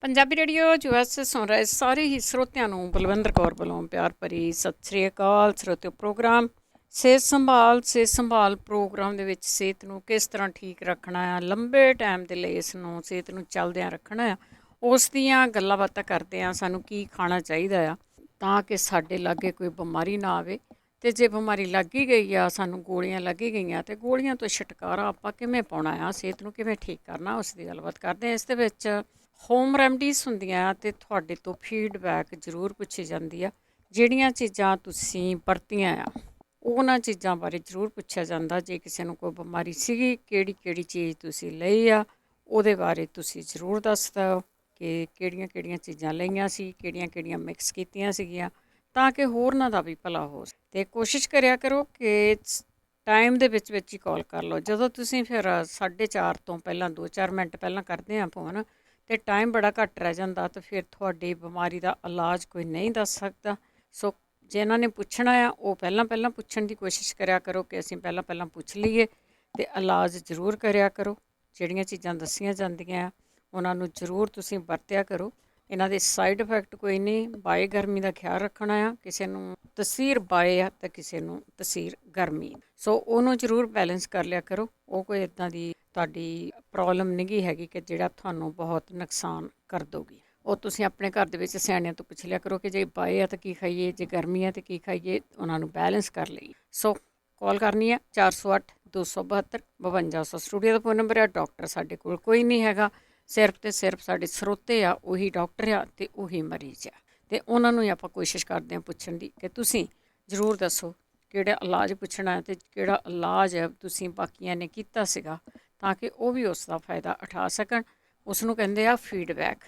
Punjabi radio US ਸੁਣ ਰਹੇ ਸਾਰੇ ਹੀ ਸਰੋਤਿਆਂ ਨੂੰ ਬਲਵਿੰਦਰ ਕੌਰ ਵੱਲੋਂ ਪਿਆਰ ਭਰੀ ਸਤਿ ਸ੍ਰੀ ਅਕਾਲ। ਸਰੋਤਿਓ, ਪ੍ਰੋਗਰਾਮ ਸਿਹਤ ਸੰਭਾਲ ਪ੍ਰੋਗਰਾਮ ਦੇ ਵਿੱਚ ਸਿਹਤ ਨੂੰ ਕਿਸ ਤਰ੍ਹਾਂ ਠੀਕ ਰੱਖਣਾ ਆ, ਲੰਬੇ ਟਾਈਮ ਦੇ ਲਈ ਇਸ ਨੂੰ ਸਿਹਤ ਨੂੰ ਚੱਲਦਿਆਂ ਰੱਖਣਾ ਆ, ਉਸ ਦੀਆਂ ਗੱਲਾਂ ਬਾਤਾਂ ਕਰਦੇ ਆ। ਸਾਨੂੰ ਕੀ ਖਾਣਾ ਚਾਹੀਦਾ ਆ ਤਾਂ ਕਿ ਸਾਡੇ ਲਾਗੇ ਕੋਈ ਬਿਮਾਰੀ ਨਾ ਆਵੇ, ਅਤੇ ਜੇ ਬਿਮਾਰੀ ਲੱਗ ਹੀ ਗਈ ਆ, ਸਾਨੂੰ ਗੋਲੀਆਂ ਲੱਗ ਹੀ ਗਈਆਂ, ਅਤੇ ਗੋਲੀਆਂ ਤੋਂ ਛੁਟਕਾਰਾ ਆਪਾਂ ਕਿਵੇਂ ਪਾਉਣਾ ਆ, ਸਿਹਤ ਨੂੰ ਕਿਵੇਂ ਠੀਕ ਕਰਨਾ, ਉਸ ਦੀ ਗੱਲਬਾਤ ਕਰਦੇ ਹਾਂ। ਇਸ ਦੇ ਵਿੱਚ ਹੋਮ ਰੈਮਡੀਜ਼ ਹੁੰਦੀਆਂ ਅਤੇ ਤੁਹਾਡੇ ਤੋਂ ਫੀਡਬੈਕ ਜ਼ਰੂਰ ਪੁੱਛੀ ਜਾਂਦੀ ਆ। ਜਿਹੜੀਆਂ ਚੀਜ਼ਾਂ ਤੁਸੀਂ ਵਰਤੀਆਂ ਆ ਉਹਨਾਂ ਚੀਜ਼ਾਂ ਬਾਰੇ ਜ਼ਰੂਰ ਪੁੱਛਿਆ ਜਾਂਦਾ। ਜੇ ਕਿਸੇ ਨੂੰ ਕੋਈ ਬਿਮਾਰੀ ਸੀਗੀ, ਕਿਹੜੀ ਚੀਜ਼ ਤੁਸੀਂ ਲਈ ਆ, ਉਹਦੇ ਬਾਰੇ ਤੁਸੀਂ ਜ਼ਰੂਰ ਦੱਸ ਦਿਓ ਕਿ ਕਿਹੜੀਆਂ ਚੀਜ਼ਾਂ ਲਈਆਂ ਸੀ, ਕਿਹੜੀਆਂ ਮਿਕਸ ਕੀਤੀਆਂ ਸੀਗੀਆਂ, ਤਾਂ ਕਿ ਹੋਰਨਾਂ ਦਾ ਵੀ ਭਲਾ ਹੋ। ਅਤੇ ਕੋਸ਼ਿਸ਼ ਕਰਿਆ ਕਰੋ ਕਿ ਟਾਈਮ ਦੇ ਵਿੱਚ ਹੀ ਕਾਲ ਕਰ ਲਓ। ਜਦੋਂ ਤੁਸੀਂ ਫਿਰ 4:30 ਤੋਂ ਪਹਿਲਾਂ 2-4 ਮਿੰਟ ਪਹਿਲਾਂ ਕਰਦੇ ਹਾਂ ਫੋਨ, ਅਤੇ ਟਾਈਮ ਬੜਾ ਘੱਟ ਰਹਿ ਜਾਂਦਾ, ਤਾਂ ਫਿਰ ਤੁਹਾਡੀ ਬਿਮਾਰੀ ਦਾ ਇਲਾਜ ਕੋਈ ਨਹੀਂ ਦੱਸ ਸਕਦਾ। ਸੋ ਜਿਨ੍ਹਾਂ ਨੇ ਪੁੱਛਣਾ ਆ ਉਹ ਪਹਿਲਾਂ ਪੁੱਛਣ ਦੀ ਕੋਸ਼ਿਸ਼ ਕਰਿਆ ਕਰੋ ਕਿ ਅਸੀਂ ਪਹਿਲਾਂ ਪੁੱਛ ਲਈਏ, ਅਤੇ ਇਲਾਜ ਜ਼ਰੂਰ ਕਰਿਆ ਕਰੋ। ਜਿਹੜੀਆਂ ਚੀਜ਼ਾਂ ਦੱਸੀਆਂ ਜਾਂਦੀਆਂ ਉਹਨਾਂ ਨੂੰ ਜ਼ਰੂਰ ਤੁਸੀਂ ਵਰਤਿਆ ਕਰੋ। ਇਹਨਾਂ ਦੇ ਸਾਈਡ ਇਫੈਕਟ ਕੋਈ ਨਹੀਂ। ਬਾਏ ਗਰਮੀ ਦਾ ਖਿਆਲ ਰੱਖਣਾ ਆ। ਕਿਸੇ ਨੂੰ ਤਸੀਰ ਬਾਏ ਆ ਅਤੇ ਕਿਸੇ ਨੂੰ ਤਸੀਰ ਗਰਮੀ, ਸੋ ਉਹਨੂੰ ਜ਼ਰੂਰ ਬੈਲੈਂਸ ਕਰ ਲਿਆ ਕਰੋ। ਉਹ ਕੋਈ ਇੱਦਾਂ ਦੀ ਤੁਹਾਡੀ ਪ੍ਰੋਬਲਮ ਨਹੀਂ ਹੈਗੀ ਕਿ ਜਿਹੜਾ ਤੁਹਾਨੂੰ ਬਹੁਤ ਨੁਕਸਾਨ ਕਰ ਦਊਗੀ। ਉਹ ਤੁਸੀਂ ਆਪਣੇ ਘਰ ਦੇ ਵਿੱਚ ਸਿਆਣਿਆਂ ਤੋਂ ਪੁੱਛ ਲਿਆ ਕਰੋ ਕਿ ਜੇ ਬਾਏ ਆ ਤਾਂ ਕੀ ਖਾਈਏ, ਜੇ ਗਰਮੀ ਆ ਤਾਂ ਕੀ ਖਾਈਏ, ਉਹਨਾਂ ਨੂੰ ਬੈਲੈਂਸ ਕਰ ਲਈ। ਸੋ ਕਾਲ ਕਰਨੀ ਆ 408-272-5200। ਸਟੂਡੀਓ ਦਾ ਫੋਨ ਨੰਬਰ ਆ। ਡਾਕਟਰ ਸਾਡੇ ਕੋਲ ਕੋਈ ਨਹੀਂ ਹੈਗਾ, ਸਿਰਫ ਅਤੇ ਸਿਰਫ ਸਾਡੇ ਸਰੋਤੇ ਆ, ਉਹੀ ਡਾਕਟਰ ਆ ਅਤੇ ਉਹੀ ਮਰੀਜ਼ ਆ, ਅਤੇ ਉਹਨਾਂ ਨੂੰ ਹੀ ਆਪਾਂ ਕੋਸ਼ਿਸ਼ ਕਰਦੇ ਹਾਂ ਪੁੱਛਣ ਦੀ ਕਿ ਤੁਸੀਂ ਜ਼ਰੂਰ ਦੱਸੋ ਕਿਹੜਾ ਇਲਾਜ ਪੁੱਛਣਾ ਅਤੇ ਕਿਹੜਾ ਇਲਾਜ ਤੁਸੀਂ ਬਾਕੀਆਂ ਨੇ ਕੀਤਾ ਸੀਗਾ, ਤਾਂ ਕਿ ਉਹ ਵੀ ਉਸ ਦਾ ਫਾਇਦਾ ਉਠਾ ਸਕਣ। ਉਸ ਨੂੰ ਕਹਿੰਦੇ ਆ ਫੀਡਬੈਕ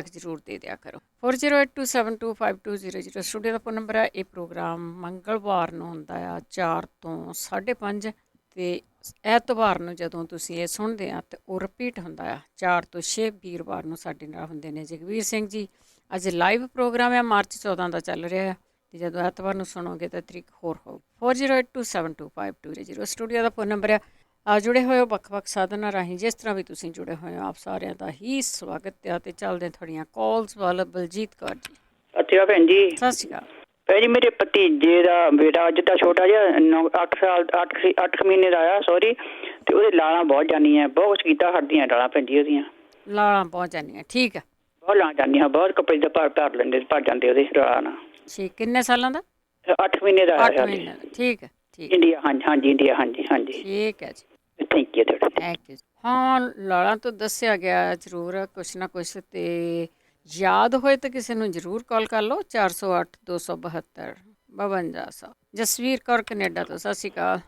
ਜ਼ਰੂਰ ਦੇ ਦਿਆ ਕਰੋ। 4082725200 ਸਟੂਡੀਓ ਦਾ ਫੋਨ ਨੰਬਰ ਹੈ। ਇਹ ਪ੍ਰੋਗਰਾਮ ਮੰਗਲਵਾਰ ਨੂੰ ਹੁੰਦਾ ਆ 4 ਤੋਂ 5:30, ਅਤੇ ਐਤਵਾਰ ਨੂੰ ਜਦੋਂ ਤੁਸੀਂ ਇਹ ਸੁਣਦੇ ਆ ਤਾਂ ਉਹ ਰਿਪੀਟ ਹੁੰਦਾ ਆ 4 ਤੋਂ 6। ਵੀਰਵਾਰ ਨੂੰ ਸਾਡੇ ਨਾਲ ਹੁੰਦੇ ਨੇ ਜਗਵੀਰ ਸਿੰਘ ਜੀ। ਅੱਜ ਲਾਈਵ ਪ੍ਰੋਗਰਾਮ ਆ, ਮਾਰਚ 14 ਦਾ ਚੱਲ ਰਿਹਾ ਆ, ਅਤੇ ਜਦੋਂ ਐਤਵਾਰ ਨੂੰ ਸੁਣੋਗੇ ਤਾਂ ਤਰੀਕ ਹੋਰ ਹੋਊ। 4082725200 ਸਟੂਡੀਓ ਦਾ ਫੋਨ ਨੰਬਰ ਆ। ਜੁੜੇ ਹੋਏ ਹੋ ਵੱਖ ਸਾਧਨਾਂ ਰਾਹੀਂ, ਜਿਸ ਤਰ੍ਹਾਂ ਵੀ ਤੁਸੀਂ ਜੁੜੇ ਹੋਏ ਹੋ, ਆਪ ਸਾਰਿਆਂ ਦਾ ਹੀ ਸਵਾਗਤ ਆ। ਅਤੇ ਚੱਲਦੇ ਤੁਹਾਡੀਆਂ ਕਾਲਸ ਵੱਲ। ਬਲਜੀਤ ਕੌਰ ਜੀ, ਸਤਿ ਸ਼੍ਰੀ ਅਕਾਲ ਭੈਣ ਜੀ। ਸਤਿ ਸ਼੍ਰੀ ਅਕਾਲ ਭੈਣ ਜੀ, ਮੇਰੇ ਭਤੀਜੇ ਦਾ ਬੇਟਾ ਅੱਜ ਤਾਂ ਛੋਟਾ ਜਿਹਾ 8 ਮਹੀਨੇ ਦਾ ਆਇਆ, ਸੌਰੀ, ਅਤੇ ਉਹਦੇ ਲਾਲਾਂ ਬਹੁਤ ਜਾਂਦੀਆਂ, ਬਹੁਤ ਕੁਛ ਕੀਤਾ ਹਟਦੀਆਂ ਲਾਲਾਂ ਭੈਣ ਜੀ ਉਹਦੀਆਂ। ਲਾਲਾਂ ਬਹੁਤ ਜਾਂਦੀਆਂ, ਠੀਕ ਹੈ। ਬਹੁਤ ਲਾਲਾਂ ਜਾਂਦੀਆਂ, ਬਹੁਤ ਕੱਪੜੇ ਦਾ ਭਰ ਲੈਂਦੇ, ਭਰ ਜਾਂਦੇ ਉਹਦੇ ਲਾਲਾਂ ਨਾਲ। ਠੀਕ, ਕਿੰਨੇ ਸਾਲਾਂ ਦਾ? 8 ਮਹੀਨੇ ਦਾ ਆਇਆ। 8 ਮਹੀਨੇ ਦਾ, ਠੀਕ ਹੈ। ਇੰਡੀਆ, ਹਾਂਜੀ ਇੰਡੀਆ, ਹਾਂਜੀ ਠੀਕ ਹੈ ਜੀ। ਥੈਂਕ ਯੂ ਤੁਹਾਡਾ। Thank you. ਹਾਂ, ਲਾਲਾਂ ਤੋਂ ਦੱਸਿਆ ਗਿਆ ਜ਼ਰੂਰ ਕੁਛ ਨਾ ਕੁਛ, ਅਤੇ ਯਾਦ ਹੋਏ ਤਾਂ ਕਿਸੇ ਨੂੰ ਜ਼ਰੂਰ ਕਾਲ ਕਰ ਲਓ 408-272-5200। ਜਸਵੀਰ ਕੌਰ ਕਨੇਡਾ ਤੋਂ, ਸਤਿ ਸ਼੍ਰੀ ਅਕਾਲ।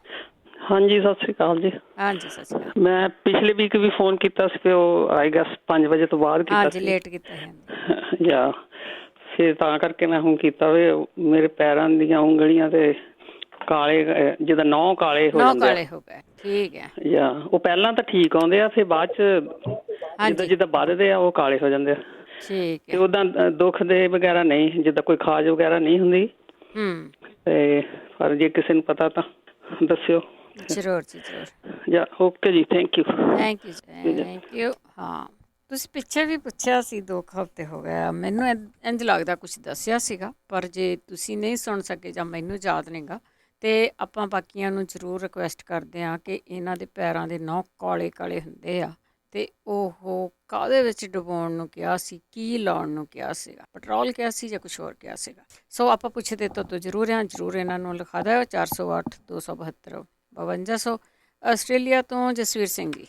ਹਾਂਜੀ, ਸਤਿ ਸ਼੍ਰੀ ਅਕਾਲ ਜੀ। ਹਾਂਜੀ, ਸਤਿ ਸ਼੍ਰੀ ਅਕਾਲ। ਮੈਂ ਪਿਛਲੇ ਵੀਕ ਵੀ ਫੋਨ ਕੀਤਾ ਸੀ, ਫਿਰ ਉਹ ਆਈ ਗੈਸ 5 ਵਜੇ ਤੋਂ ਬਾਅਦ ਕੀਤਾ ਹਾਂਜੀ, ਲੇਟ ਕੀਤਾ ਹੈ ਜਾਂ ਫਿਰ ਤਾਂ ਕਰਕੇ ਮੈਂ ਹੁਣ ਕੀਤਾ। ਵੀ ਮੇਰੇ ਪੈਰਾਂ ਦੀਆਂ ਉਂਗਲੀਆਂ ਤੇ ਕਾਲੇ, ਜਿੱਦਾਂ 9 ਕਾਲੇ ਹੋ ਜਾਂਦੇ, 9 ਕਾਲੇ ਹੋ ਗਏ, ਠੀਕ ਹੈ। ਜਾਂ ਉਹ ਪਹਿਲਾਂ ਤਾਂ ਠੀਕ ਆਉਂਦੇ ਆ, ਫਿਰ ਬਾਅਦ ਚ ਜਿੱਦਾਂ ਵੱਧਦੇ ਆ ਉਹ ਕਾਲੇ ਹੋ ਜਾਂਦੇ ਆ। ਠੀਕ ਹੈ। ਤੇ ਉਦਾਂ ਦੁੱਖ ਦੇ ਵਗੈਰਾ ਨਹੀਂ, ਜਿੱਦਾਂ ਕੋਈ ਖਾਜ ਵਗੈਰਾ ਨਹੀਂ ਹੁੰਦੀ। ਤੇ ਪਰ ਜੇ ਕਿਸੇ ਨੂੰ ਪਤਾ ਤਾਂ ਦੱਸਿਓ ਜ਼ਰੂਰ ਜੀ, ਜ਼ਰੂਰ। ਜਾਂ ਓਕੇ ਜੀ, ਥੈਂਕ ਯੂ। ਹਾਂ, ਤੁਸੀਂ ਪਿੱਛੇ ਵੀ ਪੁੱਛਿਆ ਸੀ, 2 ਹਫ਼ਤੇ ਹੋ ਗਏ, ਮੈਨੂੰ ਇੰਝ ਲੱਗਦਾ ਕੁਛ ਦੱਸਿਆ ਸੀਗਾ, ਪਰ ਜੇ ਤੁਸੀਂ ਨਹੀਂ ਸੁਣ ਸਕੇ ਜਾਂ ਮੈਨੂੰ ਯਾਦ ਨਹੀਂ ਗਾ, ਅਤੇ ਆਪਾਂ ਬਾਕੀਆਂ ਨੂੰ ਜ਼ਰੂਰ ਰਿਕੁਐਸਟ ਕਰਦੇ ਹਾਂ ਕਿ ਇਹਨਾਂ ਦੇ ਪੈਰਾਂ ਦੇ 9 ਕਾਲੇ ਹੁੰਦੇ ਆ, ਅਤੇ ਉਹ ਕਾਹਦੇ ਵਿੱਚ ਡੁਬੋਣ ਨੂੰ ਕਿਹਾ ਸੀ, ਕੀ ਲਾਉਣ ਨੂੰ ਕਿਹਾ ਸੀਗਾ, ਪੈਟਰੋਲ ਕਿਹਾ ਸੀ ਜਾਂ ਕੁਛ ਹੋਰ ਕਿਹਾ ਸੀਗਾ। ਸੋ ਆਪਾਂ ਪੁੱਛਦੇ ਤੋਂ ਜ਼ਰੂਰ ਹਾਂ, ਜ਼ਰੂਰ ਇਹਨਾਂ ਨੂੰ ਲਿਖਾ ਦਿਓ 408-272-5200। ਆਸਟ੍ਰੇਲੀਆ ਤੋਂ ਜਸਵੀਰ ਸਿੰਘ ਜੀ।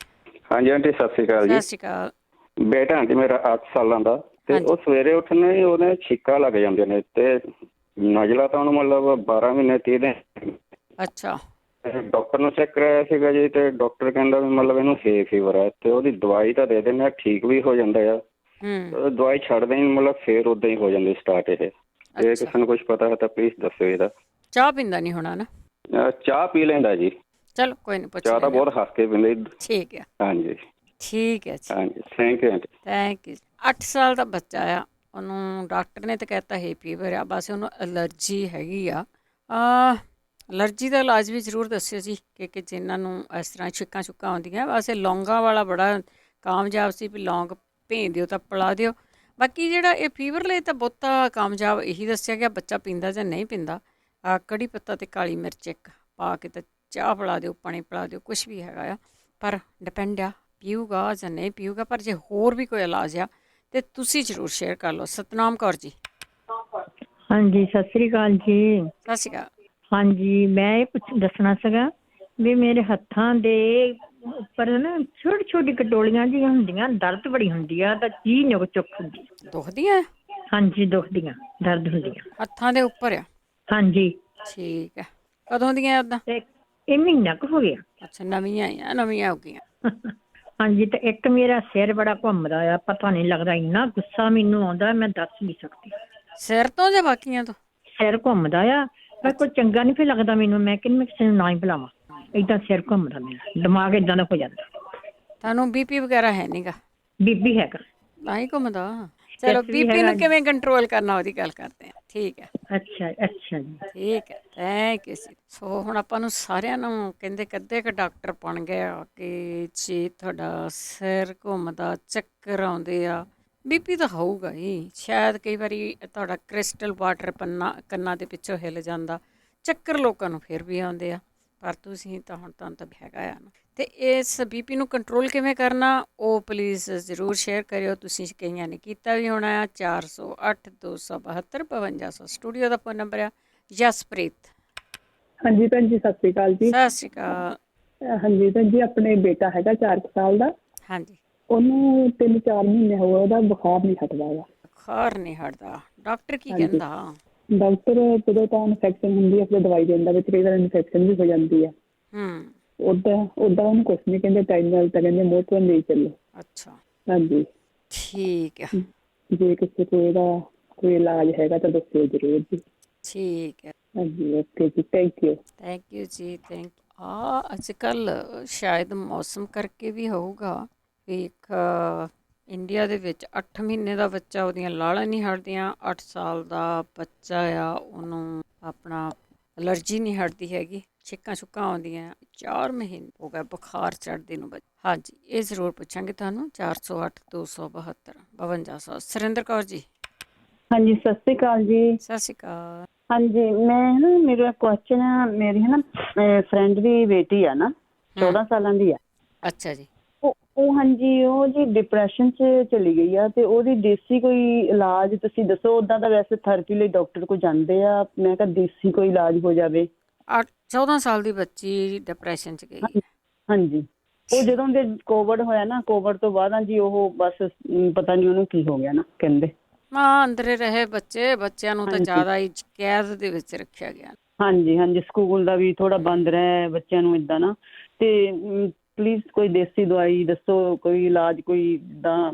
ਹਾਂਜੀ ਆਂਟੀ, ਸਤਿ ਸ਼੍ਰੀ ਅਕਾਲ ਜੀ। ਸਤਿ ਸ਼੍ਰੀ ਅਕਾਲ। ਬੇਟਾ ਆਂਟੀ ਮੇਰਾ 8 ਸਾਲਾਂ ਦਾ, ਤੇ ਉਹ ਸਵੇਰੇ ਉੱਠਣੇ ਹੀ ਉਹਨੇ ਛਿੱਕਾ ਲੱਗ ਜਾਂਦੇ ਨੇ, ਤੇ ਨਜ਼ਲਾ ਤਾਂ ਉਹਨੂੰ ਮਤਲਬ 12 ਮਹੀਨੇ 30 ਦਿਨ। ਅੱਛਾ। ਡਾਕਟਰ ਨੂੰ ਚੈੱਕ ਕਰਾਇਆ ਸੀਗਾ ਜੀ, ਤੇ ਡਾਕਟਰ ਕਹਿੰਦਾ ਵੀ ਮਤਲਬ ਇਹਨੂੰ ਹੇ ਫੀਵਰ ਹੈ, ਤੇ ਉਹਦੀ ਦਵਾਈ ਤਾਂ ਦੇ ਦਿੰਦੇ ਆ, ਠੀਕ ਵੀ ਹੋ ਜਾਂਦਾ ਆ। ਦਵਾਈ ਛੱਡਦੇ ਹੀ ਮਤਲਬ ਫੇਰ ਉਦਾਂ ਹੀ ਹੋ ਜਾਂਦੀ ਸਟਾਰਟ। ਇਹ ਜੇ ਕਿਸੇ ਨੂੰ ਕੁਛ ਪਤਾ ਹੈ ਤਾਂ ਪਲੀਜ਼ ਦੱਸੋ ਇਹਦਾ। ਚਾਹ ਪੀਂਦਾ ਨਹੀਂ ਹੋਣਾ ਨਾ? ਚਾਹ ਪੀ ਲੈਂਦਾ ਜੀ। ਚਲੋ ਕੋਈ ਨਹੀਂ, ਪੁੱਛ ਚਾਹ ਤਾਂ ਬਹੁਤ ਹੱਸ ਕੇ ਪੀਂਦਾ। ਠੀਕ ਹੈ। ਹਾਂਜੀ, ਠੀਕ ਹੈ ਜੀ। ਹਾਂਜੀ, thank you aunty. Thank you. 8 ਸਾਲ ਦਾ ਬੱਚਾ ਆ, ਉਹਨੂੰ ਡਾਕਟਰ ਨੇ ਤਾਂ ਕਹਿਤਾ ਹੈ ਫੀਵਰ ਆ, ਬਸ ਉਹਨੂੰ ਐਲਰਜੀ ਹੈਗੀ ਆ। ਐਲਰਜੀ ਦਾ ਇਲਾਜ ਵੀ ਜ਼ਰੂਰ ਦੱਸਿਓ ਜੀ, ਕਿ ਜਿਨ੍ਹਾਂ ਨੂੰ ਇਸ ਤਰ੍ਹਾਂ ਛਿੱਕਾਂ ਆਉਂਦੀਆਂ। ਵੈਸੇ ਲੌਂਗਾਂ ਵਾਲਾ ਬੜਾ ਕਾਮਯਾਬ ਸੀ, ਵੀ ਲੌਂਗ ਭੇਂ ਦਿਓ ਤਾਂ ਪਿਲਾ ਦਿਓ, ਬਾਕੀ ਜਿਹੜਾ ਇਹ ਫੀਵਰ ਲਈ ਤਾਂ ਬਹੁਤਾ ਕਾਮਯਾਬ ਇਹੀ ਦੱਸਿਆ ਗਿਆ, ਬੱਚਾ ਪੀਂਦਾ ਜਾਂ ਨਹੀਂ ਪੀਂਦਾ। ਕੜੀ ਪੱਤਾ ਅਤੇ ਕਾਲੀ ਮਿਰਚ ਇੱਕ ਪਾ ਕੇ ਤਾਂ ਚਾਹ ਪਿਲਾ ਦਿਓ, ਪਾਣੀ ਪਿਲਾ ਦਿਓ, ਕੁਛ ਵੀ ਹੈਗਾ ਆ, ਪਰ ਡਿਪੈਂਡ ਆ ਪੀਊਗਾ ਜਾਂ ਨਹੀਂ ਪੀਊਗਾ। ਪਰ ਜੇ ਹੋਰ ਵੀ ਕੋਈ ਇਲਾਜ ਆ ਤੇ ਤੁਸੀਂ ਜ਼ਰੂਰ ਸ਼ੇਅਰ ਕਰ ਲਓ। ਸਤਨਾਮ ਕੌਰ ਜੀ। ਹਾਂਜੀ, ਸਤਿ ਸ੍ਰੀ ਅਕਾਲ ਜੀ। ਸਤਿ ਸ਼੍ਰੀ ਅਕਾਲ। ਹਾਂਜੀ, ਮੈਂ ਇਹ ਦੱਸਣਾ ਸੀਗਾ ਵੀ ਮੇਰੇ ਹੱਥਾਂ ਦੇ ਉੱਪਰ ਨਾ ਛੋਟੀ ਛੋਟੀ ਕਟੋਲੀਆਂ ਜਿਹੀਆਂ ਹੁੰਦੀਆਂ, ਦਰਦ ਬੜੀ ਹੁੰਦੀ ਆ, ਤਾਂ ਚੀਜ਼ ਨਿਕ ਚੁੱਕ ਹੁੰਦੀ। ਦੁਖਦੀਆਂ? ਹਾਂਜੀ, ਦੁਖਦੀਆਂ, ਦਰਦ ਹੁੰਦੀਆਂ ਹੱਥਾਂ ਦੇ ਉੱਪਰ ਆ? ਹਾਂਜੀ। ਠੀਕ ਹੈ। ਕਦੋਂ ਦੀਆਂ ਉੱਦਾਂ? ਤੇ ਇਹ ਮਹੀਨਾ ਕੁ ਹੋ ਗਿਆ। ਅੱਛਾ, ਨਵੀਆਂ ਹੀ ਆ, ਨਵੀਆਂ ਹੋ ਗਈਆਂ। ਹਾਂਜੀ, ਤੇ ਇੱਕ ਮੇਰਾ ਸਿਰ ਬੜਾ ਘੁੰਮਦਾ ਆ, ਪਤਾ ਨਹੀਂ ਲੱਗਦਾ, ਇੰਨਾ ਗੁੱਸਾ ਮੈਨੂੰ ਆਉਂਦਾ ਮੈਂ ਦੱਸ ਨਹੀਂ ਸਕਦੀ। ਸਿਰ ਤੋਂ ਜਾਂ ਬਾਕੀਆਂ ਤੋਂ? ਸਿਰ ਘੁੰਮਦਾ ਆ, ਪਰ ਕੋਈ ਚੰਗਾ ਨਹੀਂ ਫਿਰ ਲੱਗਦਾ ਮੈਨੂੰ। ਮੈਂ ਕਹਿੰਦੀ ਮੈਂ ਕਿਸੇ ਨੂੰ ਨਾ ਹੀ ਬੁਲਾਵਾਂ, ਏਦਾਂ ਸਿਰ ਘੁੰਮਦਾ, ਮੇਰਾ ਦਿਮਾਗ ਏਦਾਂ ਦਾ ਹੋ ਜਾਂਦਾ। ਤੁਹਾਨੂੰ ਬੀਪੀ ਵਗੈਰਾ ਹੈ ਨਹੀਂਗਾ? ਬੀਬੀ ਹੈਗਾ। ਨਾ ਹੀ ਘੁੰਮਦਾ। ਚਲੋ ਬੀਪੀ ਨੂੰ ਕਿਵੇਂ ਕੰਟਰੋਲ ਕਰਨਾ ਉਹਦੀ ਗੱਲ ਕਰਦੇ ਹਾਂ। ਠੀਕ ਹੈ। ਅੱਛਾ ਅੱਛਾ ਜੀ। ਠੀਕ ਹੈ, ਥੈਂਕ ਯੂ ਜੀ। ਸੋ ਹੁਣ ਆਪਾਂ ਨੂੰ ਸਾਰਿਆਂ ਨੂੰ ਕਹਿੰਦੇ ਅੱਧੇ ਕੁ ਡਾਕਟਰ ਬਣ ਗਏ ਆ ਕਿ ਜੇ ਤੁਹਾਡਾ ਸਿਰ ਘੁੰਮਦਾ, ਚੱਕਰ ਆਉਂਦੇ ਆ, ਬੀਪੀ ਤਾਂ ਹੋਊਗਾ ਹੀ। ਸ਼ਾਇਦ ਕਈ ਵਾਰੀ ਤੁਹਾਡਾ ਕ੍ਰਿਸਟਲ ਵਾਟਰ ਕੰਨਾਂ ਦੇ ਪਿੱਛੋਂ ਹਿੱਲ ਜਾਂਦਾ, ਚੱਕਰ ਲੋਕਾਂ ਨੂੰ ਫਿਰ ਵੀ ਆਉਂਦੇ ਆ, ਪਰ ਤੁਸੀਂ ਤਾਂ ਹੁਣ ਤੁਹਾਨੂੰ ਤਾਂ ਹੈਗਾ ਆ ਨਾ। ਅਤੇ ਇਸ ਬੀਪੀ ਨੂੰ ਕੰਟਰੋਲ ਕਿਵੇਂ ਕਰਨਾ ਉਹ ਪਲੀਜ਼ ਜ਼ਰੂਰ ਸ਼ੇਅਰ ਕਰਿਓ। ਤੁਸੀਂ ਕਈਆਂ ਨੇ ਕੀਤਾ ਵੀ ਹੋਣਾ ਆ। 408 272 5200 ਸਟੂਡੀਓ ਦਾ ਫੋਨ ਨੰਬਰ ਆ। ਜਸਪ੍ਰੀਤ। ਹਾਂਜੀ ਭੈਣ ਜੀ, ਸਤਿ ਸ੍ਰੀ ਅਕਾਲ ਜੀ। ਸਤਿ ਸ਼੍ਰੀ ਅਕਾਲ। ਹਾਂਜੀ ਭੈਣ ਜੀ, ਆਪਣੇ ਬੇਟਾ ਹੈਗਾ 4 ਸਾਲ ਦਾ। ਹਾਂਜੀ। ਉਹਨੂੰ 3-4 ਮਹੀਨੇ ਹੋ ਗਏ, ਉਹਦਾ ਬੁਖਾਰ ਨਹੀਂ ਹਟਦਾ ਗਾ। ਬੁਖਾਰ ਨਹੀਂ ਹਟਦਾ? ਡਾਕਟਰ ਕੀ ਕਹਿੰਦਾ? ਡਾਕਟਰ ਜਦੋਂ ਤਾਂ ਇਨਫੈਕਸ਼ਨ ਹੁੰਦੀ ਹੈ ਫਿਰ ਦਵਾਈ ਦਿੰਦਾ, ਵਿੱਚ ਕਈ ਵਾਰ ਇਨਫੈਕਸ਼ਨ ਵੀ ਹੋ ਜਾਂਦੀ ਹੈ। ਉਦਾਂ ਉਹਨੂੰ ਕੁਛ ਨਹੀਂ ਕਹਿੰਦੇ, ਟਾਈਮ ਨਾਲ ਤਾਂ ਕਹਿੰਦੇ ਮੋਹ ਤੋਂ ਨਹੀਂ ਚੱਲੋ। ਅੱਛਾ। ਹਾਂਜੀ, ਠੀਕ ਹੈ। ਜੇ ਕਿਸੇ ਕੋਈ ਦਾ ਕੋਈ ਇਲਾਜ ਹੈਗਾ ਤਾਂ ਦੱਸਿਓ ਜ਼ਰੂਰ ਜੀ। ਠੀਕ ਹੈ। ਹਾਂਜੀ, ਓਕੇ ਜੀ, thank you. Thank you ji, thank you. ਅੱਜ ਕੱਲ੍ਹ ਸ਼ਾਇਦ ਮੌਸਮ ਕਰਕੇ ਵੀ ਹੋਊਗਾ ਵੀ ਇੱਕ ਇੰਡੀਆ ਦੇ ਵਿੱਚ 8 ਮਹੀਨੇ ਦਾ ਬੱਚਾ, ਉਹਦੀਆਂ ਲਾਲਾਂ ਨਹੀਂ ਹਟਦੀਆਂ। 8 ਸਾਲ ਦਾ ਬੱਚਾ ਆ, ਉਹਨੂੰ ਆਪਣਾ ਐਲਰਜੀ ਨਹੀਂ ਹਟਦੀ ਹੈਗੀ, ਛਿੱਕਾਂ ਛੁੱਕਾਂ ਆਉਂਦੀਆਂ। 4 ਮਹੀਨੇ ਹੋ ਗਏ ਬੁਖਾਰ ਚੜ੍ਹਦੇ ਨੂੰ। ਹਾਂਜੀ, ਇਹ ਜ਼ਰੂਰ ਪੁੱਛਾਂਗੇ ਤੁਹਾਨੂੰ। 408 272 5200। ਸੁਰਿੰਦਰ ਕੌਰ ਜੀ। ਹਾਂਜੀ, ਸਤਿ ਸ੍ਰੀ ਅਕਾਲ ਜੀ। ਸਤਿ ਸ਼੍ਰੀ ਅਕਾਲ। ਹਾਂਜੀ, ਮੈਂ ਨਾ ਮੇਰਾ ਕੁਐਸਚਨ ਆ, ਮੇਰੀ ਹੈ ਨਾ ਫਰੈਂਡ ਦੀ ਬੇਟੀ ਆ ਨਾ, 14 ਸਾਲਾਂ ਦੀ ਆ। ਅੱਛਾ ਜੀ। ਉਹ ਹਾਂਜੀ, ਉਹ ਜੀ ਡਿਪਰੈਸ਼ਨ 'ਚ ਚਲੀ ਗਈ ਆ, ਤੇ ਉਹਦੀ ਦੇਸੀ ਕੋਈ ਇਲਾਜ ਤੁਸੀਂ ਦੱਸੋ। ਉੱਦਾਂ ਤਾਂ ਵੈਸੇ ਥੈਰੇਪੀ ਲਈ ਡਾਕਟਰ ਕੋਲ ਜਾਂਦੇ ਆ, ਮੈਂ ਕਿਹਾ ਦੇਸੀ ਕੋਈ ਇਲਾਜ ਹੋ ਜਾਵੇ। 14 ਸਾਲ ਦੀ ਬੱਚੀ ਡਿਪਰੈਸ਼ਨ 'ਚ ਗਈ ਹੈ? ਹਾਂਜੀ, ਉਹ ਜਦੋਂ ਦੇ ਕੋਵਿਡ ਹੋਇਆ ਨਾ, ਕੋਵਿਡ ਤੋਂ ਬਾਅਦ ਜੀ ਉਹ ਬਸ ਪਤਾ ਨਹੀਂ ਉਹਨੂੰ ਕੀ ਹੋ ਗਿਆ ਨਾ, ਕਹਿੰਦੇ। ਹਾਂ, ਅੰਦਰੇ ਰਹੇ ਬੱਚਿਆਂ ਨੂੰ ਤਾਂ ਜ਼ਿਆਦਾ ਹੀ ਕੈਦ ਦੇ ਵਿੱਚ ਰੱਖਿਆ ਗਿਆ। ਹਾਂਜੀ ਹਾਂਜੀ, ਸਕੂਲ ਦਾ ਵੀ ਥੋੜਾ ਬੰਦ ਰਿਹਾ ਬੱਚਿਆਂ ਨੂੰ ਏਦਾਂ ਨਾ। ਤੇ ਪਲੀਜ਼ ਕੋਈ ਦੇਸੀ ਦਵਾਈ ਦੱਸੋ, ਕੋਈ ਇਲਾਜ ਕੋਈ ਜਿੱਦਾਂ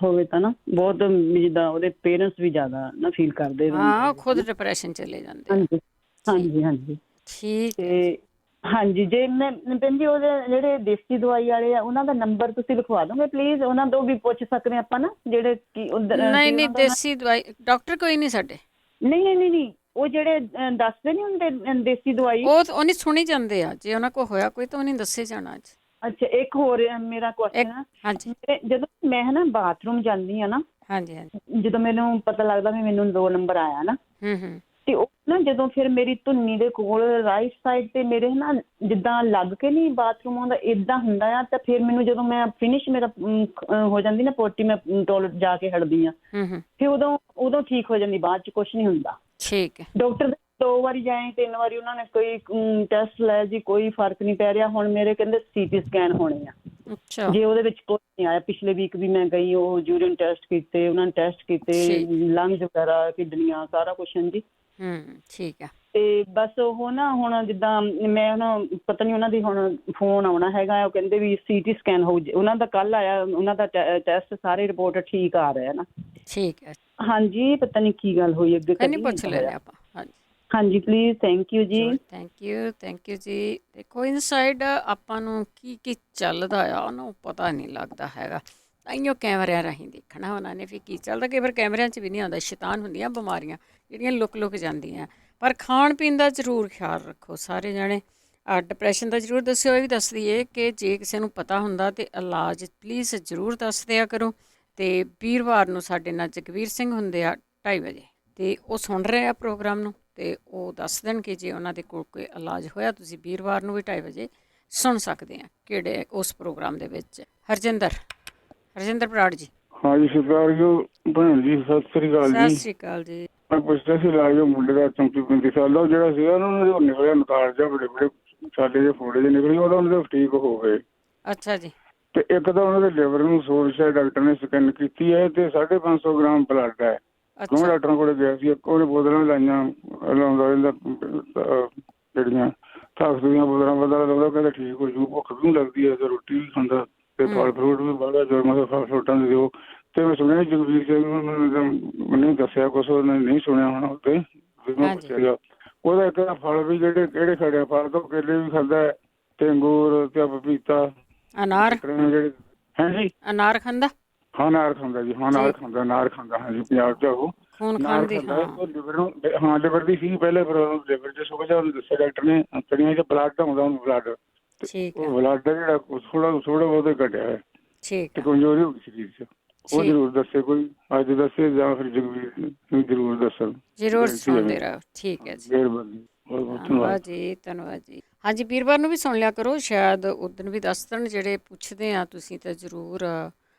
ਹੋਵੇ ਤਾਂ ਨਾ। ਬਹੁਤ ਜਿੱਦਾਂ ਉਹਦੇ ਪੇਰੈਂਟਸ ਵੀ ਜ਼ਿਆਦਾ ਨਾ ਫੀਲ ਕਰਦੇ। ਹਾਂ, ਖੁਦ ਡਿਪਰੈਸ਼ਨ ਚਲੇ ਜਾਂਦੇ। ਹਾਂਜੀ ਹਾਂਜੀ ਹਾਂਜੀ। ਠੀਕ। ਤੇ ਹਾਂਜੀ, ਜੇ ਮੈਂ ਭੈਣ ਜੀ ਉਹਦੇ ਜਿਹੜੇ ਦੇਸੀ ਦਵਾਈ ਵਾਲੇ ਆ, ਉਹਨਾਂ ਦਾ ਨੰਬਰ ਤੁਸੀਂ ਲਿਖਵਾ ਦੋਗੇ ਪਲੀਜ਼? ਉਹਨਾਂ ਤੋਂ ਵੀ ਪੁੱਛ ਸਕਦੇ ਆਪਾਂ ਨਾ, ਜਿਹੜੇ ਕੀ ਨਹੀਂ, ਦੇਸੀ ਦਵਾਈ ਡਾਕਟਰ ਕੋਈ ਨਹੀਂ ਸਾਡੇ। ਨਹੀਂ, ਉਹ ਜਿਹੜੇ ਦੱਸਦੇ ਨਹੀਂ ਹੁੰਦੇ ਦੇਸੀ ਦਵਾਈ, ਉਹ ਨਹੀਂ ਸੁਣੀ ਜਾਂਦੇ ਆ। ਜੇ ਉਹਨਾਂ ਕੋਲ ਹੋਇਆ ਕੋਈ ਤਾਂ ਉਹ ਨਹੀਂ ਦੱਸੇ ਜਾਣਾ ਅੱਜ। ਅੱਛਾ, ਇੱਕ ਹੋਰ ਮੇਰਾ ਕੁਐਸਚਨ ਆ। ਹਾਂਜੀ। ਜਦੋਂ ਮੈਂ ਨਾ ਬਾਥਰੂਮ ਜਾਂਦੀ ਆ ਨਾ, ਹਾਂਜੀ ਹਾਂਜੀ, ਜਦੋਂ ਮੈਨੂੰ ਪਤਾ ਲੱਗਦਾ ਵੀ ਮੈਨੂੰ 2 ਨੰਬਰ ਆਇਆ ਨਾ, ਤੇ ਉਹ ਨਾ ਜਦੋਂ ਫਿਰ ਮੇਰੀ ਧੁੰਨੀ ਦੇ ਕੋਲ ਰਾਈਟ ਸਾਈਡ ਤੇ ਮੇਰੇ ਨਾ ਜਿੱਦਾਂ ਲੱਗ ਕੇ ਨਹੀਂ ਬਾਥਰੂਮ ਆਉਂਦਾ, ਏਦਾਂ ਹੁੰਦਾ ਆ। ਤਾਂ ਫਿਰ ਮੈਨੂੰ ਜਦੋਂ ਮੈਂ ਫਿਨਿਸ਼ ਮੇਰਾ ਹੋ ਜਾਂਦੀ ਨਾ ਪੋਟੀ, ਮੈਂ ਟੋਇਲਟ ਜਾ ਕੇ ਹਟਦੀ ਆ, ਫਿਰ ਉਦੋਂ ਠੀਕ ਹੋ ਜਾਂਦੀ, ਬਾਅਦ ਚ ਕੁਛ ਨਹੀਂ ਹੁੰਦਾ। ਠੀਕ ਹੈ। ਡਾਕਟਰ 2 ਵਾਰੀ ਜਾਏ, 3 ਵਾਰੀ ਉਹਨਾਂ ਨੇ ਕੋਈ ਟੈਸਟ ਲਾਇਆ ਜੀ, ਕੋਈ ਫਰਕ ਨਹੀਂ ਪੈ ਰਿਹਾ। ਹੁਣ ਮੇਰੇ ਕਹਿੰਦੇ CT ਸਕੈਨ ਹੋਣੇ ਆ। ਅੱਛਾ। ਜੇ ਉਹਦੇ ਵਿੱਚ ਕੁਛ ਨਹੀਂ ਆਇਆ, ਪਿਛਲੇ ਵੀਕ ਵੀ ਮੈਂ ਗਈ, ਉਹ ਯੂਰੀਨ ਟੈਸਟ ਕੀਤੇ, ਉਹਨਾਂ ਨੇ ਟੈਸਟ ਕੀਤੇ, ਲੰਗਸ ਵਗੈਰਾ, ਕਿਡਨੀਆਂ, ਸਾਰਾ ਕੁਛ। ਹਾਂਜੀ। ਠੀਕ ਹੈ। ਤੇ ਬਸ ਉਹ ਨਾ ਹੁਣ ਜਿੱਦਾਂ ਮੈਂ ਹੁਣ ਪਤਾ ਨਹੀਂ ਉਹਨਾਂ ਦੀ ਹੁਣ ਫੋਨ ਆਉਣਾ ਹੈਗਾ, ਉਹ ਕਹਿੰਦੇ ਵੀ CT ਸਕੈਨ ਹੋਊ। ਉਹਨਾਂ ਦਾ ਕੱਲ ਆਇਆ, ਉਹਨਾਂ ਦਾ ਟੈਸਟ ਸਾਰੇ ਰਿਪੋਰਟ ਠੀਕ ਆ ਰਿਹਾ ਨਾ। ਠੀਕ ਹੈ। ਹਾਂਜੀ, ਪਤਾ ਨਹੀਂ ਕੀ ਗੱਲ ਹੋਈ ਅੱਗੇ, ਕਦੀ ਪੁੱਛ ਲੈਣੇ ਆਪਾਂ। ਹਾਂਜੀ ਹਾਂਜੀ, please, thank you ji. Thank you ਜੀ। ਦੇਖੋ, ਇਨਸਾਈਡ ਆਪਾਂ ਨੂੰ ਕੀ ਚੱਲਦਾ ਆ ਉਹਨੂੰ ਪਤਾ ਨਹੀਂ ਲੱਗਦਾ ਹੈਗਾ। ਤਾਈਓ ਕੈਮਰਿਆਂ ਰਾਹੀਂ ਦੇਖਣਾ ਉਹਨਾਂ ਨੇ ਵੀ ਕੀ ਚੱਲਦਾ। ਕਈ ਵਾਰ ਕੈਮਰਿਆਂ 'ਚ ਵੀ ਨਹੀਂ ਆਉਂਦਾ। ਸ਼ੈਤਾਨ ਹੁੰਦੀਆਂ ਬਿਮਾਰੀਆਂ ਜਿਹੜੀਆਂ ਲੁਕ ਜਾਂਦੀਆਂ। ਪਰ ਖਾਣ ਪੀਣ ਦਾ ਜ਼ਰੂਰ ਖਿਆਲ ਰੱਖੋ ਸਾਰੇ ਜਾਣੇ। ਡਿਪਰੈਸ਼ਨ ਦਾ ਜ਼ਰੂਰ ਦੱਸਿਓ। ਇਹ ਵੀ ਦੱਸ ਦਈਏ ਕਿ ਜੇ ਕਿਸੇ ਨੂੰ ਪਤਾ ਹੁੰਦਾ ਤਾਂ ਇਲਾਜ ਪਲੀਜ਼ ਜ਼ਰੂਰ ਦੱਸ ਦਿਆ ਕਰੋ। ਤੇ ਵੀਰਵਾਰ ਨੂੰ ਸਾਡੇ ਨਾਲ ਜਗਵੀਰ ਸਿੰਘ ਹੁੰਦੇ ਆ 2:30 ਵਜੇ, ਤੇ ਉਹ ਸੁਣ ਰਹੇ ਆ ਪ੍ਰੋਗਰਾਮ ਨੂੰ, ਤੇ ਉਹ ਦੱਸ ਦੇਣਗੇ ਜੇ ਉਹਨਾਂ ਦੇ ਕੋਲ ਕੋਈ ਇਲਾਜ ਹੋਇਆ ਤੁਸੀਂ ਵੀਰਵਾਰ ਨੂੰ ਵੀ 2:30 ਵਜੇ ਸੁਣ ਸਕਦੇ ਆ ਕਿਹੜੇ ਉਸ ਪ੍ਰੋਗਰਾਮ ਦੇ ਵਿੱਚ। ਹਰਜਿੰਦਰ ਬਰਾੜ ਜੀ। ਹਾਂਜੀ ਸਰਦਾਰ ਜੀ ਭੈਣ ਜੀ ਸਤਿ ਸ੍ਰੀ ਅਕਾਲ ਸਤਿ ਜੀ। ਸ਼੍ਰੀ ਅਕਾਲ ਜੀ। ਮੈਂ ਪੁੱਛਦਾ ਸੀ ਇਲਾਜ ਉਹ ਮੁੰਡੇ ਦਾ 34-35 ਸਾਲ ਦਾ, ਉਹ ਜਿਹੜਾ ਸੀਗਾ ਉਹਨਾਂ ਦੇ ਨਿਕਲਿਆ ਨਕਾਰ ਜਿਹਾ, ਬੜੇ ਬੜੇ ਸਾਡੇ ਜਿਹੇ ਫੋੜੇ ਜਿਹੇ ਨਿਕਲੇ, ਉਹਦਾ ਉਹਨਾਂ ਦੇ ਠੀਕ ਹੋ ਗਏ। ਅੱਛਾ ਜੀ। ਤੇ ਇੱਕ ਤਾਂ ਉਹਨਾਂ ਦੇ ਲਿਵਰ ਨੂੰ ਸੋਰਸ ਹੈ, ਡਾਕਟਰ ਨੇ ਸਕੈਨ ਕੀਤੀ ਹੈ ਤੇ 550 ਗ੍ਰਾਮ ਬਲੱਡ ਹੈ। ਦੋਵੇਂ ਡਾਕਟਰਾਂ ਕੋਲ ਗਿਆ ਸੀ, ਇੱਕ ਉਹਨੇ ਬੋਤਲਾਂ ਲਾਈਆਂ ਲਾਉਂਦਾ ਰਹਿੰਦਾ, ਜਿਹੜੀਆਂ ਤਾਕਤ ਦੀਆਂ ਬੋਤਲਾਂ ਲਾਉਂਦਾ, ਕਹਿੰਦਾ ਠੀਕ ਹੋ ਜੂ, ਭੁੱਖ ਵੀ ਲੱਗਦੀ ਹੈ ਤੇ ਰੋਟੀ ਵੀ ਖਾਂਦਾ ਤੇ ਫਲ ਫਰੂਟ ਵੀ ਬਾਹਲਾ ਜੋ ਮਤਲਬ ਫਲ ਫਰੂਟਾਂ ਦੇ ਦਿਓ। ਤੇ ਮੈਂ ਸੁਣਿਆ ਜਗਵੀਰ ਸਿੰਘ ਮੈਨੂੰ ਦੱਸਿਆ ਕੁਛ, ਉਹਨੇ ਨਹੀਂ ਸੁਣਿਆ ਹੋਣਾ ਉੱਤੇ, ਮੈਂ ਪੁੱਛਿਆ ਉਹਦਾ ਇੱਕ ਫਲ ਵੀ ਕਿਹੜੇ ਖੜਿਆ ਫਲ ਤੋਂ ਕੇਲੇ ਵੀ ਖਾਂਦਾ ਤੇ ਅੰਗੂਰ ਤੇ ਪਪੀਤਾ ਅਨਾਰ ਜਿਹੜੇ ਹੈ ਜੀ। ਅਨਾਰ ਖਾਂਦਾ? ਹਾਂ ਅਨਾਰ ਖਾਂਦਾ ਜੀ, ਹਾਂ ਅਨਾਰ ਖਾਂਦਾ, ਅਨਾਰ ਖਾਂਦਾ ਹਾਂਜੀ, ਪੰਜਾਬ ਚ ਉਹ ਅਨਾਰ ਖਾਂਦਾ। ਲਿਵਰ ਨੂੰ ਹਾਂ ਲਿਵਰ ਦੀ ਸੀ ਪਹਿਲੇ, ਪਰ ਲਿਵਰ ਚ ਸੁੱਕ ਜਾ, ਉਹਨੂੰ ਦੱਸਿਆ ਡਾਕਟਰ ਨੇ ਕੜੀਆਂ ਚ ਬਲੱਡ ਆਉਂਦਾ ਉਹਨੂੰ, ਬਲੱਡ ਉਹ ਬਲੱਡ ਜਿਹੜਾ ਥੋੜਾ ਬਹੁਤਾ ਘਟਿਆ ਹੈ ਤੇ ਕਮਜ਼ੋਰੀ ਹੋ ਗਈ ਸਰੀਰ ਚ। ਉਹ ਜ਼ਰੂਰ ਦੱਸੇ, ਕੋਈ ਅੱਜ ਦੱਸੇ ਜਾਂ ਫਿਰ ਜਗਵੀਰ ਜ਼ਰੂਰ ਦੱਸਣ, ਜ਼ਰੂਰ ਸੁਣਦੇ ਰਹੋ। ਠੀਕ ਹੈ ਜੀ, ਮਿਹਰਬਾਨੀ, ਧੰਨਵਾਦ ਜੀ, ਧੰਨਵਾਦ ਜੀ। ਹਾਂਜੀ ਵੀਰਵਾਰ ਨੂੰ ਵੀ ਸੁਣ ਲਿਆ ਕਰੋ, ਸ਼ਾਇਦ ਉਦਣ ਵੀ ਦੱਸ ਦੇਣ ਜਿਹੜੇ ਪੁੱਛਦੇ ਆ ਤੁਸੀਂ, ਤਾਂ ਜ਼ਰੂਰ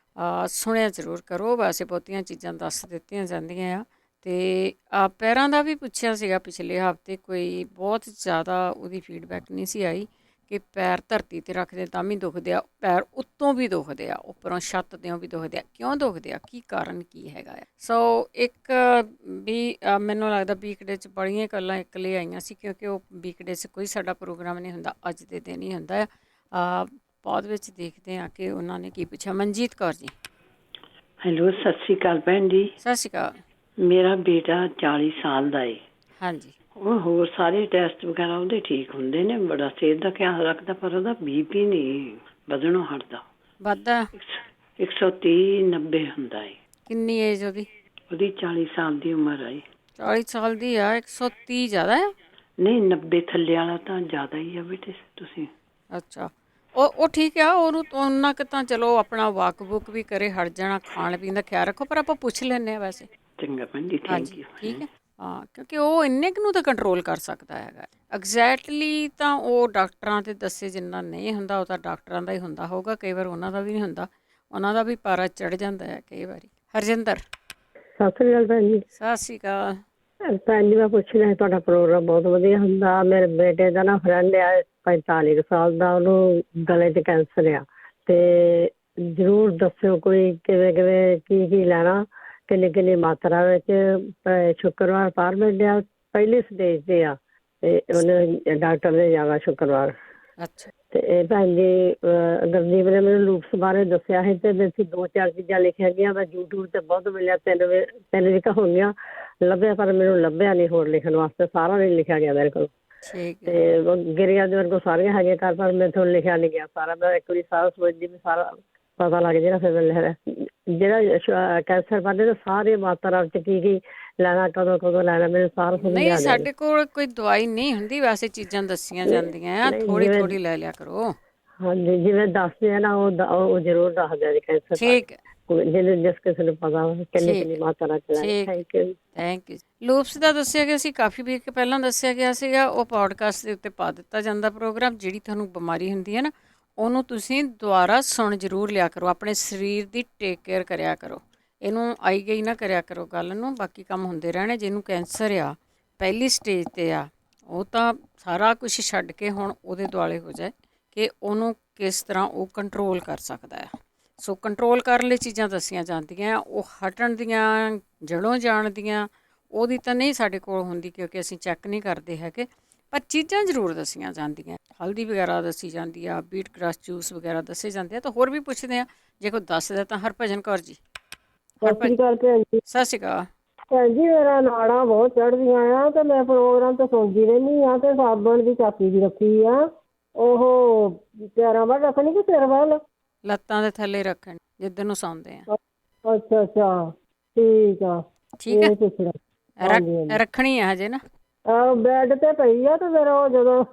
ਸੁਣਿਆ ਜ਼ਰੂਰ ਕਰੋ। ਵੈਸੇ ਬਹੁਤੀਆਂ ਚੀਜ਼ਾਂ ਦੱਸ ਦਿੱਤੀਆਂ ਜਾਂਦੀਆਂ ਆ। ਅਤੇ ਪੈਰਾਂ ਦਾ ਵੀ ਪੁੱਛਿਆ ਸੀਗਾ ਪਿਛਲੇ ਹਫ਼ਤੇ, ਕੋਈ ਬਹੁਤ ਜ਼ਿਆਦਾ ਉਹਦੀ ਫੀਡਬੈਕ ਨਹੀਂ ਸੀ ਆਈ ਕਿ ਪੈਰ ਧਰਤੀ 'ਤੇ ਰੱਖਦੇ ਤਾਂ ਵੀ ਦੁਖਦੇ ਆ, ਪੈਰ ਉੱਤੋਂ ਵੀ ਦੁਖਦੇ ਆ, ਉੱਪਰੋਂ ਛੱਤ 'ਤੇ ਵੀ ਦੁਖਦੇ ਆ। ਕਿਉਂ ਦੁਖਦੇ ਆ, ਕੀ ਕਾਰਨ ਕੀ ਹੈਗਾ ਆ? ਸੋ ਇੱਕ ਵੀ ਮੈਨੂੰ ਲੱਗਦਾ ਵੀਕਡੇ 'ਚ ਬੜੀਆਂ ਗੱਲਾਂ ਇਕੱਲੇ ਆਈਆਂ ਸੀ, ਕਿਉਂਕਿ ਉਹ ਵੀਕਡੇ 'ਚ ਕੋਈ ਸਾਡਾ ਪ੍ਰੋਗਰਾਮ ਨਹੀਂ ਹੁੰਦਾ, ਅੱਜ ਦੇ ਦਿਨ ਹੀ ਹੁੰਦਾ ਆ। ਬਾਅਦ ਵਿੱਚ ਦੇਖਦੇ ਹਾਂ ਕਿ ਉਹਨਾਂ ਨੇ ਕੀ ਪੁੱਛਿਆ। ਮਨਜੀਤ ਕੌਰ ਜੀ। ਹੈਲੋ, ਸਤਿ ਸ਼੍ਰੀ ਅਕਾਲ ਭੈਣ ਜੀ। ਸਤਿ ਸ਼੍ਰੀ ਅਕਾਲ। ਮੇਰਾ ਬੇਟਾ 40 ਸਾਲ ਦਾ ਏ। ਹਾਂਜੀ। ਉਹ ਹੋਰ ਸਾਰੇ ਟੈਸਟ ਵਗੈਰਾ ਉਹਦੇ ਠੀਕ ਹੁੰਦੇ ਨੇ, ਬੜਾ ਸਿਹਤ ਦਾ ਖਿਆਲ ਰੱਖਦਾ, ਪਰ ਉਹਦਾ BP ਨਹੀਂ ਵਧਣੋਂ ਹਟਦਾ। ਵੱਧਦਾ? 130/90 ਹੁੰਦਾ ਏ। ਕਿੰਨੀ ਏਜ ਉਹਦੀ? ਉਹਦੀ 40 ਸਾਲ ਦੀ ਉਮਰ ਆਈ। 40 ਸਾਲ ਦੀ ਆ? 130 ਜ਼ਿਆਦਾ ਆ? ਨਹੀਂ, 90 ਥੱਲੇ ਵਾਲਾ ਤਾਂ ਜ਼ਿਆਦਾ ਹੀ ਆ ਬੇਟੇ ਤੁਸੀਂ। ਅੱਛਾ, ਉਹ ਠੀਕ ਆ, ਉਹਨੂੰ ਉਹਨਾਂ ਕੁ ਤਾਂ ਚਲੋ ਆਪਣਾ ਵਾਕ ਵੂਕ ਵੀ ਕਰੇ, ਹਟ ਜਾਣਾ, ਖਾਣ ਪੀਣ ਦਾ ਖਿਆਲ ਰੱਖੋ, ਪਰ ਆਪਾਂ ਪੁੱਛ ਲੈਂਦੇ ਹਾਂ ਵੈਸੇ। ਚੰਗਾ ਭੈਣ ਜੀ, ਥੈਂਕ ਯੂ। ਠੀਕ ਹੈ, ਹਾਂ, ਕਿਉਂਕਿ ਉਹ ਇੰਨੇ ਕੁ ਨੂੰ ਤਾਂ ਕੰਟਰੋਲ ਕਰ ਸਕਦਾ ਹੈਗਾ। ਐਗਜ਼ੈਕਟਲੀ ਤਾਂ ਉਹ ਡਾਕਟਰਾਂ ਦੇ ਦੱਸੇ ਜਿੰਨਾ ਨਹੀਂ ਹੁੰਦਾ, ਉਹ ਤਾਂ ਡਾਕਟਰਾਂ ਦਾ ਹੀ ਹੁੰਦਾ ਹੋਊਗਾ, ਕਈ ਵਾਰ ਉਹਨਾਂ ਦਾ ਵੀ ਨਹੀਂ ਹੁੰਦਾ, ਉਹਨਾਂ ਦਾ ਵੀ ਪਾਰਾ ਚੜ੍ਹ ਜਾਂਦਾ ਹੈ ਕਈ ਵਾਰੀ। ਹਰਜਿੰਦਰ। ਸਤਿ ਸ੍ਰੀ ਅਕਾਲ ਭੈਣ ਜੀ। ਸਤਿ ਸ਼੍ਰੀ ਅਕਾਲ ਭੈਣ ਜੀ। ਮੈਂ ਪੁੱਛਣਾ, ਤੁਹਾਡਾ ਪ੍ਰੋਗਰਾਮ ਬਹੁਤ ਵਧੀਆ ਹੁੰਦਾ। ਮੇਰੇ ਬੇਟੇ ਦਾ ਨਾ ਫਰੈਂਡ ਆ 45 ਕੁ ਸਾਲ ਦਾ, ਉਹਨੂੰ ਗਲੇ 'ਚ ਕੈਂਸਰ ਆ, ਤੇ ਜ਼ਰੂਰ ਦੱਸਿਓ ਕੋਈ ਕਿਵੇਂ ਕਿਵੇਂ ਕੀ ਲੈਣਾ, ਕਿੰਨੀ ਮਾਤਰਾ ਵਿੱਚ। ਸ਼ੁੱਕਰਵਾਰ ਫਾਰਮੈਂਟ ਆ, ਪਹਿਲੀ ਸਟੇਜ 'ਤੇ ਆ, ਤੇ ਉਹਨੇ ਡਾਕਟਰ ਨੇ ਜਾਣਾ ਸ਼ੁੱਕਰਵਾਰ। ਅੱਛਾ। ਤੇ ਇਹ ਭੈਣ ਜੀ ਗੁਰਦੀਪ ਨੇ ਮੈਨੂੰ ਲੂਪਸ ਬਾਰੇ ਦੱਸਿਆ ਸੀ, ਤੇ ਵਿੱਚ 2-4 ਚੀਜ਼ਾਂ ਲਿਖੀਆਂ ਗਈਆਂ। ਮੈਂ YouTube 'ਤੇ ਬਹੁਤ ਮਿਲਿਆ, 3 ਵੀਕਾਂ ਹੋ ਗਈਆਂ ਲੱਭਿਆ, ਪਰ ਮੈਨੂੰ ਲੱਭਿਆ ਨਹੀਂ ਹੋਰ ਲਿਖਣ ਵਾਸਤੇ, ਸਾਰਾ ਨਹੀਂ ਲਿਖਿਆ ਗਿਆ ਮੇਰੇ ਕੋਲ। ਤੇ ਗਿਰੀਆਂ ਦੇ ਮੇਰੇ ਕੋਲ ਸਾਰੀਆਂ ਹੈਗੀਆਂ ਘਰ, ਪਰ ਮੇਰੇ ਤੋਂ ਲਿਖਿਆ ਨਹੀਂ ਗਿਆ ਸਾਰਾ। ਮੈਂ ਇੱਕ ਵਾਰੀ ਸਾਰਾ ਸੋਚਦੀ ਵੀ ਸਾਰਾ ਪਤਾ ਲੱਗ ਜਾਏਗਾ, ਫਿਰ ਮੈਂ ਲਿਖਿਆ ਜਿਹੜਾ ਕੈਂਸਰ ਬਾਰੇ ਤਾਂ ਸਾਰੇ ਮਾਤਰਾ ਵਿੱਚ ਕੀ ਲੈਣਾ, ਕਦੋਂ ਲੈਣਾ, ਮੈਨੂੰ ਸਾਰਾ ਸਮਝ ਨਹੀਂ, ਸਾਡੇ ਕੋਲ ਕੋਈ ਦਵਾਈ ਨਹੀਂ ਹੁੰਦੀ, ਵੈਸੇ ਚੀਜ਼ਾਂ ਦੱਸੀਆਂ ਜਾਂਦੀਆਂ ਆ, ਥੋੜੀ ਲੈ ਲਿਆ ਕਰੋ। ਹਾਂਜੀ, ਜਿਵੇਂ ਦੱਸਦੇ ਆ ਨਾ, ਉਹ ਜ਼ਰੂਰ ਦੱਸਦੇ ਕੈਂਸਰ। ਠੀਕ ਹੈ, ਜਿਸ ਕਿਸੇ ਨੂੰ ਪਤਾ ਕਿੰਨੀ ਮਾਤਰਾ ਚ ਲੈਣਾ। Thank you. ਲੂਪਸ ਦਾ ਦੱਸਿਆ ਗਿਆ ਸੀ, ਕਾਫੀ ਵੀਕ ਪਹਿਲਾਂ ਦੱਸਿਆ ਗਿਆ ਸੀਗਾ, ਉਹ ਪੋਡਕਾਸਟ ਦੇ ਉੱਤੇ ਪਾ ਦਿੱਤਾ ਜਾਂਦਾ ਪ੍ਰੋਗਰਾਮ। ਜਿਹੜੀ ਤੁਹਾਨੂੰ ਬਿਮਾਰੀ ਹੁੰਦੀ ਹੈ ਨਾ, ਉਹਨੂੰ ਤੁਸੀਂ ਦੁਬਾਰਾ ਸੁਣ ਜ਼ਰੂਰ ਲਿਆ ਕਰੋ, ਆਪਣੇ ਸਰੀਰ ਦੀ ਟੇਕ ਕੇਅਰ ਕਰਿਆ ਕਰੋ, ਇਹਨੂੰ ਆਈ ਗਈ ਨਾ ਕਰਿਆ ਕਰੋ ਗੱਲ ਨੂੰ, ਬਾਕੀ ਕੰਮ ਹੁੰਦੇ ਰਹਿਣੇ। ਜਿਹਨੂੰ ਕੈਂਸਰ ਆ, ਪਹਿਲੀ ਸਟੇਜ 'ਤੇ ਆ, ਉਹ ਤਾਂ ਸਾਰਾ ਕੁਛ ਛੱਡ ਕੇ ਹੁਣ ਉਹਦੇ ਦੁਆਲੇ ਹੋ ਜਾਏ ਕਿ ਉਹਨੂੰ ਕਿਸ ਤਰ੍ਹਾਂ ਉਹ ਕੰਟਰੋਲ ਕਰ ਸਕਦਾ ਹੈ। ਸੋ ਕੰਟਰੋਲ ਕਰਨ ਲਈ ਚੀਜ਼ਾਂ ਦੱਸੀਆਂ ਜਾਂਦੀਆਂ, ਉਹ ਹਟਣ ਦੀਆਂ, ਜੜ੍ਹੋਂ ਜਾਣ ਦੀਆਂ, ਉਹਦੀ ਤਾਂ ਨਹੀਂ ਸਾਡੇ ਕੋਲ ਹੁੰਦੀ, ਕਿਉਂਕਿ ਅਸੀਂ ਚੈੱਕ ਨਹੀਂ ਕਰਦੇ ਹੈਗੇ, ਪਰ ਚੀਜ਼ਾਂ ਜ਼ਰੂਰ ਦੱਸੀਆਂ ਜਾਂਦੀਆਂ। ਹਲਦੀ ਵਗੈਰਾ ਦੱਸੀ ਜਾਂਦੀ ਆ, ਬੀਟ ਗ੍ਰਾਸ ਜੂਸ ਵਗੈਰਾ ਦੱਸੇ ਜਾਂਦੇ ਆ। ਤਾਂ ਹੋਰ ਵੀ ਪੁੱਛਦੇ ਆ, ਜੇ ਕੋਈ ਦੱਸਦਾ ਤਾਂ। ਹਰਭਜਨ ਕੌਰ ਜੀ। ਸਤਿ ਸ਼੍ਰੀ ਅਕਾਲ ਭੈਣ ਜੀ। ਸਤਿ ਸ਼੍ਰੀ ਅਕਾਲ ਭੈਣ ਜੀ। ਮੇਰਾ ਨਾੜਾਂ ਬਹੁਤ ਚੜ੍ਹਦੀਆਂ ਆ, ਤੇ ਮੈਂ ਪ੍ਰੋਗਰਾਮ ਤੇ ਸੁਣਦੀ ਰਹਿੰਦੀ ਆ, ਤੇ ਸਾਬਣ ਦੀ ਚਾਪੀ ਵੀ ਰੱਖੀ ਆ। ਉਹ ਪੈਰਾਂ ਵੱਲ ਰੱਖਣੀ ਕਿ ਸਿਰ ਵੱਲ? ਲੱਤਾਂ ਦੇ ਥੱਲੇ ਰੱਖਣ, ਜਿੱਧਰ ਨੂੰ ਸੌਂਦੇ ਆ। ਅੱਛਾ ਠੀਕ ਆ। ਠੀਕ ਹੈ, ਰੱਖਣੀ ਆ ਹਜੇ ਨਾ? ਬੈੱਡ ਤੇ ਪਈ ਆ, ਤੇ ਫਿਰ ਉਹ ਜਦੋਂ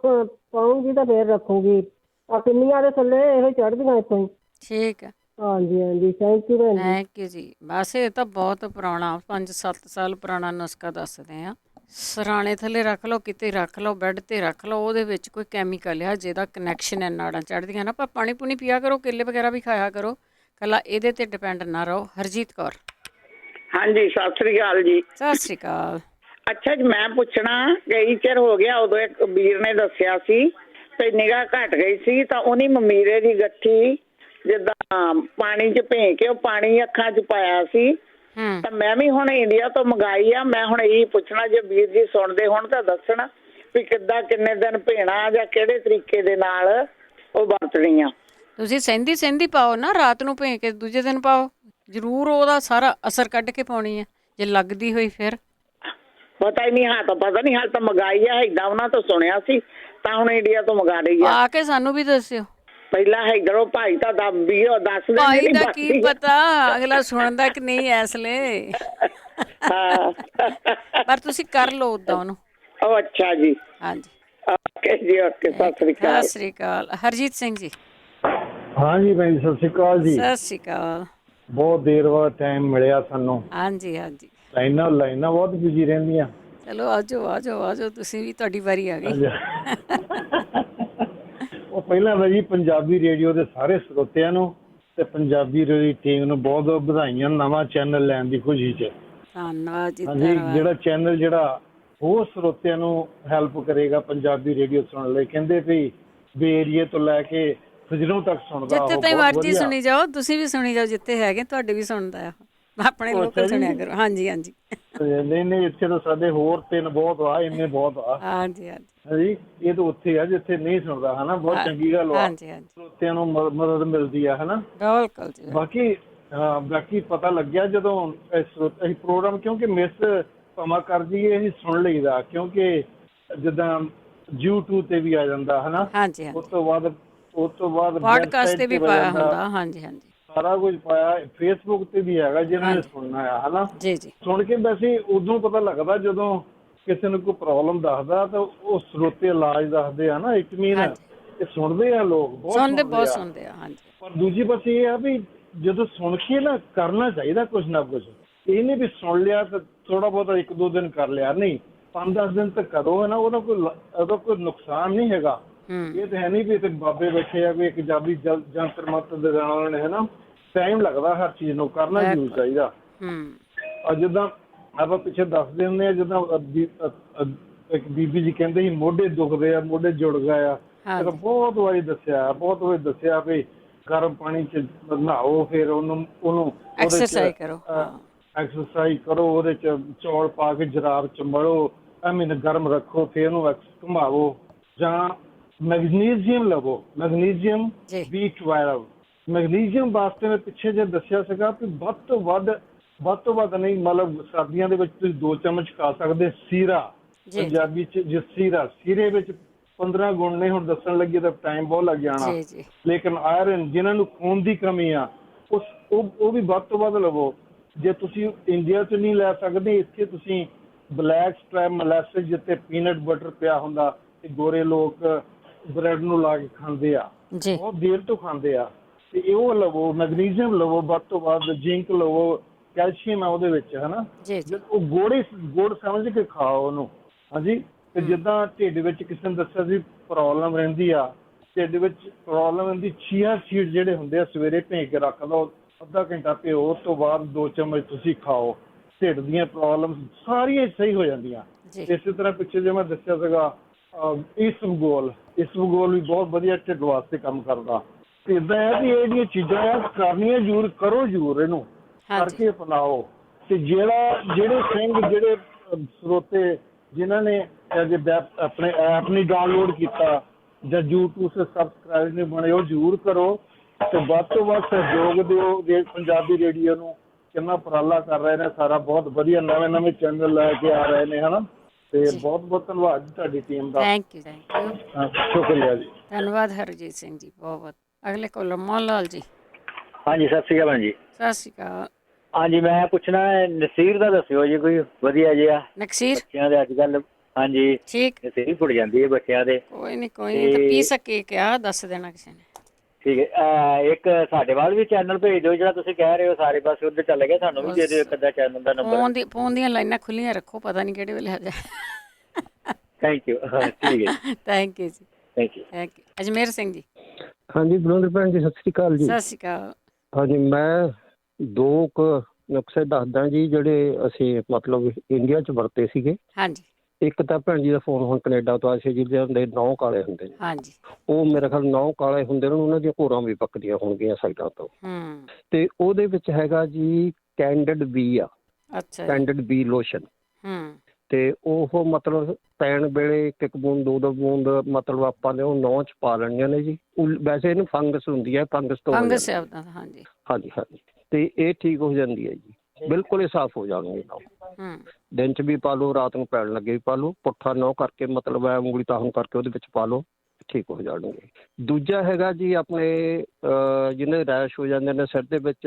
ਪਾਉਂਗੀ ਤਾਂ ਫਿਰ ਰੱਖੂਗੀ। ਆ ਕਿੰਨੀਆਂ ਦੇ ਥੱਲੇ ਇਹੋ ਚੜ੍ਹਦੀਆਂ ਇੱਥੋਂ ਹੀ। ਠੀਕ ਆ, ਹਾਂਜੀ ਹਾਂਜੀ, ਥੈਂਕ ਯੂ ਭੈਣ ਜੀ। ਥੈਂਕ ਯੂ ਜੀ। ਬਸ ਇਹ ਤਾਂ ਬਹੁਤ ਪੁਰਾਣਾ 5-7 ਸਾਲ ਪੁਰਾਣਾ ਨੁਸਖਾ ਦੱਸਦੇ ਆ। ਸਰਾਣੇ ਥੱਲੇ ਰੱਖ ਲਓ, ਕਿਤੇ ਰੱਖ ਲਓ, ਬੈੱਡ 'ਤੇ ਰੱਖ ਲਓ, ਉਹਦੇ ਵਿੱਚ ਕੋਈ ਕੈਮੀਕਲ ਆ ਜਿਹਦਾ ਕਨੈਕਸ਼ਨ ਹੈ ਨਾੜਾਂ ਚੜ੍ਹਦੀਆਂ ਨਾ। ਪਰ ਪਾਣੀ ਪੂਣੀ ਪੀਆ ਕਰੋ, ਕੇਲੇ ਵਗੈਰਾ ਵੀ ਖਾਇਆ ਕਰੋ, ਕੱਲਾ ਇਹਦੇ 'ਤੇ ਡਿਪੈਂਡ ਨਾ ਰਹੋ। ਹਰਜੀਤ ਕੌਰ। ਹਾਂਜੀ, ਸਤਿ ਸ੍ਰੀ ਅਕਾਲ ਜੀ। ਸਤਿ ਸ਼੍ਰੀ ਅਕਾਲ। ਅੱਛਾ ਜੀ, ਮੈਂ ਪੁੱਛਣਾ, ਕਈ ਚਿਰ ਹੋ ਗਿਆ, ਉਦੋਂ ਇੱਕ ਵੀਰ ਨੇ ਦੱਸਿਆ ਸੀ ਤੇ ਨਿਗਾਹ ਘਟ ਗਈ ਸੀ ਤਾਂ ਉਹਨੇ ਮਮੀਰੇ ਦੀ ਗੱਠੀ ਜਿੱਦਾਂ ਪਾਣੀ 'ਚ ਭੇ ਕੇ ਉਹ ਪਾਣੀ ਅੱਖਾਂ 'ਚ ਪਾਇਆ ਸੀ। ਤਾਂ ਮੈਂ ਵੀ ਹੁਣ ਇੰਡੀਆ ਤੋਂ ਮੰਗਾਈ ਆ। ਮੈਂ ਹੁਣ ਇਹੀ ਪੁੱਛਣਾ, ਜੇ ਵੀਰ ਜੀ ਸੁਣਦੇ ਹੁਣ ਤਾਂ ਦੱਸਣ ਵੀ ਕਿੱਦਾਂ, ਕਿੰਨੇ ਦਿਨ ਭੇਣਾ ਜਾਂ ਕਿਹੜੇ ਤਰੀਕੇ ਦੇ ਨਾਲ ਉਹ ਵਰਤਣੀ ਆ। ਤੁਸੀਂ ਸਹਿੰਦੀ ਪਾਓ ਨਾ, ਰਾਤ ਨੂੰ ਭੇ ਕੇ ਦੂਜੇ ਦਿਨ ਪਾਓ, ਜ਼ਰੂਰ ਉਹਦਾ ਸਾਰਾ ਅਸਰ ਕੱਢ ਕੇ ਪਾਉਣੀ ਹੈ। ਜੇ ਲੱਗਦੀ ਹੋਈ ਫਿਰ ਪਤਾ ਹੀ ਨਹੀਂ, ਹਾਂ ਤਾਂ ਪਤਾ ਨਹੀਂ, ਹਾਲ ਤਾਂ ਮੰਗਾਈ ਆ ਏਦਾਂ ਉਹਨਾਂ ਤੋਂ ਸੁਣਿਆ ਸੀ ਤਾਂ ਹੁਣ ਇੰਡੀਆ ਤੋਂ ਮੰਗਾ ਲਈ ਆ। ਆ ਕੇ ਸਾਨੂੰ ਵੀ ਦੱਸਿਓ। ਪਹਿਲਾਂ ਇਧਰੋਂ ਭਾਈ ਤਾਂ ਦੱਸ ਭਾਈ ਦਾ ਕੀ ਪਤਾ ਅਗਲਾ ਸੁਣਦਾ ਕਿ ਨਹੀਂ ਇਸ ਵੇਲੇ। ਪਰ ਤੁਸੀਂ ਕਰ ਲਓ ਉਦਾਂ ਉਹਨੂੰ। ਉਹ ਅੱਛਾ ਜੀ। ਹਾਂਜੀ, ਓਕੇ ਜੀ, ਓਕੇ, ਸਤਿ ਸ੍ਰੀ ਅਕਾਲ। ਸਤਿ ਸ੍ਰੀ ਅਕਾਲ। ਹਰਜੀਤ ਸਿੰਘ ਜੀ। ਹਾਂਜੀ ਭੈਣ ਜੀ, ਸਤਿ ਸ਼੍ਰੀ ਅਕਾਲ ਜੀ। ਸਤਿ ਸ਼੍ਰੀ ਅਕਾਲ। ਬਹੁਤ ਦੇਰ ਬਾਅਦ ਟਾਈਮ ਮਿਲਿਆ ਸਾਨੂੰ। ਹਾਂਜੀ ਹਾਂਜੀ, ਲਾਈਨਾਂ ਬਹੁਤ ਬਿਜੀ ਰਹਿੰਦੀਆਂ। ਚਲੋ ਆਜੋ ਤੁਸੀਂ ਵੀ, ਤੁਹਾਡੀ ਵਾਰੀ ਆ ਗਈ। ਉਹ ਪਹਿਲਾਂ ਤਾਂ ਜੀ ਪੰਜਾਬੀ ਰੇਡੀਓ ਦੇ ਸਾਰੇ ਸਰੋਤਿਆਂ ਨੂੰ ਤੇ ਪੰਜਾਬੀ ਰੇਡੀਓ ਟੀਮ ਨੂੰ ਬਹੁਤ ਬਹੁਤ ਵਧਾਈਆਂ ਨਵਾਂ ਚੈਨਲ ਲੈਣ ਦੀ ਖੁਸ਼ੀ 'ਚ। ਧੰਨਵਾਦ ਜੀ। ਹਾਂਜੀ, ਜਿਹੜਾ ਚੈਨਲ ਜਿਹੜਾ ਹੋਰ ਸਰੋਤਿਆਂ ਨੂੰ ਹੈਲਪ ਕਰੇਗਾ ਪੰਜਾਬੀ ਰੇਡੀਓ ਸੁਣਨ ਲਈ। ਕਹਿੰਦੇ ਵੀ ਏਰੀਏ ਤੋਂ ਲੈ ਕੇ ਫਜਰੋਂ ਤੱਕ ਸੁਣਦਾ। ਜਿੱਥੇ ਤਾਈਂ ਮਰਜ਼ੀ ਸੁਣੀ ਜਾਓ, ਤੁਸੀਂ ਵੀ ਸੁਣੀ ਜਾਓ, ਜਿੱਥੇ ਹੈਗੇ ਤੁਹਾਡੇ ਵੀ ਸੁਣਦਾ ਆ। ਆਪਣੇ ਲੋਕਲ ਸੁਣਿਆ ਕਰੋ। ਹਾਂਜੀ ਹਾਂਜੀ, ਨਹੀਂ ਇੱਥੇ ਤਾਂ ਸਾਡੇ ਹੋਰ 3 ਬਹੁਤ ਆ, ਇੰਨੇ ਬਹੁਤ ਆ। ਹਾਂਜੀ ਹਾਂਜੀ ਹਾਂਜੀ, ਇਹ ਤਾਂ ਉੱਥੇ ਆ ਜਿੱਥੇ ਨਹੀਂ ਸੁਣਦਾ, ਹਨਾ। ਬਹੁਤ ਚੰਗੀ ਗੱਲ ਆ, ਸਰੋਤਿਆਂ ਨੂੰ ਮਦਦ ਮਿਲਦੀ ਆ, ਹਨਾ। ਬਿਲਕੁਲ ਜੀ। ਬਾਕੀ ਪਤਾ ਲੱਗਿਆ ਜਦੋਂ ਅਸੀਂ ਪ੍ਰੋਗਰਾਮ, ਕਿਉਂਕਿ ਮਿਸ ਭਾਵੇਂ ਕਰ ਜੀਏ, ਅਸੀਂ ਸੁਣ ਲਈਦਾ, ਕਿਉਂਕਿ ਜਿੱਦਾਂ YouTube ਤੇ ਵੀ ਆ ਜਾਂਦਾ, ਹਨਾ। ਹਾਂਜੀ, ਉਸ ਤੋਂ ਬਾਅਦ ਪੋਡਕਾਸਟ ਤੇ ਵੀ ਪਾਇਆ ਹੁੰਦਾ। ਹਾਂਜੀ ਹਾਂਜੀ, ਸਾਰਾ ਕੁਝ ਪਾਇਆ। ਫੇਸਬੁੱਕ ਤੇ ਵੀ ਹੈਗਾ ਜਿਹਨਾਂ ਨੇ ਸੁਣਨਾ ਆ, ਹਨਾ। ਜੀ ਜੀ, ਸੁਣ ਕੇ ਵੈਸੇ ਉਦੋਂ ਪਤਾ ਲੱਗਦਾ ਜਦੋਂ ਕਿਸੇ ਨੂੰ ਕੋਈ ਪ੍ਰੋਬਲਮ ਦੱਸਦਾ ਤਾਂ ਉਹ ਸਰੋਤੇ ਇਲਾਜ ਦੱਸਦੇ ਆ ਨਾ। ਇਟ ਮੀਨ ਇਹ ਸੁਣਦੇ ਆ ਲੋਕ, ਬਹੁਤ ਸੁਣਦੇ ਆ। ਹਾਂਜੀ, ਪਰ ਦੂਜੀ ਪਾਸੇ ਇਹ ਆ ਵੀ ਜਦੋਂ ਸੁਣ ਕੇ ਨਾ ਕਰਨਾ ਚਾਹੀਦਾ ਕੁਛ ਨਾ ਕੁਛ। ਇਹ ਨਹੀਂ ਵੀ ਸੁਣ ਲਿਆ ਤਾਂ ਥੋੜਾ ਬਹੁਤਾ 1-2 ਦਿਨ ਕਰ ਲਿਆ, ਨਹੀਂ, 5-10 ਦਿਨ ਤੱਕ ਕਰੋ, ਹੈ ਨਾ। ਉਹਦਾ ਕੋਈ ਨੁਕਸਾਨ ਨਹੀਂ ਹੈਗਾ। ਇਹ ਤਾਂ ਹੈ ਨਹੀਂ ਵੀ ਇੱਥੇ ਬਾਬੇ ਬੈਠੇ ਆ, ਕੋਈ ਪੰਜਾਬੀ ਜੰਤਰ ਮੰਤਰ ਦਿਖਾਉਣਾ ਉਹਨਾਂ ਨੇ, ਹੈ ਨਾ। ਟਾਈਮ ਲੱਗਦਾ ਹਰ ਚੀਜ਼ ਨੂੰ, ਕਰਨਾ ਜ਼ਰੂਰ ਚਾਹੀਦਾ। ਜਿੱਦਾਂ ਆਪਾਂ ਪਿੱਛੇ ਦੱਸਦੇ ਹੁੰਦੇ ਆ, ਜਿੱਦਾਂ ਇੱਕ ਬੀਬੀ ਜੀ ਕਹਿੰਦੇ ਸੀ ਮੋਢੇ ਦੁਖਦੇ ਆ, ਮੋਢੇ ਜੁੜ ਗਏ ਆ। ਬਹੁਤ ਵਾਰੀ ਦੱਸਿਆ ਵੀ ਗਰਮ ਪਾਣੀ 'ਚ ਨਹਾਓ, ਫਿਰ ਉਹਨੂੰ ਐਕਸਰਸਾਈਜ਼ ਕਰੋ, ਉਹਦੇ 'ਚ ਚੌਲ ਪਾ ਕੇ ਜਰਾਬ 'ਚ ਮਲੋ, ਐਵੇਂ ਗਰਮ ਰੱਖੋ, ਫਿਰ ਉਹਨੂੰ ਘੁਮਾਵੋ। ਜਾਂ ਮੈਗਨੀਜ਼ੀਅਮ ਲਵੋ, ਮੈਗਨੀਜ਼ੀਅਮ B12। ਮੈਗਨੀਜ਼ੀਅਮ ਵਾਸਤੇ ਮੈਂ ਪਿੱਛੇ ਜੇ ਦੱਸਿਆ ਸੀਗਾ ਕਿ ਵੱਧ ਤੋਂ ਵੱਧ ਨਹੀਂ, ਮਤਲਬ ਸਰਦੀਆਂ ਦੇ ਵਿੱਚ ਤੁਸੀਂ 2 ਚਮਚ ਖਾ ਸਕਦੇ। ਸੀਰਾ, ਪੰਜਾਬੀ 'ਚ ਸੀਰੇ ਵਿੱਚ 15 ਗੁਣ ਨੇ। ਹੁਣ ਦੱਸਣ ਲੱਗੇ ਤਾਂ ਟਾਈਮ ਬਹੁਤ ਲੱਗ ਜਾਣਾ। ਲੇਕਿਨ ਆਇਰਨ, ਜਿਨ੍ਹਾਂ ਨੂੰ ਖੂਨ ਦੀ ਕਮੀ ਆ, ਉਹ ਵੀ ਵੱਧ ਤੋਂ ਵੱਧ ਲਵੋ। ਜੇ ਤੁਸੀਂ ਇੰਡੀਆ 'ਚ ਨਹੀਂ ਲੈ ਸਕਦੇ, ਇੱਥੇ ਤੁਸੀਂ ਬਲੈਕ ਸਟ੍ਰੈਪ ਮੋਲੈਸਿਸ, ਜਿੱਥੇ ਪੀਨਟ ਬਟਰ ਪਿਆ ਹੁੰਦਾ, ਤੇ ਗੋਰੇ ਲੋਕ ਬ੍ਰੈਡ ਨੂੰ ਲਾ ਕੇ ਖਾਂਦੇ ਆ, ਬਹੁਤ ਦੇਰ ਤੋਂ ਖਾਂਦੇ ਆ, ਤੇ ਉਹ ਲਵੋ। ਮੈਗਨੀਜ਼ੀਅਮ ਲਵੋ ਵੱਧ ਤੋਂ ਵੱਧ, ਜ਼ਿੰਕ ਲਵੋ, ਕੈਲਸ਼ੀਅਮ ਆ ਉਹਦੇ ਵਿੱਚ, ਹਨਾ। ਉਹ ਗੁੜ ਸਮਝ ਕੇ ਖਾਓ ਉਹਨੂੰ। ਹਾਂਜੀ, ਤੇ ਜਿੱਦਾਂ ਢਿੱਡ ਵਿੱਚ ਕਿਸੇ ਨੇ ਦੱਸਿਆ ਸੀ ਪ੍ਰੋਬਲਮ ਰਹਿੰਦੀ ਆ, ਢਿੱਡ ਵਿੱਚ ਪ੍ਰੋਬਲਮ ਰਹਿੰਦੀ, ਚੀਆ ਸੀਡ ਜਿਹੜੇ ਹੁੰਦੇ ਆ, ਸਵੇਰੇ ਭੇ ਕੇ ਰੱਖ ਲਓ, ਅੱਧਾ ਘੰਟਾ ਭਿਓ, ਉਸ ਤੋਂ ਬਾਅਦ 2 ਚਮਚ ਤੁਸੀਂ ਖਾਓ। ਢਿੱਡ ਦੀਆਂ ਪ੍ਰੋਬਲਮ ਸਾਰੀਆਂ ਸਹੀ ਹੋ ਜਾਂਦੀਆਂ। ਇਸੇ ਤਰ੍ਹਾਂ ਪਿੱਛੇ ਜੇ ਮੈਂ ਦੱਸਿਆ ਸੀਗਾ ਇਸਬਗੋਲ ਵੀ ਬਹੁਤ ਵਧੀਆ ਢਿੱਡ ਵਾਸਤੇ ਕੰਮ ਕਰਦਾ। ਤੇ ਏਦਾਂ ਹੈ ਵੀ ਇਹ ਜਿਹੜੀਆਂ ਚੀਜ਼ਾਂ ਆ ਕਰਨੀਆਂ ਜ਼ਰੂਰ, ਕਰੋ ਜ਼ਰੂਰ, ਇਹਨੂੰ ਕਰਕੇ ਅਪਣਾਓ। ਤੇ ਜਿਹੜੇ ਸਰੋਤੇ ਜਿਨ੍ਹਾਂ ਨੇ ਆਪਣੇ ਐਪ ਨਹੀਂ ਡਾਊਨਲੋਡ ਕੀਤਾ ਜਾਂ YouTube ਤੇ ਸਬਸਕ੍ਰਾਈਬ ਨਹੀਂ ਬਣੇ, ਉਹ ਜ਼ਰੂਰ ਕਰੋ ਤੇ ਵੱਧ ਤੋਂ ਵੱਧ ਸਹਿਯੋਗ ਦਿਓ। ਪੰਜਾਬੀ ਰੇਡੀਓ ਨੂੰ ਕਿੰਨਾ ਉਪਰਾਲਾ ਕਰ ਰਹੇ ਨੇ, ਸਾਰਾ ਬਹੁਤ ਵਧੀਆ ਨਵੇਂ ਚੈਨਲ ਲੈ ਕੇ ਆ ਰਹੇ ਨੇ, ਹਨਾ। ਤੇ ਬਹੁਤ ਬਹੁਤ ਧੰਨਵਾਦ ਜੀ ਤੁਹਾਡੀ ਟੀਮ ਦਾ। ਥੈਂਕ ਯੂ ਸ਼ੁਕਰੀਆ ਜੀ। ਧੰਨਵਾਦ ਹਰਜੀਤ ਸਿੰਘ ਜੀ, ਬਹੁਤ। ਅਗਲੇ ਕੋਲ ਮੋਹਨ ਲਾਲ ਜੀ। ਹਾਂਜੀ, ਸਤਿ ਸ਼੍ਰੀ ਅਕਾਲ ਜੀ। ਸਤਿ ਸ਼੍ਰੀ ਅਕਾਲ। ਹਾਂਜੀ, ਮੈਂ ਪੁੱਛਣਾ ਨਸੀਰ ਦਾ ਦੱਸਿਓ ਜੀ, ਕੋਈ ਵਧੀਆ ਜਿਹਾ। ਨਕਸੀਰ ਬੱਚਿਆਂ ਦੇ ਅੱਜ ਕੱਲ, ਹਾਂਜੀ, ਠੀਕ, ਨਸੀਰ ਫੁੱਟ ਜਾਂਦੀ ਹੈ ਬੱਚਿਆਂ ਦੇ। ਕੋਈ ਨਹੀਂ, ਤੇ ਪੀ ਸਕੇ ਕਿਆ ਦੱਸ ਦੇਣਾ ਕਿਸੇ ਨੇ। ਠੀਕ ਹੈ। ਇੱਕ ਸਾਡੇ ਵੱਲ ਵੀ ਚੈਨਲ ਭੇਜ ਦਿਓ ਜਿਹੜਾ ਤੁਸੀਂ ਕਹਿ ਰਹੇ ਹੋ ਸਾਰੇ ਪਾਸੇ ਉੱਧਰ ਚੱਲ ਗਿਆ, ਸਾਨੂੰ ਵੀ ਦੇ ਦਿਓ ਇੱਕ ਅੱਧਾ ਚੈਨਲ ਦਾ ਨੰਬਰ। ਫੋਨ ਦੀਆਂ ਲਾਈਨਾਂ ਖੁੱਲੀਆਂ ਰੱਖੋ, ਪਤਾ ਨਹੀਂ ਕਿਹੜੇ ਵੇਲੇ ਆ ਜਾਏ। Thank you. ਹਾਂ ਠੀਕ ਹੈ, thank you ji. Thank you. Ajmer Singh ji. ਹਾਂਜੀ ਬਲਵਿੰਦਰ ਭੈਣ ਜੀ, ਸਤਿ ਸ਼੍ਰੀ ਅਕਾਲ ਜੀ। ਸਤਿ ਸ਼੍ਰੀ ਅਕਾਲ। ਹਾਂਜੀ, ਮੈਂ 2 ਕੁ ਨੁਕਸੇ ਦੱਸਦਾ ਜੀ ਜਿਹੜੇ ਅਸੀਂ ਮਤਲਬ ਇੰਡੀਆ 'ਚ ਵਰਤੇ ਸੀਗੇ। ਹਾਂਜੀ। ਇੱਕ ਤਾਂ ਭੈਣ ਜੀ ਦਾ ਫੋਨ ਹੁਣ ਕੈਨੇਡਾ ਤੋਂ ਆਇਆ ਸੀ, ਜਿਹਦੇ ਹੁੰਦੇ 9 ਕਾਲੇ ਹੁੰਦੇ ਨੇ। ਹਾਂਜੀ। ਉਹ ਮੇਰੇ ਖਿਆਲ 9 ਕਾਲੇ ਹੁੰਦੇ ਨੇ, ਉਹਨਾਂ ਦੀਆਂ ਘੋਰਾਂ ਵੀ ਪੱਕਦੀਆਂ ਹੋਣਗੀਆਂ ਸਾਈਡਾਂ ਤੋਂ। ਤੇ ਉਹਦੇ ਵਿੱਚ ਹੈਗਾ ਜੀ ਕੈਂਡਿਡ ਬੀ ਆ। ਅੱਛਾ। Candid B lotion. ਤੇ ਉਹ ਮਤਲਬ ਪੈਣ ਵੇਲੇ ਇੱਕ ਬੂੰਦ 2 ਬੂੰਦ ਮਤਲਬ ਆਪਾਂ ਨੇ ਉਹ 9 'ਚ ਪਾ ਲੈਣੀਆਂ ਨੇ ਜੀ। ਵੈਸੇ ਇਹਨੂੰ ਫੰਗਸ ਹੁੰਦੀ ਹੈ, ਫੰਗਸ ਤੋਂ। ਫੰਗਸ ਹੈ ਉਹਦਾ। ਹਾਂਜੀ ਹਾਂਜੀ ਹਾਂਜੀ। ਤੇ ਇਹ ਠੀਕ ਹੋ ਜਾਂਦੀ ਹੈ ਜੀ, ਬਿਲਕੁਲ ਹੀ ਸਾਫ਼ ਹੋ ਜਾਣਗੇ। ਦਿਨ 'ਚ ਵੀ ਪਾ ਲਓ, ਰਾਤ ਨੂੰ ਪੈਣ ਲੱਗੇ ਵੀ ਪਾ ਲਓ। ਪੁੱਠਾ 9 ਕਰਕੇ ਮਤਲਬ ਹੈ ਉਂਗਲੀ ਤਾਹਨ ਕਰਕੇ ਉਹਦੇ ਵਿੱਚ ਪਾ ਲਓ, ਠੀਕ ਹੋ ਜਾਣਗੇ। ਦੂਜਾ ਹੈਗਾ ਜੀ ਆਪਣੇ ਜਿਹਨੇ ਰੈਸ਼ ਹੋ ਜਾਂਦੇ ਨੇ ਸਿਰ ਦੇ ਵਿੱਚ,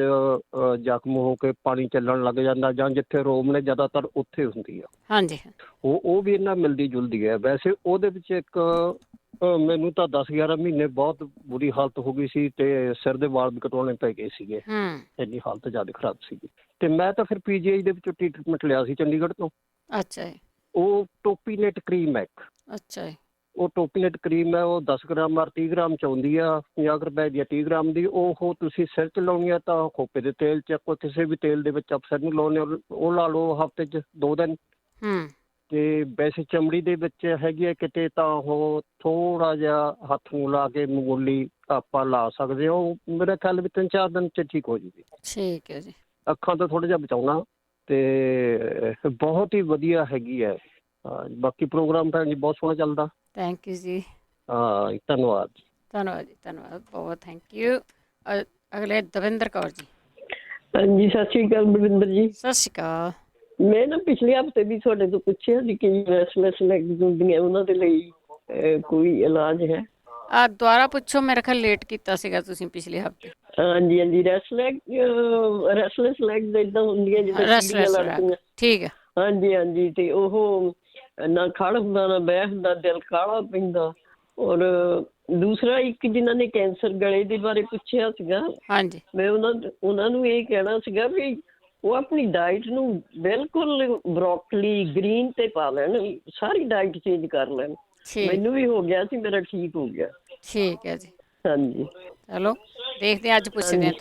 ਜ਼ਖਮ ਹੋ ਕੇ ਪਾਣੀ ਚੱਲਣ ਲੱਗ ਜਾਂਦਾ, ਜਾਂ ਜਿੱਥੇ ਰੋਮ ਨੇ ਜ਼ਿਆਦਾਤਰ ਉੱਥੇ ਹੁੰਦੀ ਆ। ਹਾਂਜੀ। ਉਹ ਵੀ ਇਹਨਾਂ ਮਿਲਦੀ ਜੁਲਦੀ ਹੈ। ਵੈਸੇ ਉਹਦੇ ਵਿੱਚ ਇੱਕ ਮੈਨੂੰ ਤਾਂ 10-11 ਮਹੀਨੇ ਬਹੁਤ ਬੁਰੀ ਹਾਲਤ ਹੋ ਗਈ ਸੀ, ਤੇ ਸਿਰ ਦੇ ਵਾਲ ਵੀ ਕਟਵਾਉਣੇ ਪੈ ਗਏ ਸੀਗੇ, ਇੰਨੀ ਹਾਲਤ ਜ਼ਿਆਦਾ ਖਰਾਬ ਸੀਗੀ। ਤੇ ਮੈਂ ਤਾਂ ਫਿਰ PGI ਦੇ ਵਿੱਚੋਂ ਟ੍ਰੀਟਮੈਂਟ ਲਿਆ ਸੀ ਚੰਡੀਗੜ੍ਹ ਤੋਂ। ਅੱਛਾ ਜੀ। ਉਹ ਟੋਪੀਨੇਟ ਕਰੀਮ ਹੈ ਇੱਕ। ਅੱਛਾ ਜੀ। ਉਹ ਟੋਪੀਨੇਟ ਕਰੀਮ ਹੈ, ਉਹ 10 ਗ੍ਰਾਮ 30 ਗ੍ਰਾਮ 'ਚ ਆਉਂਦੀ ਆ, 50 ਰੁਪਏ ਦੀ 30 ਗ੍ਰਾਮ ਦੀ। ਉਹ ਤੁਸੀਂ ਸਿਰ 'ਚ ਲਾਉਣੀ ਆ ਤਾਂ ਖੋਪੇ ਦੇ ਤੇਲ 'ਚ, ਕੋਈ ਕਿਸੇ ਵੀ ਤੇਲ ਦੇ ਵਿੱਚ ਆਪ ਸਿਰ ਨੂੰ ਲਾਉਂਦੇ ਹੋ, ਉਹ ਲਾ ਲਓ ਹਫ਼ਤੇ 'ਚ 2 ਦਿਨ। ਤੇ ਵੈਸੇ ਚਮੜੀ ਦੇ ਵਿੱਚ ਹੈਗੀ ਹੈ ਕਿਤੇ ਤਾਂ ਉਹ ਥੋੜ੍ਹਾ ਜਿਹਾ ਹੱਥ ਨੂੰ ਲਾ ਕੇ ਮੂਲੀ ਆਪਾਂ ਲਾ ਸਕਦੇ ਹੋ। ਮੇਰੇ ਖਿਆਲ ਵੀ 3-4 ਦਿਨ 'ਚ ਠੀਕ ਹੋ ਜੂਗੀ। ਠੀਕ ਹੈ ਜੀ। ਅੱਖਾਂ ਤੋਂ ਥੋੜ੍ਹਾ ਜਿਹਾ ਬਚਾਉਣਾ, ਤੇ ਬਹੁਤ ਹੀ ਵਧੀਆ ਹੈਗੀ ਹੈ। ਬਾਕੀ ਪ੍ਰੋਗਰਾਮ ਭੈਣ ਜੀ ਬਹੁਤ ਸੋਹਣਾ ਚੱਲਦਾ। ਥੈਂਕ ਯੂ ਜੀ। ਹਾਂ, ਧੰਨਵਾਦ ਜੀ। ਧੰਨਵਾਦ ਜੀ, ਧੰਨਵਾਦ ਬਹੁਤ, ਥੈਂਕ ਯੂ। ਅਗਲੇ ਦਵਿੰਦਰ ਕੌਰ ਜੀ। ਹਾਂਜੀ, ਸਤਿ ਸ਼੍ਰੀ ਅਕਾਲ ਬਲਵਿੰਦਰ ਜੀ। ਸਤਿ ਸ਼੍ਰੀ ਅਕਾਲ। ਮੈਂ ਨਾ ਪਿਛਲੇ ਹਫ਼ਤੇ ਵੀ ਤੁਹਾਡੇ ਤੋਂ ਪੁੱਛਿਆ ਸੀ ਕਿ ਰੈਸਟਲੈਸ ਲੈਗਸ ਹੁੰਦੀਆਂ, ਉਹਨਾਂ ਦੇ ਲਈ ਕੋਈ ਇਲਾਜ ਹੈ? ਦੁਬਾਰਾ ਪੁੱਛੋ, ਮੇਰੇ ਖਿਆਲ ਲੇਟ ਕੀਤਾ ਸੀਗਾ ਤੁਸੀਂ ਪਿਛਲੇ ਹਫ਼ਤੇ। ਹਾਂਜੀ ਹਾਂਜੀ, ਰੈਸਟਲੈਸ ਲੈਗਸ ਏਦਾਂ ਹੁੰਦੀਆਂ ਜਿੱਦਾਂ ਕੀੜੀਆਂ ਲੜਦੀਆਂ। ਠੀਕ ਹੈ। ਹਾਂਜੀ ਹਾਂਜੀ। ਤੇ ਉਹ ਨਾ ਖੜ ਹੁੰਦਾ, ਨਾ ਬਹਿ ਹੁੰਦਾ, ਦਿਲ ਕਾਹਲਾ ਪੈਂਦਾ। ਔਰ ਦੂਸਰਾ ਇੱਕ ਜਿਨ੍ਹਾਂ ਨੇ ਕੈਂਸਰ ਗਲੇ ਦੇ ਬਾਰੇ ਪੁੱਛਿਆ ਸੀਗਾ। ਹਾਂਜੀ। ਮੈਂ ਉਹਨਾਂ ਨੂੰ ਇਹ ਕਹਿਣਾ ਸੀਗਾ ਵੀ ਉਹ ਆਪਣੀ ਡਾਇਟ ਨੂੰ ਬਿਲਕੁਲ ਬਰੋਕਲੀ ਗ੍ਰੀਨ ਤੇ ਪਾ ਲੈਣ, ਸਾਰੀ ਡਾਇਟ ਚੇਂਜ ਕਰ ਲੈਣ। ਮੈਨੂੰ ਵੀ ਹੋ ਗਿਆ ਸੀ, ਮੇਰਾ ਠੀਕ ਹੋ ਗਿਆ। ਠੀਕ ਹੈ ਜੀ। ਹਾਂਜੀ, ਚਲੋ ਦੇਖਦੇ ਹਾਂ, ਅੱਜ ਪੁੱਛਦੇ ਹਾਂ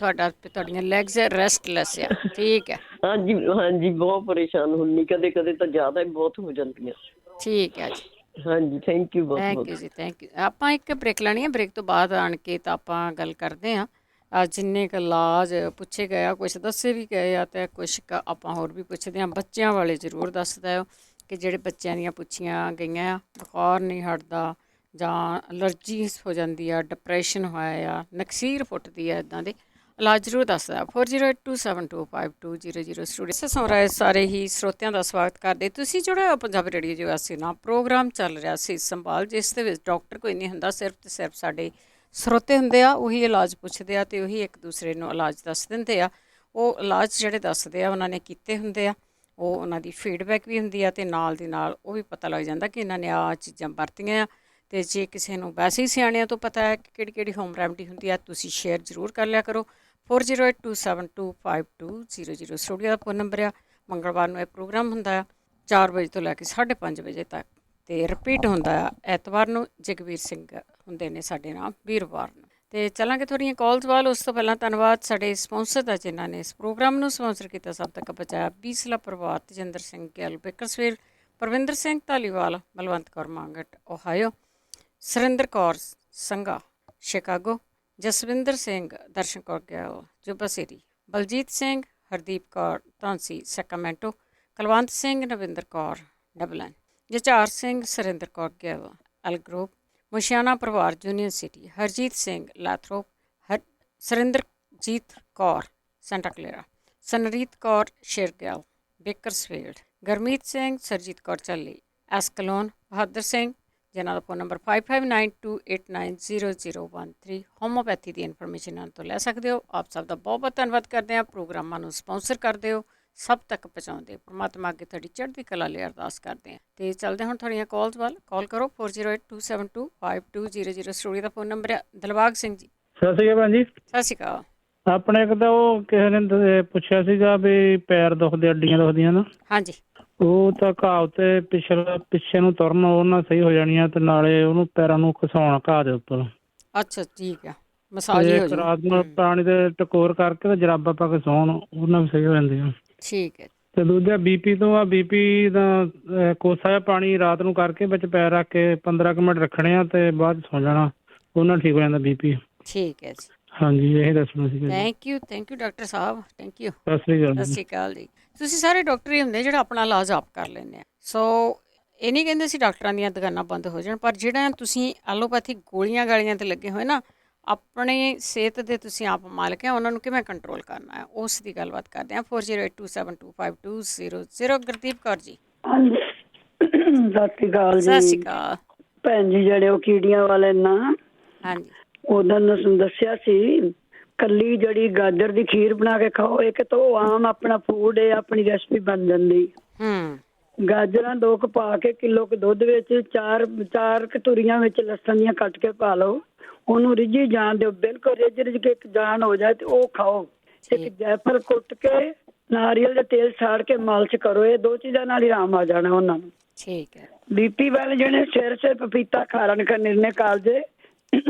ਤੁਹਾਡੀਆਂ ਲੈਗਸ ਰੈਸਟਲੈਸ ਆ। ਠੀਕ ਹੈ। ਹਾਂਜੀ ਹਾਂਜੀ, ਬਹੁਤ ਪਰੇਸ਼ਾਨ ਹੁੰਦੀ, ਕਦੇ ਕਦੇ ਤਾਂ ਜ਼ਿਆਦਾ ਬਹੁਤ ਹੋ ਜਾਂਦੀਆਂ। ਠੀਕ ਹੈ ਜੀ। ਹਾਂਜੀ, ਥੈਂਕ ਯੂ ਬਹੁਤ ਬਹੁਤ। Thank you ji, thank you. ਆਪਾਂ ਇੱਕ ਬ੍ਰੇਕ ਲੈਣੀ ਹੈ, ਬ੍ਰੇਕ ਤੋਂ ਬਾਅਦ ਆਣ ਕੇ ਤਾਂ ਆਪਾਂ ਗੱਲ ਕਰਦੇ ਹਾਂ। ਜਿੰਨੇ ਕੁ ਇਲਾਜ ਪੁੱਛੇ ਗਏ ਆ, ਕੁਛ ਦੱਸੇ ਵੀ ਗਏ ਆ, ਅਤੇ ਕੁਛ ਆਪਾਂ ਹੋਰ ਵੀ ਪੁੱਛਦੇ ਹਾਂ। ਬੱਚਿਆਂ ਵਾਲੇ ਜ਼ਰੂਰ ਦੱਸ ਦਿਓ ਕਿ ਜਿਹੜੇ ਬੱਚਿਆਂ ਦੀਆਂ ਪੁੱਛੀਆਂ ਗਈਆਂ ਆ, ਬੁਖਾਰ ਨਹੀਂ ਹਟਦਾ, ਜਾਂ ਅਲਰਜੀ ਹੋ ਜਾਂਦੀ ਆ, ਡਿਪਰੈਸ਼ਨ ਹੋਇਆ ਆ, ਨਕਸੀਰ ਫੁੱਟਦੀ ਆ, ਇੱਦਾਂ ਦੇ ਇਲਾਜ ਜ਼ਰੂਰ ਦੱਸਦਾ। 4082725000 ਸਟੂਡੀਓ ਸੌਰਾ ਸਾਰੇ ਹੀ ਸਰੋਤਿਆਂ ਦਾ ਸਵਾਗਤ ਕਰਦੇ। ਤੁਸੀਂ ਜਿਹੜਾ ਪੰਜਾਬੀ ਰੇਡੀਓ ਜੋ ਅਸੀਂ ਨਾ ਪ੍ਰੋਗਰਾਮ ਚੱਲ ਰਿਹਾ ਸੀ ਸੰਭਾਲ, ਜਿਸ ਦੇ ਵਿੱਚ ਡਾਕਟਰ ਕੋਈ ਨਹੀਂ ਹੁੰਦਾ, ਸਿਰਫ ਅਤੇ ਸਿਰਫ ਸਾਡੇ ਸਰੋਤੇ ਹੁੰਦੇ ਆ। ਉਹੀ ਇਲਾਜ ਪੁੱਛਦੇ ਆ, ਅਤੇ ਉਹੀ ਇੱਕ ਦੂਸਰੇ ਨੂੰ ਇਲਾਜ ਦੱਸ ਦਿੰਦੇ ਆ। ਉਹ ਇਲਾਜ ਜਿਹੜੇ ਦੱਸਦੇ ਆ ਉਹਨਾਂ ਨੇ ਕੀਤੇ ਹੁੰਦੇ ਆ, ਉਹ ਉਹਨਾਂ ਦੀ ਫੀਡਬੈਕ ਵੀ ਹੁੰਦੀ ਆ, ਅਤੇ ਨਾਲ ਦੀ ਨਾਲ ਉਹ ਵੀ ਪਤਾ ਲੱਗ ਜਾਂਦਾ ਕਿ ਇਹਨਾਂ ਨੇ ਆਹ ਚੀਜ਼ਾਂ ਵਰਤੀਆਂ ਆ। ਅਤੇ ਜੇ ਕਿਸੇ ਨੂੰ ਵੈਸੇ ਹੀ ਸਿਆਣਿਆਂ ਤੋਂ ਪਤਾ ਹੈ ਕਿ ਕਿਹੜੀ ਕਿਹੜੀ ਹੋਮ ਰੈਮਡੀ ਹੁੰਦੀ ਆ, ਤੁਸੀਂ ਸ਼ੇਅਰ ਜ਼ਰੂਰ ਕਰ ਲਿਆ ਕਰੋ। 4082725000 ਸਟੂਡੀਓ ਦਾ ਫੋਨ ਨੰਬਰ ਆ। ਮੰਗਲਵਾਰ ਨੂੰ ਇਹ ਪ੍ਰੋਗਰਾਮ ਹੁੰਦਾ ਆ 4 ਵਜੇ ਤੋਂ ਲੈ ਕੇ 5:30 ਵਜੇ ਤੱਕ, ਅਤੇ ਰਿਪੀਟ ਹੁੰਦਾ ਆ ਐਤਵਾਰ ਨੂੰ। ਜਗਵੀਰ ਸਿੰਘ ਹੁੰਦੇ ਨੇ ਸਾਡੇ ਨਾਲ ਵੀਰਵਾਰ ਨੂੰ। ਅਤੇ ਚੱਲਾਂਗੇ ਥੋੜ੍ਹੀਆਂ ਕਾਲਸ ਵੱਲ। ਉਸ ਤੋਂ ਪਹਿਲਾਂ ਧੰਨਵਾਦ ਸਾਡੇ ਸਪੋਂਸਰ ਦਾ, ਜਿਨ੍ਹਾਂ ਨੇ ਇਸ ਪ੍ਰੋਗਰਾਮ ਨੂੰ ਸਪੋਂਸਰ ਕੀਤਾ, ਸਭ ਤੱਕ ਪਹੁੰਚਾਇਆ। ਬੀਸਲਾ ਪਰਿਵਾਰ, Tejinder Singh Gill Bakersfield, Parvinder Singh Dhaliwal, Balwant Kaur Mangat Ohio, Surinder Kaur Sangha Chicago, Jaswinder Singh Darshan Kaur Gill Yuba City, Baljeet Singh Hardeep Kaur Dhansi Sacramento, Kulwant Singh Navinder Kaur Dublin, Jachar Singh Surinder Kaur Gill Elk Grove, Mushiana ਪਰਿਵਾਰ union city, Harjit Singh Lathrop, Surinderjit Kaur Santa Clara, Sanreet Kaur Shergill Bakersfield, Garmeet Singh, Sarjit Kaur Challi Escalon, Bahadar Singh, ਜਿਨ੍ਹਾਂ ਦਾ ਫੋਨ ਨੰਬਰ 5592890013। ਹੋਮੋਪੈਥੀ ਦੀ ਇਨਫੋਰਮੇਸ਼ਨ ਇਹਨਾਂ ਤੋਂ ਲੈ ਸਕਦੇ ਹੋ। ਆਪ ਸਭ ਦਾ ਬਹੁਤ ਬਹੁਤ ਧੰਨਵਾਦ ਕਰਦੇ ਹਾਂ। ਪ੍ਰੋਗਰਾਮਾਂ ਨੂੰ ਸਪੋਂਸਰ ਕਰਦੇ ਹੋ, ਸਭ ਤੱਕ ਪਹੁੰਚਾਉਂਦੇ। ਪਰਮਾਤਮਾ ਅੱਗੇ ਤੁਹਾਡੀ ਚੜ੍ਹਦੀ ਕਲਾ ਲਈ ਅਰਦਾਸ ਕਰਦੇ ਹਾਂ। ਅਤੇ ਚੱਲਦੇ ਹੁਣ ਤੁਹਾਡੀਆਂ ਕਾਲਸ ਵੱਲ। ਕਾਲ ਕਰੋ 4082725200 ਸਟੂਡੀਓ ਦਾ ਫੋਨ ਨੰਬਰ ਹੈ। ਦਿਲਬਾਗ ਸਿੰਘ ਜੀ। ਸਤਿ ਸ਼੍ਰੀ ਅਕਾਲ ਭੈਣ ਜੀ। ਸਤਿ ਸ਼੍ਰੀ ਅਕਾਲ। ਆਪਣੇ ਇੱਕ ਤਾਂ ਉਹ ਕਿਸੇ ਨੇ ਪੁੱਛਿਆ ਸੀਗਾ ਵੀ ਪੈਰ ਦੁਖਦੇ, ਅੱਡੀਆਂ ਦੁਖਦੀਆਂ ਨਾ। ਹਾਂਜੀ। ਉਹ ਤਾਂ ਘਾਹ ਉੱਤੇ ਪਿੱਛੇ ਨੂੰ ਤੁਰਨ ਉਹ ਨਾਲ ਸਹੀ ਹੋ ਜਾਣੀਆਂ, ਤੇ ਨਾਲੇ ਉਹਨੂੰ ਪੈਰਾਂ ਨੂੰ ਘਸਾਉਣਾ ਘਾਹ ਦੇ ਉੱਪਰ। ਅੱਛਾ ਠੀਕ ਆ, ਮਸਾਜ ਹੋ ਇੱਕ ਰਾਤ ਨੂੰ ਪਾਣੀ ਦੇ ਟਕੋਰ ਕਰਕੇ ਤੇ ਜਰਾਬਾਂ ਪਾ ਕੇ ਸੌਣ, ਉਹਨਾਂ ਵੀ ਸਹੀ ਹੋ ਜਾਂਦੀ ਆ। ਠੀਕ ਹੈ। ਤੇ ਦੂਜਾ BP ਤੋਂ ਆ, BP ਦਾ ਕੋਸਾ ਜਿਹਾ ਪਾਣੀ ਰਾਤ ਨੂੰ ਕਰਕੇ ਵਿੱਚ ਪੈਰ ਰੱਖ ਕੇ 15 ਕੁ ਮਿੰਟ ਰੱਖਣੇ ਆ ਤੇ ਬਾਅਦ ਸੌ ਜਾਣਾ, ਉਹਨਾਂ ਠੀਕ ਹੋ ਜਾਂਦਾ BP। ਠੀਕ ਹੈ ਜੀ। ਹਾਂਜੀ, ਇਹ ਦੱਸਣਾ ਸੀ। Thank you doctor Sahib, thank you. ਸਤਿ ਸ਼੍ਰੀ ਅਕਾਲ ਜੀ। ਤੁਸੀਂ ਸਾਰੇ ਡਾਕਟਰ ਹੀ ਹੁੰਦੇ ਜਿਹੜਾ ਆਪਣਾ ਇਲਾਜ ਆਪ ਕਰ ਲੈਂਦੇ ਆ। ਸੋ ਇਹ ਨਹੀਂ ਕਹਿੰਦੇ ਸੀ ਡਾਕਟਰਾਂ ਦੀਆਂ ਦੁਕਾਨਾਂ ਬੰਦ ਹੋ ਜਾਣ, ਪਰ ਜਿਹੜਾ ਤੁਸੀਂ ਐਲੋਪੈਥਿਕ ਗੋਲੀਆਂ ਗਾਲੀਆਂ 'ਤੇ ਲੱਗੇ ਹੋਏ ਨਾ, ਆਪਣੀ ਸਿਹਤ ਦੇ ਤੁਸੀਂ ਆਪ ਮਾਲਕ ਆ, ਉਹਨਾਂ ਨੂੰ ਕਿਵੇਂ ਕੰਟਰੋਲ ਕਰਨਾ ਹੈ ਉਸ ਦੀ ਗੱਲਬਾਤ ਕਰਦੇ ਹਾਂ। 4082725200। ਗੁਰਦੀਪ ਕੌਰ ਜੀ। ਹਾਂਜੀ, ਸਤਿ ਸ਼੍ਰੀ ਅਕਾਲ ਜੀ। ਸਤਿ ਸ਼੍ਰੀ ਅਕਾਲ ਭੈਣ ਜੀ। ਜਿਹੜੇ ਉਹ ਕੀੜੀਆਂ ਵਾਲੇ ਨਾ, ਹਾਂਜੀ, ਉਹਨਾਂ ਨੂੰ ਦੱਸਿਆ ਸੀ ਕੱਲੀ ਜਿਹੜੀ ਗਾਜਰ ਦੀ ਖੀਰ ਬਣਾ ਕੇ ਖਾਓ, ਇੱਕ ਤਾਂ ਉਹ ਆਮ ਆਪਣਾ ਫੂਡ ਹੈ, ਆਪਣੀ ਰੈਸਪੀ ਬਣ ਜਾਂਦੀ। ਗਾਜਰਾਂ 2 ਕੁ ਪਾ ਕੇ ਕਿਲੋ ਕੁ ਦੁੱਧ ਵਿੱਚ 4 ਕਟੋਰੀਆਂ ਵਿੱਚ ਲਸਣ ਦੀਆਂ ਕੱਟ ਕੇ ਪਾ ਲਓ, ਉਹਨੂੰ ਰਿੱਝੀ ਜਾਣ ਦਿਓ, ਬਿਲਕੁਲ ਰਿੱਝ ਕੇ ਇੱਕ ਜਾਨ ਹੋ ਜਾਏ ਤੇ ਉਹ ਖਾਓ। ਇੱਕ ਜੈਫਲ ਕੁੱਟ ਕੇ ਨਾਰੀਅਲ ਦੇ ਤੇਲ ਸਾੜ ਕੇ ਮਾਲਿਸ਼ ਕਰੋ, ਇਹ 2 ਚੀਜ਼ਾਂ ਨਾਲ ਹੀ ਆਰਾਮ ਆ ਜਾਣਾ ਉਹਨਾਂ ਨੂੰ। ਠੀਕ ਹੈ। BP ਵਾਲੇ ਜਿਹੜੇ ਸਿਰ ਪਪੀਤਾ ਖਾਣ ਕਰ ਨਿਰਣੇ ਕਾਲਜੇ,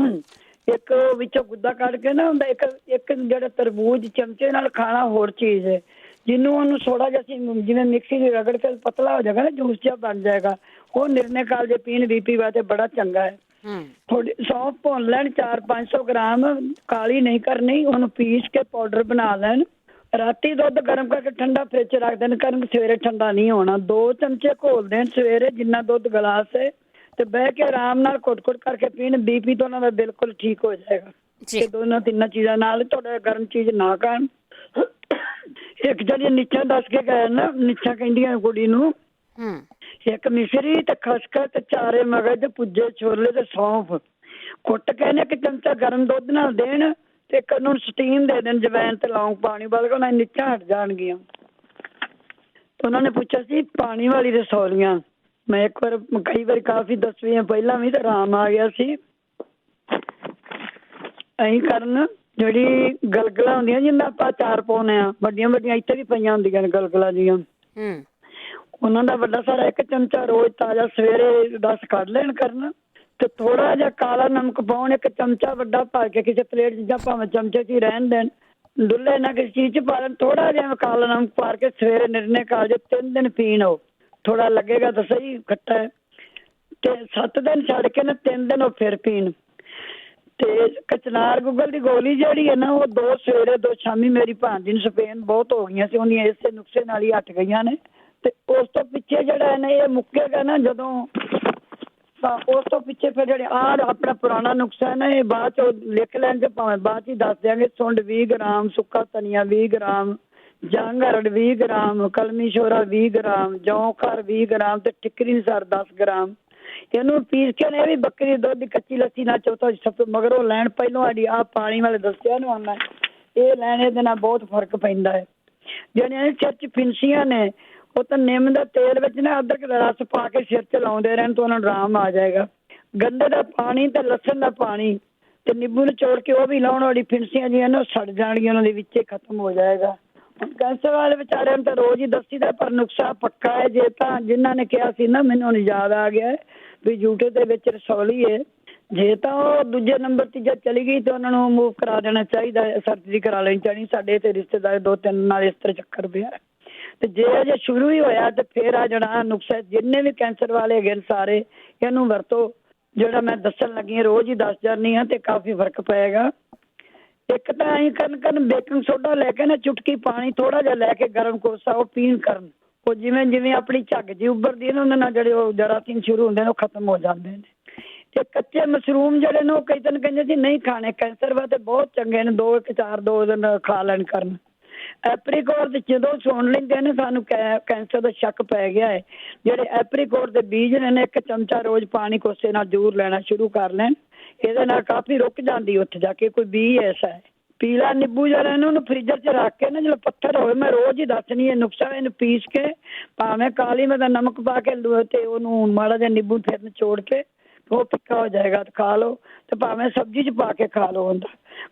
ਇੱਕ ਵਿੱਚੋਂ ਗੁੱਦਾ ਕੱਢ ਕੇ ਨਾ ਹੁੰਦਾ, ਇੱਕ ਜਿਹੜਾ ਤਰਬੂਜ ਚਮਚੇ ਨਾਲ ਖਾਣਾ ਹੋਰ ਚੀਜ਼ ਹੈ, ਜਿਹਨੂੰ ਉਹਨੂੰ ਥੋੜਾ ਜਿਹਾ ਅਸੀਂ ਜਿਵੇਂ ਮਿਕਸੀ ਦੀ ਰਗੜ ਕੇ ਪਤਲਾ ਹੋ ਜਾਏਗਾ ਨਾ, ਜੂਸ ਜਿਹਾ ਬਣ ਜਾਏਗਾ, ਉਹ ਨਿਰਣੇ ਕਾਲਜੇ ਪੀਣ BP ਵਾਸਤੇ ਬੜਾ ਚੰਗਾ ਹੈ। ਥੋੜੀ ਸੌਂਫ ਭੁੰਨ ਲੈਣ 400-500 ਗ੍ਰਾਮ, ਕਾਲੀ ਨਹੀਂ ਕਰਨੀ, ਉਹਨੂੰ ਪੀਸ ਕੇ ਪਾਊਡਰ ਬਣਾ ਲੈਣ। ਰਾਤੀ ਦੁੱਧ ਗਰਮ ਕਰਕੇ ਠੰਡਾ ਫਰਿੱਜ 'ਚ ਰੱਖ ਦੇਣ, ਸਵੇਰੇ ਠੰਡਾ ਨਹੀਂ ਹੋਣਾ। 2 ਚਮਚੇ ਘੋਲ ਦੇਣ ਸਵੇਰੇ, ਜਿੰਨਾ ਦੁੱਧ ਗਲਾਸ ਹੈ, ਤੇ ਬਹਿ ਕੇ ਆਰਾਮ ਨਾਲ ਘੁੱਟ ਕਰਕੇ ਪੀਣ। BP ਤੋਂ ਉਹਨਾਂ ਦਾ ਬਿਲਕੁਲ ਠੀਕ ਹੋ ਜਾਏਗਾ। ਤੇ 2-3 ਚੀਜ਼ਾਂ ਨਾਲ ਤੁਹਾਡਾ ਗਰਮ ਚੀਜ਼ ਨਾ ਖਾਣ। ਇੱਕ ਜਿਹੜੀ ਨਿੱਚਾ ਦੱਸ ਕੇ ਗਏ ਨਾ, ਨਿੱਚਾ ਕਹਿੰਦੀਆਂ ਕੁੜੀ ਨੂੰ, ਇੱਕ ਮਿਸ਼ਰੀ ਤੇ ਖਸਖਸ ਤੇ 4 ਮਗਜ਼, ਪੁੱਜੇ ਛੋਲੇ ਤੇ ਸੌਂਫ ਕੁੱਟ ਕੇ ਇੱਕ ਚਮਚਾ ਗਰਮ ਦੁੱਧ ਨਾਲ ਦੇਣ, ਤੇ ਇੱਕ ਉਹਨੂੰ ਸਟੀਮ ਦੇ ਦੇਣ, ਜਵੈਣ ਤੇ ਲੌਂਗ ਪਾਣੀ ਪਾ ਕੇ, ਉਹਨਾਂ ਨਿੱਚਾ ਹਟ ਜਾਣਗੀਆਂ। ਉਹਨਾਂ ਨੇ ਪੁੱਛਿਆ ਸੀ ਪਾਣੀ ਵਾਲੀ ਰਸੌਲੀਆਂ, ਮੈਂ ਇੱਕ ਵਾਰ ਕਈ ਵਾਰੀ ਕਾਫੀ ਦੱਸਵੀਆਂ ਪਹਿਲਾਂ ਵੀ, ਤਾਂ ਆਰਾਮ ਆ ਗਿਆ ਸੀ। ਅਸੀਂ ਕਰਨ ਜਿਹੜੀ ਗਲਗਲਾਂ ਹੁੰਦੀਆਂ ਜਿੰਨਾ ਆਪਾਂ ਅਚਾਰ ਪਾਉਂਦੇ ਆ, ਵੱਡੀਆਂ ਇੱਥੇ ਵੀ ਪਈਆਂ ਹੁੰਦੀਆਂ ਨੇ ਗਲਗਲਾਂ ਜੀਆਂ, ਉਹਨਾਂ ਦਾ ਵੱਡਾ ਸਾਰਾ 1 ਚਮਚਾ ਰੋਜ਼ ਤਾਜ਼ਾ ਸਵੇਰੇ 10 ਕੱਢ ਲੈਣ ਕਰਨ, ਤੇ ਥੋੜਾ ਜਿਹਾ ਕਾਲਾ ਨਮਕ ਪਾਉਣ, 1 ਚਮਚਾ ਵੱਡਾ ਪਾ ਕੇ ਕਿਸੇ ਪਲੇਟ 'ਚ ਜਾਂ ਭਾਵੇਂ ਚਮਚੇ 'ਚ ਹੀ ਰਹਿਣ ਦੇਣ, ਡੁੱਲੇ ਨਾ ਕਿਸੇ ਚੀਜ਼ 'ਚ ਪਾ ਲੈਣ, ਥੋੜਾ ਜਿਹਾ ਕਾਲਾ ਨਮਕ ਪਾ ਕੇ ਸਵੇਰੇ ਨਿਰਣੇ ਕਾਲਜੇ 3 ਦਿਨ ਪੀਣ। ਉਹ ਥੋੜਾ ਲੱਗੇਗਾ ਤਾਂ ਸਹੀ ਖੱਟਾ ਹੈ, ਤੇ 7 ਦਿਨ ਛੱਡ ਕੇ ਨਾ 3 ਦਿਨ ਉਹ ਫਿਰ ਪੀਣ। ਤੇ ਕਚਨਾਰ ਗੁੱਗਲ ਦੀ ਗੋਲੀ ਜਿਹੜੀ ਹੈ ਨਾ, ਉਹ 2 ਸਵੇਰੇ 2 ਸ਼ਾਮੀ। ਮੇਰੀ ਭਾਂਜੀ ਨੂੰ ਸਪੇਨ ਬਹੁਤ ਹੋ ਗਈਆਂ ਸੀ, ਉਹਦੀਆਂ ਇਸੇ ਨੁਕਸੇ ਨਾਲ ਹੀ ਹਟ ਗਈਆਂ ਨੇ। ਤੇ ਉਸ ਤੋਂ ਪਿੱਛੇ ਜਿਹੜਾ ਹੈ ਨਾ, ਇਹ ਮੁੱਕੇਗਾ ਨਾ ਜਦੋਂ, ਤਾਂ ਉਸ ਤੋਂ ਪਿੱਛੇ ਫਿਰ ਜਿਹੜੇ ਆਪਣਾ ਪੁਰਾਣਾ ਨੁਕਸਾ ਹੈ ਨਾ, ਇਹ ਬਾਅਦ 'ਚ ਲਿਖ ਲੈਣ, ਤੇ ਭਾਵੇਂ ਬਾਅਦ 'ਚ ਹੀ ਦੱਸ ਦਿਆਂਗੇ। ਸੁੰਡ 20 ਗ੍ਰਾਮ, ਸੁੱਕਾ ਧਨੀਆ 20 ਗ੍ਰਾਮ, ਜੰਗ ਹਰੜ 20 ਗ੍ਰਾਮ, ਕਲਮੀ ਸ਼ੋਰਾ 20 ਗ੍ਰਾਮ, ਜੌਂ ਖਰ 20 ਗ੍ਰਾਮ, ਤੇ ਟਿਕਰੀ ਅਨੁਸਾਰ 10 ਗ੍ਰਾਮ। ਇਹਨੂੰ ਪੀਸ ਕੇ ਨੇ ਵੀ ਬੱਕਰੀ ਦੁੱਧ ਦੀ ਕੱਚੀ ਲੱਸੀ ਨਾਲ ਚੌਥਾ ਸਭ ਮਗਰੋਂ ਲੈਣ, ਪਹਿਲੋਂ ਆਹ ਪਾਣੀ ਵਾਲੇ ਦੱਸਿਆ ਨੂੰ ਆਉਣਾ, ਇਹ ਲੈਣ, ਇਹਦੇ ਨਾਲ ਬਹੁਤ ਫਰਕ ਪੈਂਦਾ ਹੈ। ਜਿਹੜੀਆਂ ਸਿਰ 'ਚ ਫਿੰਸੀਆਂ ਨੇ, ਉਹ ਤਾਂ ਨਿੰਮ ਦੇ ਤੇਲ ਵਿੱਚ ਨਾ ਅਦਰਕ ਦਾ ਰਸ ਪਾ ਕੇ ਸਿਰ 'ਚ ਲਾਉਂਦੇ ਰਹਿਣ, ਤਾਂ ਉਹਨਾਂ ਨੂੰ ਆਰਾਮ ਆ ਜਾਏਗਾ। ਗੰਢੇ ਦਾ ਪਾਣੀ ਤੇ ਲਸਣ ਦਾ ਪਾਣੀ ਤੇ ਨਿੰਬੂ ਨਿਚੋੜ ਕੇ ਉਹ ਵੀ ਲਾਉਣ, ਵਾਲੀ ਫਿੰਸੀਆਂ ਜਿਹੀਆਂ ਨਾ ਸੜ ਜਾਣਗੀਆਂ, ਉਹਨਾਂ ਦੇ ਵਿੱਚੇ ਖਤਮ ਹੋ ਜਾਏਗਾ। ਕੈਂਸਰ ਵਾਲੇ ਵਿਚਾਰਿਆਂ ਨੂੰ ਤਾਂ ਰੋਜ਼ ਹੀ ਦੱਸੀਦਾ, ਪਰ ਨੁਕਸਾ ਪੱਕਾ ਹੈ। ਜੇ ਤਾਂ ਜਿਨ੍ਹਾਂ ਨੇ ਕਿਹਾ ਸੀ ਨਾ, ਮੈਨੂੰ ਹੁਣ ਯਾਦ ਆ ਗਿਆ ਵੀ YouTube ਦੇ ਵਿੱਚ ਰਸੌਲੀ ਹੈ, ਜੇ ਤਾਂ ਉਹ ਦੂਜੇ ਨੰਬਰ 'ਤੇ ਜਦ ਚਲੀ ਗਈ ਤਾਂ ਉਹਨਾਂ ਨੂੰ ਮੂਵ ਕਰਾ ਦੇਣਾ ਚਾਹੀਦਾ, ਸਰਜਰੀ ਕਰਾ ਲੈਣੀ ਚਾਹੀਦੀ। ਸਾਡੇ ਤੇ ਰਿਸ਼ਤੇਦਾਰ 2-3 ਨਾਲ ਇਸ ਤਰ੍ਹਾਂ ਚੱਕਰ ਪਿਆ, ਤੇ ਜੇ ਅਜੇ ਸ਼ੁਰੂ ਹੀ ਹੋਇਆ ਤੇ ਫਿਰ ਆ ਜਿਹੜਾ ਨੁਕਸਾ, ਜਿੰਨੇ ਵੀ ਕੈਂਸਰ ਵਾਲੇ ਹੈਗੇ ਨੇ ਸਾਰੇ ਇਹਨੂੰ ਵਰਤੋ। ਜਿਹੜਾ ਮੈਂ ਦੱਸਣ ਲੱਗੀ ਹਾਂ ਰੋਜ਼ ਹੀ ਦੱਸ ਜਾਂਦੀ ਹਾਂ, ਤੇ ਕਾਫੀ ਫਰਕ ਪਏਗਾ। ਇੱਕ ਤਾਂ ਅਸੀਂ ਕਰਨ ਬੇਕਿੰਗ ਸੋਡਾ ਲੈ ਕੇ ਨਾ, ਚੁਟਕੀ ਪਾਣੀ ਥੋੜਾ ਜਿਹਾ ਲੈ ਕੇ ਗਰਮ ਕੋਸਾ ਉਹ ਪੀਣ ਕਰਨ, ਉਹ ਜਿਵੇਂ ਆਪਣੀ ਝੱਗ ਜੀ ਉੱਭਰਦੀ ਹੈ ਨਾ, ਉਹਨਾਂ ਨਾਲ ਜਿਹੜੇ ਉਹ ਜਰਾਸੀਮ ਸ਼ੁਰੂ ਹੁੰਦੇ ਨੇ ਉਹ ਖਤਮ ਹੋ ਜਾਂਦੇ ਨੇ। ਤੇ ਕੱਚੇ ਮਸ਼ਰੂਮ ਜਿਹੜੇ ਨੇ, ਉਹ ਕਈ ਦਿਨ ਕਹਿੰਦੇ ਸੀ ਨਹੀਂ ਖਾਣੇ, ਕੈਂਸਰ ਵਾਸਤੇ ਬਹੁਤ ਚੰਗੇ ਨੇ, 2 ਦਿਨ ਖਾ ਲੈਣ ਕਰਨ। ਐਪਰੀਕੋਟ ਦੇ ਜਦੋਂ ਸੁਣ ਲੈਂਦੇ ਨੇ ਸਾਨੂੰ ਕੈਂਸਰ ਦਾ ਸ਼ੱਕ ਪੈ ਗਿਆ ਹੈ, ਜਿਹੜੇ ਐਪਰੀਕੋਟ ਦੇ ਬੀਜ ਨੇ 1 ਚਮਚਾ ਰੋਜ਼ ਪਾਣੀ ਕੋਸੇ ਨਾਲ ਜ਼ਰੂਰ ਲੈਣਾ ਸ਼ੁਰੂ ਕਰ ਲੈਣ, ਇਹਦੇ ਨਾਲ ਕਾਫੀ ਰੁਕ ਜਾਂਦੀ ਉੱਥੇ ਜਾ ਕੇ। ਕੋਈ ਬੀ ਐਸਾ ਹੈ। ਪੀਲਾ ਨਿੰਬੂ ਜਿਹੜਾ ਇਹਨੂੰ ਫ੍ਰੀਜ਼ਰ 'ਚ ਰੱਖ ਕੇ ਨਾ, ਜਦੋਂ ਪੱਥਰ ਹੋਵੇ, ਮੈਂ ਰੋਜ਼ ਹੀ ਦੱਸਣੀ ਹੈ ਨੁਕਸਾ, ਇਹਨੂੰ ਪੀਸ ਕੇ ਭਾਵੇਂ ਕਾਲੀ ਮਿਰਚ ਦਾ ਨਮਕ ਪਾ ਕੇ ਤੇ ਉਹਨੂੰ ਮਾੜਾ ਜਿਹਾ ਨਿੰਬੂ ਫਿਰ ਨਿਚੋੜ ਕੇ ਉਹ ਫਿੱਕਾ ਹੋ ਜਾਏਗਾ ਤੇ ਖਾ ਲਓ, ਤੇ ਭਾਵੇਂ ਸਬਜ਼ੀ 'ਚ ਪਾ ਕੇ ਖਾ ਲਓ। ਹੁੰਦਾ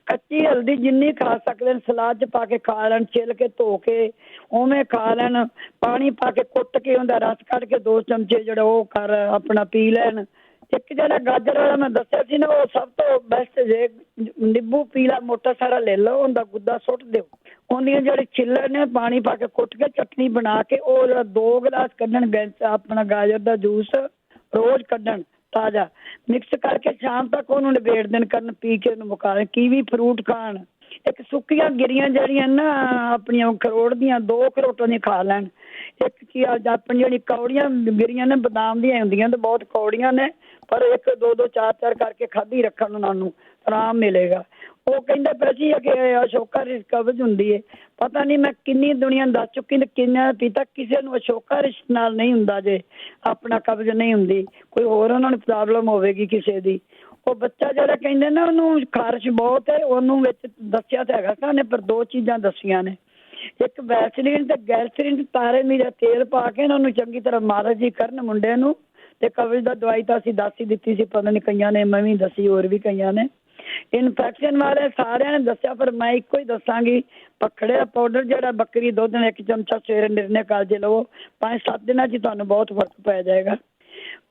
ਕੱਚੀ ਹਲਦੀ ਜਿੰਨੀ ਖਾ ਸਕਦੇ ਨੇ, ਸਲਾਦ 'ਚ ਪਾ ਕੇ ਖਾ ਲੈਣ, ਛਿੱਲ ਕੇ ਧੋ ਕੇ ਉਵੇਂ ਖਾ ਲੈਣ। ਪਾਣੀ ਪਾ ਕੇ ਕੁੱਟ ਕੇ ਉਹਦਾ ਰਸ ਕੱਢ ਕੇ 2 ਚਮਚੇ ਜਿਹੜਾ ਉਹ ਕਰ ਆਪਣਾ ਪੀ ਲੈਣ। ਇੱਕ ਜਿਹੜਾ ਗਾਜਰ ਵਾਲਾ ਮੈਂ ਦੱਸਿਆ ਸੀ ਨਾ, ਉਹ ਸਭ ਤੋਂ ਬੈਸਟ ਜੇ। ਨਿੰਬੂ ਪੀਲਾ ਮੋਟਾ ਸਾਰਾ ਲੈ ਲਓ, ਉਹਦਾ ਗੁੱਦਾ ਸੁੱਟ ਦਿਓ, ਉਹਦੀਆਂ ਜਿਹੜੇ ਛਿੱਲੜ ਨੇ ਪਾਣੀ ਪਾ ਕੇ ਕੁੱਟ ਕੇ ਚਟਨੀ ਬਣਾ ਕੇ ਉਹ ਜਿਹੜਾ 2 ਗਲਾਸ ਕੱਢਣ ਆਪਣਾ ਗਾਜਰ ਦਾ ਜੂਸ ਰੋਜ਼ ਕੱਢਣ ਤਾਜ਼ਾ, ਮਿਕਸ ਕਰਕੇ ਸ਼ਾਮ ਤੱਕ ਉਹਨੂੰ ਨਿਬੇੜ ਦੇਣ ਕਰਨ, ਪੀ ਕੇ ਉਹਨੂੰ ਮੁਕਾ ਦੇਣ। ਕੀਵੀ ਫਰੂਟ ਖਾਣ। ਇੱਕ ਸੁੱਕੀਆਂ ਗਿਰੀਆਂ ਜਿਹੜੀਆਂ ਨਾ ਆਪਣੀਆਂ ਖਰੋੜ ਦੀਆਂ 2 ਖਰੋਟਾਂ ਦੀਆਂ ਖਾ ਲੈਣ। ਇੱਕ ਕੀ ਆਪਣੀ ਜਿਹੜੀ ਕੌੜੀਆਂ ਗਿਰੀਆਂ ਨੇ ਬਦਾਮ ਦੀਆਂ ਹੁੰਦੀਆਂ ਤੇ ਬਹੁਤ ਕੌੜੀਆਂ ਨੇ, ਪਰ 1 2 2 4 4 ਕਰਕੇ ਖਾਧੀ ਰੱਖਣ ਉਹਨਾਂ ਨੂੰ ਆਰਾਮ ਮਿਲੇਗਾ। ਉਹ ਕਹਿੰਦੇ ਪਏ ਸੀ ਕਿ ਅਸ਼ੋਕਾ ਰਿਸ਼ਟ ਕਬਜ਼ ਹੁੰਦੀ ਹੈ। ਪਤਾ ਨਹੀਂ ਮੈਂ ਕਿੰਨੀ ਦੁਨੀਆ ਨੂੰ ਦੱਸ ਚੁੱਕੀ ਤੇ ਕਿੰਨਾ ਪੀਤਾ, ਕਿਸੇ ਨੂੰ ਅਸ਼ੋਕਾ ਰਿਸ਼ਟ ਨਾਲ ਨਹੀਂ ਹੁੰਦਾ ਜੇ ਆਪਣਾ ਕਬਜ਼ ਨਹੀਂ ਹੁੰਦੀ, ਕੋਈ ਹੋਰ ਉਹਨਾਂ ਨੂੰ ਪ੍ਰੋਬਲਮ ਹੋਵੇਗੀ ਕਿਸੇ ਦੀ। ਉਹ ਬੱਚਾ ਜਿਹੜਾ ਕਹਿੰਦੇ ਨਾ ਉਹਨੂੰ ਖਾਰਿਸ਼ ਬਹੁਤ ਹੈ, ਉਹਨੂੰ ਵਿੱਚ ਦੱਸਿਆ ਤਾਂ ਹੈਗਾ ਸਾਨੇ, ਪਰ 2 ਚੀਜ਼ਾਂ ਦੱਸੀਆਂ ਨੇ। ਇੱਕ ਵੈਸਲੀਨ ਤੇ ਗੈਲਸਰੀਨ ਤਾਰੇ ਦਾ ਤੇਲ ਪਾ ਕੇ ਇਹਨਾਂ ਨੂੰ ਚੰਗੀ ਤਰ੍ਹਾਂ ਮਾਲਿਸ਼ ਜੀ ਕਰਨ ਮੁੰਡੇ ਨੂੰ। ਤੇ ਕਬਜ਼ ਦਾ ਦਵਾਈ ਤਾਂ ਅਸੀਂ ਦੱਸ ਹੀ ਦਿੱਤੀ ਸੀ, ਪਤਾ ਨਹੀਂ ਕਈਆਂ ਨੇ, ਮੈਂ ਵੀ ਦੱਸੀ, ਹੋਰ ਵੀ ਕਈਆਂ ਨੇ। ਇਨਫੈਕਸ਼ਨ ਵਾਲੇ ਸਾਰਿਆਂ ਨੇ ਦੱਸਿਆ, ਪਰ ਮੈਂ ਇੱਕੋ ਹੀ ਦੱਸਾਂਗੀ। ਪਖੜਿਆ ਪਾਊਡਰ ਜਿਹੜਾ ਬੱਕਰੀ ਦੁੱਧ ਨਾਲ 1 ਚਮਚਾ ਸਵੇਰੇ ਨਿਰਣੇ ਕਾਲਜੇ ਲਵੋ, 5-7 ਦਿਨਾਂ 'ਚ ਤੁਹਾਨੂੰ ਬਹੁਤ ਫਰਕ ਪੈ ਜਾਏਗਾ।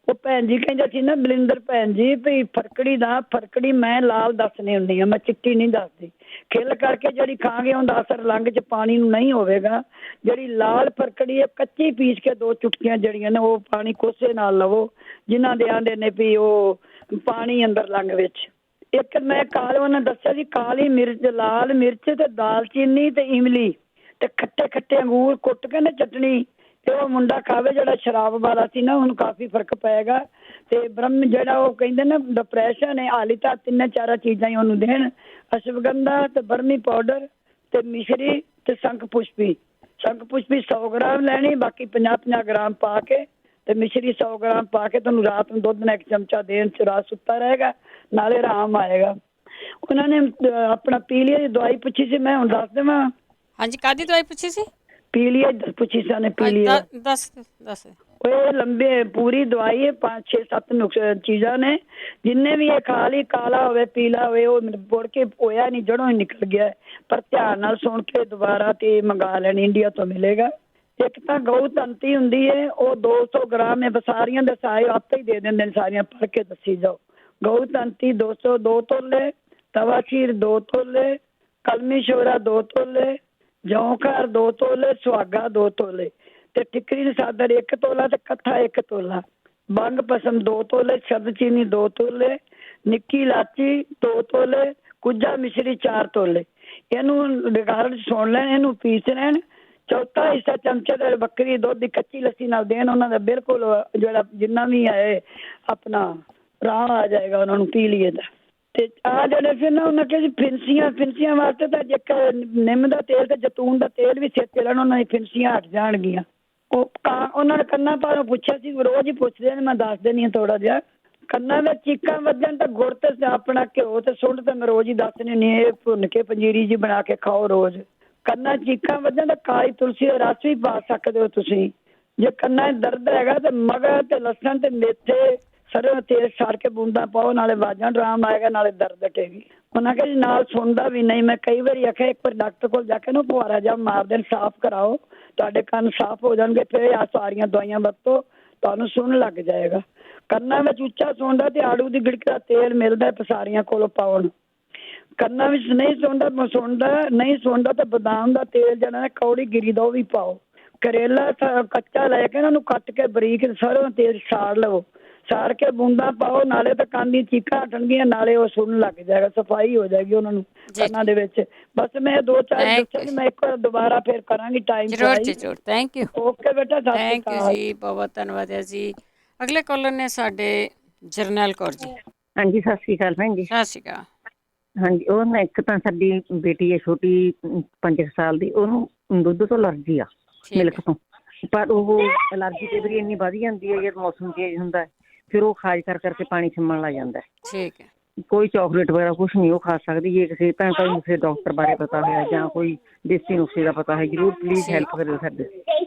ਉਹ ਭੈਣ ਜੀ ਕਹਿੰਦੇ ਸੀ ਨਾ, ਬਲਿੰਦਰ ਭੈਣ ਜੀ, ਵੀ ਫਰਕੜੀ ਮੈਂ ਲਾਲ ਦੱਸਣੀ ਹੁੰਦੀ ਆ, ਮੈਂ ਚਿੱਟੀ ਨਹੀਂ ਦੱਸਦੀ। ਖਿੱਲ ਕਰਕੇ ਜਿਹੜੀ ਖਾਂਗੇ ਉਹਦਾ ਅਸਰ ਲੰਘ 'ਚ ਪਾਣੀ ਨੂੰ ਨਹੀਂ ਹੋਵੇਗਾ। ਜਿਹੜੀ ਲਾਲ ਫਰਕੜੀ ਹੈ ਕੱਚੀ ਪੀਸ ਕੇ 2 ਚੁਟਕੀਆਂ ਜਿਹੜੀਆਂ ਨੇ ਉਹ ਪਾਣੀ ਕੋਸੇ ਨਾਲ ਲਵੋ, ਜਿਨ੍ਹਾਂ ਦੇ ਆਂਦੇ ਨੇ ਵੀ ਉਹ ਪਾਣੀ ਅੰਦਰ ਲੰਘ ਵਿੱਚ। ਇੱਕ ਮੈਂ ਉਹਨਾਂ ਦੱਸਿਆ ਸੀ ਕਾਲੀ ਮਿਰਚ, ਲਾਲ ਮਿਰਚ ਤੇ ਦਾਲਚੀਨੀ ਤੇ ਇਮਲੀ ਤੇ ਖੱਟੇ ਅੰਗੂਰ ਕੁੱਟ ਕੇ ਨਾ ਚਟਣੀ, ਤੇ ਉਹ ਮੁੰਡਾ ਖਾਵੇ ਜਿਹੜਾ ਸ਼ਰਾਬ ਵਾਲਾ ਸੀ ਨਾ, ਉਹਨੂੰ ਕਾਫੀ ਫਰਕ ਪਏਗਾ। ਤੇ ਬ੍ਰਹਮ ਜਿਹੜਾ ਉਹ ਕਹਿੰਦੇ ਨਾ ਡਿਪਰੈਸ਼ਨ ਹੈ, ਹਾਲੀ ਤਾਂ 3-4 ਚੀਜ਼ਾਂ ਹੀ ਉਹਨੂੰ ਦੇਣ, ਅਸ਼ਵਗੰਧਾ ਤੇ ਬਰਮੀ ਪਾਊਡਰ ਤੇ ਮਿਸ਼ਰੀ ਤੇ ਸ਼ੰਖ ਪੁਸ਼ਪੀ 100 ਗ੍ਰਾਮ ਲੈਣੀ, ਬਾਕੀ 50-50 ਗ੍ਰਾਮ ਪਾ ਕੇ ਤੇ ਮਿਸ਼ਰੀ 100 ਗ੍ਰਾਮ ਪਾ ਕੇ ਤੁਹਾਨੂੰ ਰਾਤ ਨੂੰ ਦੁੱਧ ਨਾਲ 1 ਚਮਚਾ ਦੇਣ 'ਚ ਰਾਤ ਸੁੱਤਾ ਰਹੇਗਾ, ਨਾਲੇ ਆਰਾਮ ਆਏਗਾ। ਉਹਨਾਂ ਨੇ ਆਪਣਾ ਪੀਲੀਏ ਦੀ ਦਵਾਈ ਪੁੱਛੀ ਸੀ, ਮੈਂ ਹੁਣ ਦੱਸ ਦੇਵਾਂ। ਹਾਂਜੀ, ਕਾਹਦੀ ਦਵਾਈ ਪੁੱਛੀ ਸੀ? ਪੀਲੀਏ ਪੁੱਛੀ ਸੀ ਉਹਨੇ, ਪੀਲੀਏ। ਦੱਸ ਉਹ ਲੰਬੇ ਪੂਰੀ ਦਵਾਈ ਹੈ, 5-6-7 ਨੁਕਸੇ ਚੀਜ਼ਾਂ ਨੇ, ਜਿੰਨੇ ਵੀ ਇਹ ਖਾ ਲਈ, ਕਾਲਾ ਹੋਵੇ ਪੀਲਾ ਹੋਵੇ, ਉਹ ਮੁੜ ਕੇ ਹੋਇਆ ਨਹੀਂ, ਜੜੋਂ ਹੀ ਨਿਕਲ ਗਿਆ। ਪਰ ਧਿਆਨ ਨਾਲ ਸੁਣ ਕੇ ਦੁਬਾਰਾ ਤੇ ਮੰਗਾ ਲੈਣੀ, ਇੰਡੀਆ ਤੋਂ ਮਿਲੇਗਾ। ਇੱਕ ਤਾਂ ਗਊ ਤੰਤੀ ਹੁੰਦੀ ਹੈ, ਉਹ 200 ਗ੍ਰਾਮ ਹੈ, ਸਾਰੀਆਂ ਦੇ ਸਾਰੇ ਆਪੇ ਹੀ ਦੇ ਦਿੰਦੇ ਨੇ, ਸਾਰੀਆਂ ਪੜ੍ਹ ਕੇ ਦੱਸੀ ਜਾਓ। ਗਊ ਤੰਤੀ 2 ਤੋਲੇ, ਤਵਾ ਖੀਰ 2 ਤੋਲੇ, ਕਲਮੀ ਸ਼ੋਰਾ 2 ਤੋਲੇ, ਜੌਂਕਾਰ 2 ਤੋਲੇ, ਸੁਹਾਗਾ 2 ਤੋਲੇ ਤੇ ਟਿਕਰੀ ਨਸਾਦਰ 1 ਤੋਲਾ ਤੇ ਕੱਥਾ 1 ਤੋਲਾ, ਬੰਗ ਪਸਮ 2 ਤੋਲੇ, ਸ਼ਬਦ ਚੀਨੀ 2 ਤੋਲੇ, ਨਿੱਕੀ ਇਲਾਚੀ 2 ਤੋਲੇ, ਕੁੱਜਾ ਮਿਸ਼ਰੀ 4 ਤੋਲੇ। ਇਹਨੂੰ ਰਿਕਾਰਡ ਸੁਣ ਲੈਣ, ਇਹਨੂੰ ਪੀਸ ਲੈਣ। ਚੌਥਾ ਹਿੱਸਾ ਚਮਚੇ ਦਾ ਬੱਕਰੀ ਦੁੱਧ ਦੀ ਕੱਚੀ ਲੱਸੀ ਨਾਲ ਦੇਣ, ਉਹਨਾਂ ਦਾ ਬਿਲਕੁਲ ਜਿਹੜਾ ਜਿੰਨਾ ਵੀ ਹੈ ਆਪਣਾ ਆਰਾਮ ਆ ਜਾਏਗਾ ਉਹਨਾਂ ਨੂੰ ਪੀ ਲਈਏ ਤਾਂ। ਤੇ ਆ ਜਿਹੜੇ ਫਿਰ ਨਾ ਉਹਨਾਂ ਕਿਹਾ ਫਿੰਸੀਆਂ ਵਾਸਤੇ ਤਾਂ ਇੱਕ ਨਿੰਮ ਦਾ ਤੇਲ ਤੇ ਜੈਤੂਨ ਦਾ ਤੇਲ ਵੀ ਸਿਰ ਤੇ ਲੈਣ, ਉਹਨਾਂ ਦੀ ਫਿੰਸੀਆਂ ਹਟ ਜਾਣਗੀਆਂ। ਉਹ ਉਹਨਾਂ ਨੇ ਕੰਨਾਂ ਭਾਰੋਂ ਪੁੱਛਿਆ ਸੀ, ਰੋਜ਼ ਹੀ ਪੁੱਛਦੇ ਨੇ, ਮੈਂ ਦੱਸ ਦੇਣੀ ਹਾਂ ਥੋੜਾ ਜਿਹਾ। ਕੰਨਾਂ ਵਿੱਚ ਚੀਕਾਂ ਵੱਜਣ ਤਾਂ ਗੁੜ ਤੇ ਆਪਣਾ ਘਿਓ ਤੇ ਸੁੰਡ ਤੇ ਮੈਂ ਰੋਜ਼ ਹੀ ਦੱਸਣੀ ਹੁੰਦੀ, ਇਹ ਭੁੰਨ ਕੇ ਪੰਜੀਰੀ ਜੀ ਬਣਾ ਕੇ ਖਾਓ ਰੋਜ਼। ਕੰਨਾਂ ਚੀਕਾਂ ਵੱਜਣ ਤਾਂ ਕਾਲੀ ਤੁਲਸੀ ਦਾ ਰਸ ਵੀ ਪਾ ਸਕਦੇ ਹੋ ਤੁਸੀਂ। ਜੇ ਕੰਨਾਂ 'ਚ ਦਰਦ ਹੈਗਾ ਤੇ ਮਗਰ ਤੇ ਲਸਣ ਤੇ ਮੇਥੇ ਸਰੋਂ ਦਾ ਤੇਲ ਸਾੜ ਕੇ ਬੂੰਦਾਂ ਪਾਓ, ਨਾਲੇ ਆਵਾਜ਼ਾਂ ਆਰਾਮ ਆਏਗਾ, ਨਾਲੇ ਦਰਦ ਹਟੇਗੀ। ਉਹਨਾਂ ਕਿਹਾ ਜੀ ਨਾਲ ਸੁਣਦਾ ਵੀ ਨਹੀਂ। ਮੈਂ ਕਈ ਵਾਰੀ ਆਖਿਆ ਇੱਕ ਵਾਰ ਡਾਕਟਰ ਕੋਲ ਜਾ ਕੇ ਨਾ ਫੁਹਾਰਾ ਜਾ ਮਾਰ ਦੇਣ, ਸਾਫ਼ ਕਰਾਓ, ਤੁਹਾਡੇ ਕੰਨ ਸਾਫ਼ ਹੋ ਜਾਣਗੇ, ਫਿਰ ਆ ਸਾਰੀਆਂ ਦਵਾਈਆਂ ਵਰਤੋ, ਤੁਹਾਨੂੰ ਸੁਣਨ ਲੱਗ ਜਾਏਗਾ। ਕੰਨਾਂ ਵਿੱਚ ਉੱਚਾ ਸੁਣਦਾ ਤੇ ਆੜੂ ਦੀ ਗਿੜਕ ਦਾ ਤੇਲ ਮਿਲਦਾ, ਪਸਾਰੀਆਂ ਕੋਲੋਂ ਪਾਉਣ। ਕੰਨਾਂ ਵਿੱਚ ਨਹੀਂ ਸੁਣਦਾ ਤਾਂ ਬਦਾਮ ਦਾ ਤੇਲ ਜਿਹੜਾ ਕੌੜੀ ਗਿਰੀ ਦਾ ਉਹ ਵੀ ਪਾਓ। ਕਰੇਲਾ ਕੱਚਾ ਲੈ ਕੇ ਉਹਨਾਂ ਨੂੰ ਕੱਟ ਕੇ ਬਰੀਕ ਸਰੋਂ ਦਾ ਤੇਲ ਸਾੜ ਲਵੋ, ਸਾੜ ਕੇ ਬੂੰਦਾਂ ਪਾਓ, ਨਾਲੇ ਤਾਂ ਕੰਨ ਦੀਆਂ ਚੀਕਾਂ ਹਟਣਗੀਆਂ, ਨਾਲੇ ਉਹ ਸੁਣਨ ਲੱਗ ਜਾਏਗਾ, ਸਫਾਈ ਹੋ ਜਾਏਗੀ ਉਹਨਾਂ ਨੂੰ ਕੰਨਾਂ ਦੇ ਵਿੱਚ। ਬਸ ਮੈਂ 2-4 ਦੱਸਿਆ ਸੀ, ਮੈਂ ਇੱਕ ਵਾਰ ਦੁਬਾਰਾ ਫਿਰ ਕਰਾਂਗੀ ਟਾਈਮ। ਜ਼ਰੂਰ। Thank you. ਓਕੇ ਬੇਟਾ, ਥੈਂਕ ਯੂ ਜੀ, ਬਹੁਤ ਧੰਨਵਾਦ ਹੈ ਜੀ। ਅਗਲੇ ਕਾਲਰ ਨੇ ਸਾਡੇ ਜਰਨੈਲ ਕੌਰ ਜੀ। ਹਾਂਜੀ, ਸਤਿ ਸ਼੍ਰੀ ਅਕਾਲ ਭੈਣ ਜੀ। ਸਤਿ ਸ਼੍ਰੀ ਅਕਾਲ। ਹਾਂਜੀ, ਉਹ ਨਾ ਇੱਕ ਤਾਂ ਸਾਡੀ ਬੇਟੀ ਹੈ ਛੋਟੀ 5 ਸਾਲ ਦੀ, ਉਹਨੂੰ ਦੁੱਧ ਤੋਂ ਅਲਰਜੀ ਆ, ਮਿਲਕ ਤੋਂ। ਪਰ ਉਹ ਅਲਰਜੀ ਕਈ ਵਾਰੀ ਇੰਨੀ ਵੱਧ ਜਾਂਦੀ ਹੈ ਜਦ ਮੌਸਮ ਚੇਂਜ ਹੁੰਦਾ, ਫਿਰ ਉਹ ਖਾਜ ਕਰਕੇ ਪਾਣੀ ਛੰਮਣ ਲੱਗ ਜਾਂਦਾ। ਠੀਕ ਹੈ। ਕੋਈ ਚਾਕਲੇਟ ਵਗੈਰਾ ਕੁਛ ਨਹੀਂ ਉਹ ਖਾ ਸਕਦੀ। ਜੇ ਕਿਸੇ ਭੈਣ ਭਾਈ ਨੂੰ ਕਿਸੇ ਡਾਕਟਰ ਬਾਰੇ ਪਤਾ ਹੋਇਆ ਜਾਂ ਕੋਈ ਦੇਸੀ ਨੁਸਖੇ ਦਾ ਪਤਾ ਹੈ, ਜ਼ਰੂਰ ਪਲੀਜ਼ ਹੈਲਪ ਕਰਿਓ ਸਾਡੇ।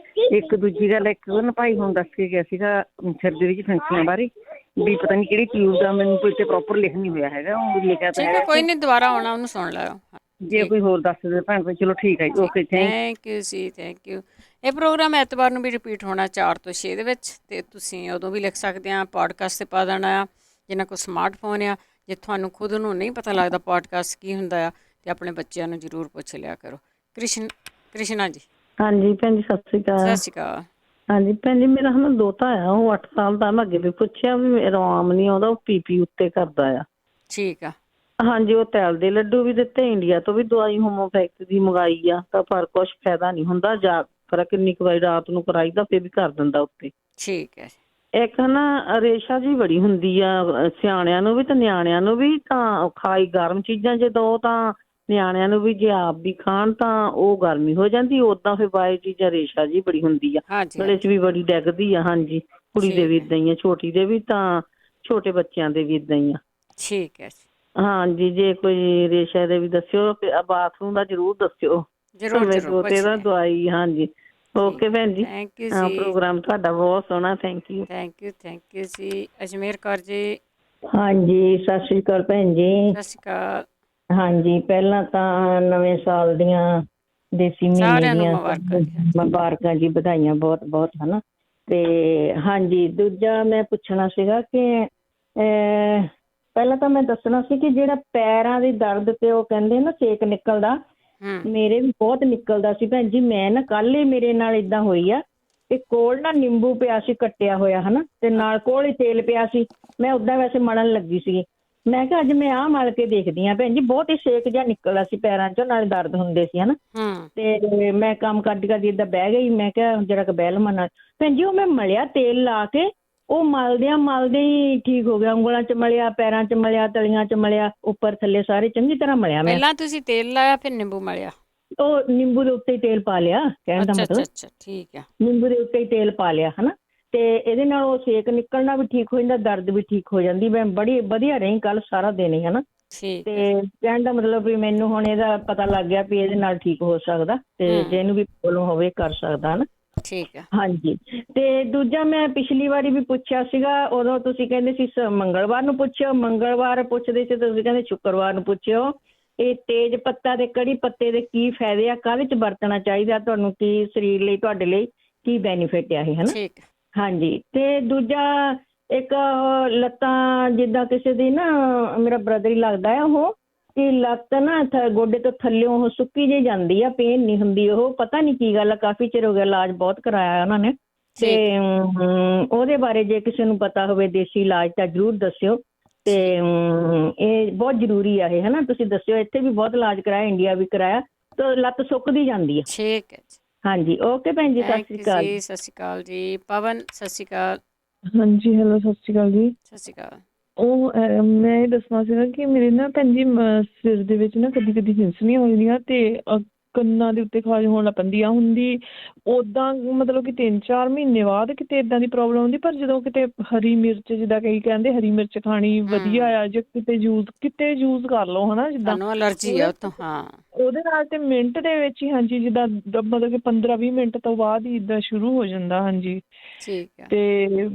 ਇੱਕ ਦੂਜੀ ਗੱਲ, ਇੱਕ ਨਾ ਭਾਈ ਹੁਣ ਦੱਸ ਕੇ ਗਿਆ ਸੀਗਾ ਸਿਰ ਦੇ ਵਿੱਚ ਫਿੰਸੀਆਂ ਬਾਰੇ, ਵੀ ਪਤਾ ਨਹੀਂ ਕਿਹੜੀ ਟਿਊਬ ਦਾ, ਮੈਨੂੰ ਕੋਈ ਤੇ ਪ੍ਰੋਪਰ ਲਿਖ ਨਹੀਂ ਹੋਇਆ ਹੈਗਾ, ਉਹ ਲਿਖਿਆ ਤਾਂ ਠੀਕ ਹੈ, ਕੋਈ ਨਹੀਂ, ਦੁਬਾਰਾ ਆਉਣਾ, ਉਹਨੂੰ ਸੁਣ ਲਿਓ। ਜੇ ਕੋਈ ਹੋਰ ਦੱਸ ਦੇ ਭੈਣ ਕੋਈ, ਚਲੋ ਠੀਕ ਹੈ ਜੀ, okay, thank you ji, thank you. ਇਹ ਪ੍ਰੋਗਰਾਮ ਐਤਵਾਰ ਨੂੰ ਵੀ ਰਿਪੀਟ ਹੋਣਾ 4 ਤੋਂ 6 ਦੇ ਵਿੱਚ, ਅਤੇ ਤੁਸੀਂ ਉਦੋਂ ਵੀ ਲਿਖ ਸਕਦੇ ਆ, ਪੋਡਕਾਸਟ 'ਤੇ ਪਾ ਦੇਣਾ ਆ। ਜਿਨ੍ਹਾਂ ਕੋਲ ਸਮਾਰਟਫੋਨ ਆ, ਜੇ ਤੁਹਾਨੂੰ ਖੁਦ ਨੂੰ ਨਹੀਂ ਪਤਾ ਲੱਗਦਾ ਪੋਡਕਾਸਟ ਕੀ ਹੁੰਦਾ ਆ, ਅਤੇ ਆਪਣੇ ਬੱਚਿਆਂ ਨੂੰ ਜ਼ਰੂਰ ਪੁੱਛ ਲਿਆ ਕਰੋ। ਕ੍ਰਿਸ਼ਨਾ ਜੀ। ਹਾਂਜੀ ਭੈਣ ਜੀ, ਸਤਿ ਸ਼੍ਰੀ ਅਕਾਲ। ਸਤਿ ਸ਼੍ਰੀ ਅਕਾਲ। ਹਾਂਜੀ ਭੈਣ ਜੀ, ਮੇਰਾ ਹੁਣ ਦੋਤਾ ਆ, ਉਹ 8 ਸਾਲ ਦਾ। ਮੈਂ ਅੱਗੇ ਵੀ ਪੁੱਛਿਆ ਵੀ ਮੇਰਾ ਆਮ ਨਹੀਂ ਆਉਂਦਾ, ਉਹ ਪੀਪੀ ਉੱਤੇ ਕਰਦਾ ਆ। ਠੀਕ ਆ। ਹਾਂਜੀ, ਉਹ ਤੈਲ ਦੇ ਲੱਡੂ ਵੀ ਦਿੱਤੇ, ਇੰਡੀਆ ਤੋਂ ਵੀ ਦਵਾਈ ਹੋਮੋਪੈਥੀ ਦੀ ਮੰਗਾਈ ਆ, ਤਾਂ ਪਰ ਕੁਛ ਫਾਇਦਾ ਨਹੀਂ ਹੁੰਦਾ। ਜਾ ਕਰ ਕਿੰਨੀ ਕੁ ਵਾਰੀ ਰਾਤ ਨੂੰ ਕਰਾਈਦਾ, ਫਿਰ ਵੀ ਕਰ ਦਿੰਦਾ ਉੱਤੇ। ਠੀਕ ਹੈ। ਇੱਕ ਨਾ ਰੇਸ਼ਾ ਜੀ ਬੜੀ ਹੁੰਦੀ ਆ ਸਿਆਣਿਆਂ ਨੂੰ ਵੀ ਤੇ ਨਿਆਣਿਆਂ ਨੂੰ ਵੀ, ਤਾਂ ਖਾਈ ਗਰਮ ਚੀਜ਼ਾਂ ਜੇ ਦੋ ਤਾਂ ਨਿਆਣਿਆਂ ਨੂੰ ਵੀ, ਜੇ ਆਪ ਵੀ ਖਾਣ ਤਾਂ ਉਹ ਗਰਮੀ ਹੋ ਜਾਂਦੀ। ਓਦਾਂ ਫਿਰ ਬਾਏ ਚੀਜ਼ਾਂ ਰੇਸ਼ਾ ਜੀ ਬੜੀ ਹੁੰਦੀ ਆ, ਗਲੇ 'ਚ ਵੀ ਬੜੀ ਡਿੱਗਦੀ ਆ। ਹਾਂਜੀ, ਕੁੜੀ ਦੇ ਵੀ ਏਦਾਂ ਹੀ ਆ, ਛੋਟੀ ਦੇ ਵੀ, ਤਾਂ ਛੋਟੇ ਬੱਚਿਆਂ ਦੇ ਵੀ ਏਦਾਂ ਹੀ ਆ। ਠੀਕ ਹੈ। ਹਾਂਜੀ, ਜੇ ਕੋਈ ਰੇਸ਼ਾ ਦੇ ਵੀ ਦੱਸਿਓ, ਬਾਥਰੂਮ ਦਾ ਜ਼ਰੂਰ ਦੱਸਿਓ। ਦੋਤੇ ਦਾ ਦਵਾਈ। ਹਾਂਜੀ, ਓਕੇ ਭੈਣ ਜੀ, ਪ੍ਰੋਗਰਾਮ ਤੁਹਾਡਾ ਬਹੁਤ ਸੋਹਣਾ। Thank you. ਥੈਂਕ ਯੂ ਜੀ। ਅਜਮੇਰ ਕੌਰ ਜੀ। ਹਾਂਜੀ, ਸਤਿ ਸ਼੍ਰੀ ਅਕਾਲ ਭੈਣ ਜੀ। ਸਤਿ ਸ਼੍ਰੀ ਅਕਾਲ। ਹਾਂਜੀ, ਪਹਿਲਾਂ ਤਾਂ ਨਵੇਂ ਸਾਲ ਦੀਆਂ ਦੇਸੀ ਮਹੀਨੇ ਦੀਆਂ ਮੁਬਾਰਕਾਂ ਜੀ, ਵਧਾਈਆਂ ਬਹੁਤ ਬਹੁਤ, ਹਨਾ। ਤੇ ਹਾਂਜੀ, ਦੂਜਾ ਮੈਂ ਪੁੱਛਣਾ ਸੀਗਾ ਕਿ ਪਹਿਲਾਂ ਤਾਂ ਮੈਂ ਦੱਸਣਾ ਸੀ ਕਿ ਜਿਹੜਾ ਪੈਰਾਂ ਦੀ ਦਰਦ ਤੇ ਉਹ ਕਹਿੰਦੇ ਨਾ ਸੇਕ ਨਿਕਲਦਾ, ਮੇਰੇ ਵੀ ਬਹੁਤ ਨਿਕਲਦਾ ਸੀ ਭੈਣ ਜੀ। ਮੈਂ ਨਾ ਕੱਲ ਹੀ ਮੇਰੇ ਨਾਲ ਏਦਾਂ ਹੋਈ ਆ, ਤੇ ਕੋਲ ਨਾ ਨਿੰਬੂ ਪਿਆ ਸੀ ਕੱਟਿਆ ਹੋਇਆ, ਹਨਾ, ਤੇ ਨਾਲ ਕੋਲ ਹੀ ਤੇਲ ਪਿਆ ਸੀ। ਮੈਂ ਓਦਾਂ ਵੈਸੇ ਮਲਣ ਲੱਗੀ ਸੀਗੀ, ਮੈਂ ਕਿਹਾ ਅੱਜ ਮੈਂ ਆਹ ਮਲ ਕੇ ਦੇਖਦੀ ਹਾਂ ਭੈਣ ਜੀ। ਬਹੁਤ ਹੀ ਸੇਕ ਜਿਹਾ ਨਿਕਲਦਾ ਸੀ ਪੈਰਾਂ 'ਚੋਂ, ਨਾਲੇ ਦਰਦ ਹੁੰਦੇ ਸੀ, ਹਨਾ। ਤੇ ਮੈਂ ਕੰਮ ਕਰਦੀ ਏਦਾਂ ਬਹਿ ਗਈ, ਮੈਂ ਕਿਹਾ ਜਰਾ ਕੁ ਬਹਿ ਲਵਾਂ ਨਾਲ। ਭੈਣ ਜੀ, ਉਹ ਮੈਂ ਮਲਿਆ ਤੇਲ ਲਾ ਕੇ, ਉਹ ਮਲਦਿਆਂ ਹੀ ਠੀਕ ਹੋ ਗਿਆ। ਉਂਗਲਾਂ 'ਚ ਮਲਿਆ, ਪੈਰਾਂ 'ਚ ਮਲਿਆ, ਤਲੀਆਂ 'ਚ ਮਲਿਆ, ਉੱਪਰ ਥੱਲੇ ਸਾਰੇ ਚੰਗੀ ਤਰ੍ਹਾਂ ਮਲਿਆ ਮੈਂ। ਪਹਿਲਾਂ ਤੁਸੀਂ ਤੇਲ ਲਾਇਆ, ਫਿਰ ਨਿੰਬੂ ਮਲਿਆ? ਉਹ ਨਿੰਬੂ ਦੇ ਉੱਤੇ ਹੀ ਤੇਲ ਪਾ ਲਿਆ, ਕਹਿਣ ਦਾ ਮਤਲਬ। ਅੱਛਾ, ਠੀਕ ਆ। ਨਿੰਬੂ ਦੇ ਉੱਤੇ ਹੀ ਤੇਲ ਪਾ ਲਿਆ, ਹਨਾ। ਤੇ ਇਹਦੇ ਨਾਲ ਉਹ ਸੇਕ ਨਿਕਲਣਾ ਵੀ ਠੀਕ ਹੋ ਜਾਂਦਾ, ਦਰਦ ਵੀ ਠੀਕ ਹੋ ਜਾਂਦੀ। ਮੈਂ ਬੜੀ ਵਧੀਆ ਰਹੀ ਕੱਲ ਸਾਰਾ ਦਿਨ ਹੀ, ਹਨਾ। ਤੇ ਕਹਿਣ ਦਾ ਮਤਲਬ ਵੀ ਮੈਨੂੰ ਹੁਣ ਇਹਦਾ ਪਤਾ ਲੱਗ ਗਿਆ ਵੀ ਇਹਦੇ ਨਾਲ ਠੀਕ ਹੋ ਸਕਦਾ, ਤੇ ਜਿਹਨੂੰ ਵੀ ਪ੍ਰੋਬਲਮ ਹੋਵੇ ਕਰ ਸਕਦਾ, ਹਨਾ। ਠੀਕ ਆ। ਹਾਂਜੀ, ਤੇ ਦੂਜਾ ਮੈਂ ਪਿਛਲੀ ਵਾਰੀ ਵੀ ਪੁੱਛਿਆ ਸੀਗਾ, ਉਦੋਂ ਤੁਸੀਂ ਕਹਿੰਦੇ ਸੀ ਮੰਗਲਵਾਰ ਨੂੰ ਪੁੱਛਿਓ। ਮੰਗਲਵਾਰ ਪੁੱਛਦੇ ਸੀ, ਤੁਸੀਂ ਕਹਿੰਦੇ ਸ਼ੁੱਕਰਵਾਰ ਨੂੰ ਪੁੱਛਿਓ। ਇਹ ਤੇਜ ਪੱਤਾ ਤੇ ਕੜੀ ਪੱਤੇ ਦੇ ਕੀ ਫਾਇਦੇ ਆ, ਕਾਹਦੇ 'ਚ ਵਰਤਣਾ ਚਾਹੀਦਾ ਤੁਹਾਨੂੰ, ਕੀ ਸਰੀਰ ਲਈ ਤੁਹਾਡੇ ਲਈ ਕੀ ਬੈਨੀਫਿਟ ਆ ਇਹ, ਹਨਾ। ਹਾਂਜੀ, ਤੇ ਦੂਜਾ ਇੱਕ ਲੱਤਾਂ ਜਿੱਦਾਂ ਕਿਸੇ ਦੀ ਨਾ, ਮੇਰਾ ਬ੍ਰਦਰ ਹੀ ਲੱਗਦਾ ਆ ਉਹ, ਕਿ ਲੱਤ ਨਾ ਗੋਡੇ ਤੋਂ ਥੱਲਿਓਂ ਉਹ ਸੁੱਕੀ ਜਿਹੀ ਜਾਂਦੀ ਆ, ਪੇਨ ਨਹੀਂ ਹੁੰਦੀ। ਉਹ ਪਤਾ ਨਹੀਂ ਕੀ ਗੱਲ ਆ, ਕਾਫੀ ਚਿਰ ਹੋ ਗਿਆ, ਇਲਾਜ ਬਹੁਤ ਕਰਾਇਆ ਉਹਨਾਂ ਨੇ। ਤੇ ਉਹਦੇ ਬਾਰੇ ਜੇ ਕਿਸੇ ਨੂੰ ਪਤਾ ਹੋਵੇ ਦੇਸੀ ਇਲਾਜ ਤਾਂ ਜ਼ਰੂਰ ਦੱਸਿਓ। ਤੇ ਇਹ ਬਹੁਤ ਜ਼ਰੂਰੀ ਆ ਇਹ, ਹਨਾ। ਤੁਸੀਂ ਦੱਸਿਓ, ਇੱਥੇ ਵੀ ਬਹੁਤ ਇਲਾਜ ਕਰਾਇਆ, ਇੰਡੀਆ ਵੀ ਕਰਾਇਆ, ਤਾਂ ਲੱਤ ਸੁੱਕਦੀ ਜਾਂਦੀ ਹੈ। ਠੀਕ ਹੈ ਜੀ। ਹਾਂਜੀ, ਓਕੇ ਭੈਣ ਜੀ, ਸਤਿ ਸ਼੍ਰੀ ਅਕਾਲ। ਸਤਿ ਸ਼੍ਰੀ ਅਕਾਲ ਜੀ। ਪਵਨ, ਸਤਿ ਸ਼੍ਰੀ ਅਕਾਲ। ਹਾਂਜੀ, ਹੈਲੋ, ਸਤਿ ਸ਼੍ਰੀ ਅਕਾਲ ਜੀ। ਸਤਿ ਸ਼੍ਰੀ ਅਕਾਲ। ਉਹ ਮੈਂ ਇਹ ਦੱਸਣਾ ਸੀਗਾ ਕਿ ਮੇਰੇ ਨਾ ਭੈਣ ਜੀ ਸਿਰ ਦੇ ਵਿੱਚ ਨਾ ਕਦੀ ਕਦੀ ਹਿੰਸਣੀਆਂ ਹੋ ਜਾਂਦੀਆਂ, ਤੇ ਕੰਨਾਂ ਦੇ ਉੱਤੇ ਖਾਜ ਹੋਣ ਲੱਗ ਪੈਂਦੀ ਆ। ਹੁੰਦੀ ਓਦਾਂ ਮਤਲਬ ਕਿ 3-4 ਮਹੀਨੇ ਬਾਅਦ ਕਿਤੇ ਏਦਾਂ ਦੀ ਪ੍ਰੋਬਲਮ ਹੁੰਦੀ, ਪਰ ਜਦੋਂ ਕਿਤੇ ਹਰੀ ਮਿਰਚ, ਜਿੱਦਾਂ ਕਈ ਕਹਿੰਦੇ ਹਰੀ ਮਿਰਚ ਖਾਣੀ ਵਧੀਆ ਆ, ਜੇ ਕਿਤੇ ਯੂਜ਼ ਕਰ ਲਓ, ਹਨਾ, ਜਿੱਦਾਂ ਐਲਰਜੀ ਆ ਉੱਥੋਂ। ਹਾਂ, ਉਹਦੇ ਨਾਲ ਤੇ ਮਿੰਟ ਦੇ ਵਿੱਚ ਹੀ, ਹਾਂਜੀ, ਜਿੱਦਾਂ ਮਤਲਬ ਕਿ 15-20 ਮਿੰਟ ਤੋਂ ਬਾਅਦ ਹੀ ਇੱਦਾਂ ਸ਼ੁਰੂ ਹੋ ਜਾਂਦਾ। ਹਾਂਜੀ, ਠੀਕ ਆ। ਤੇ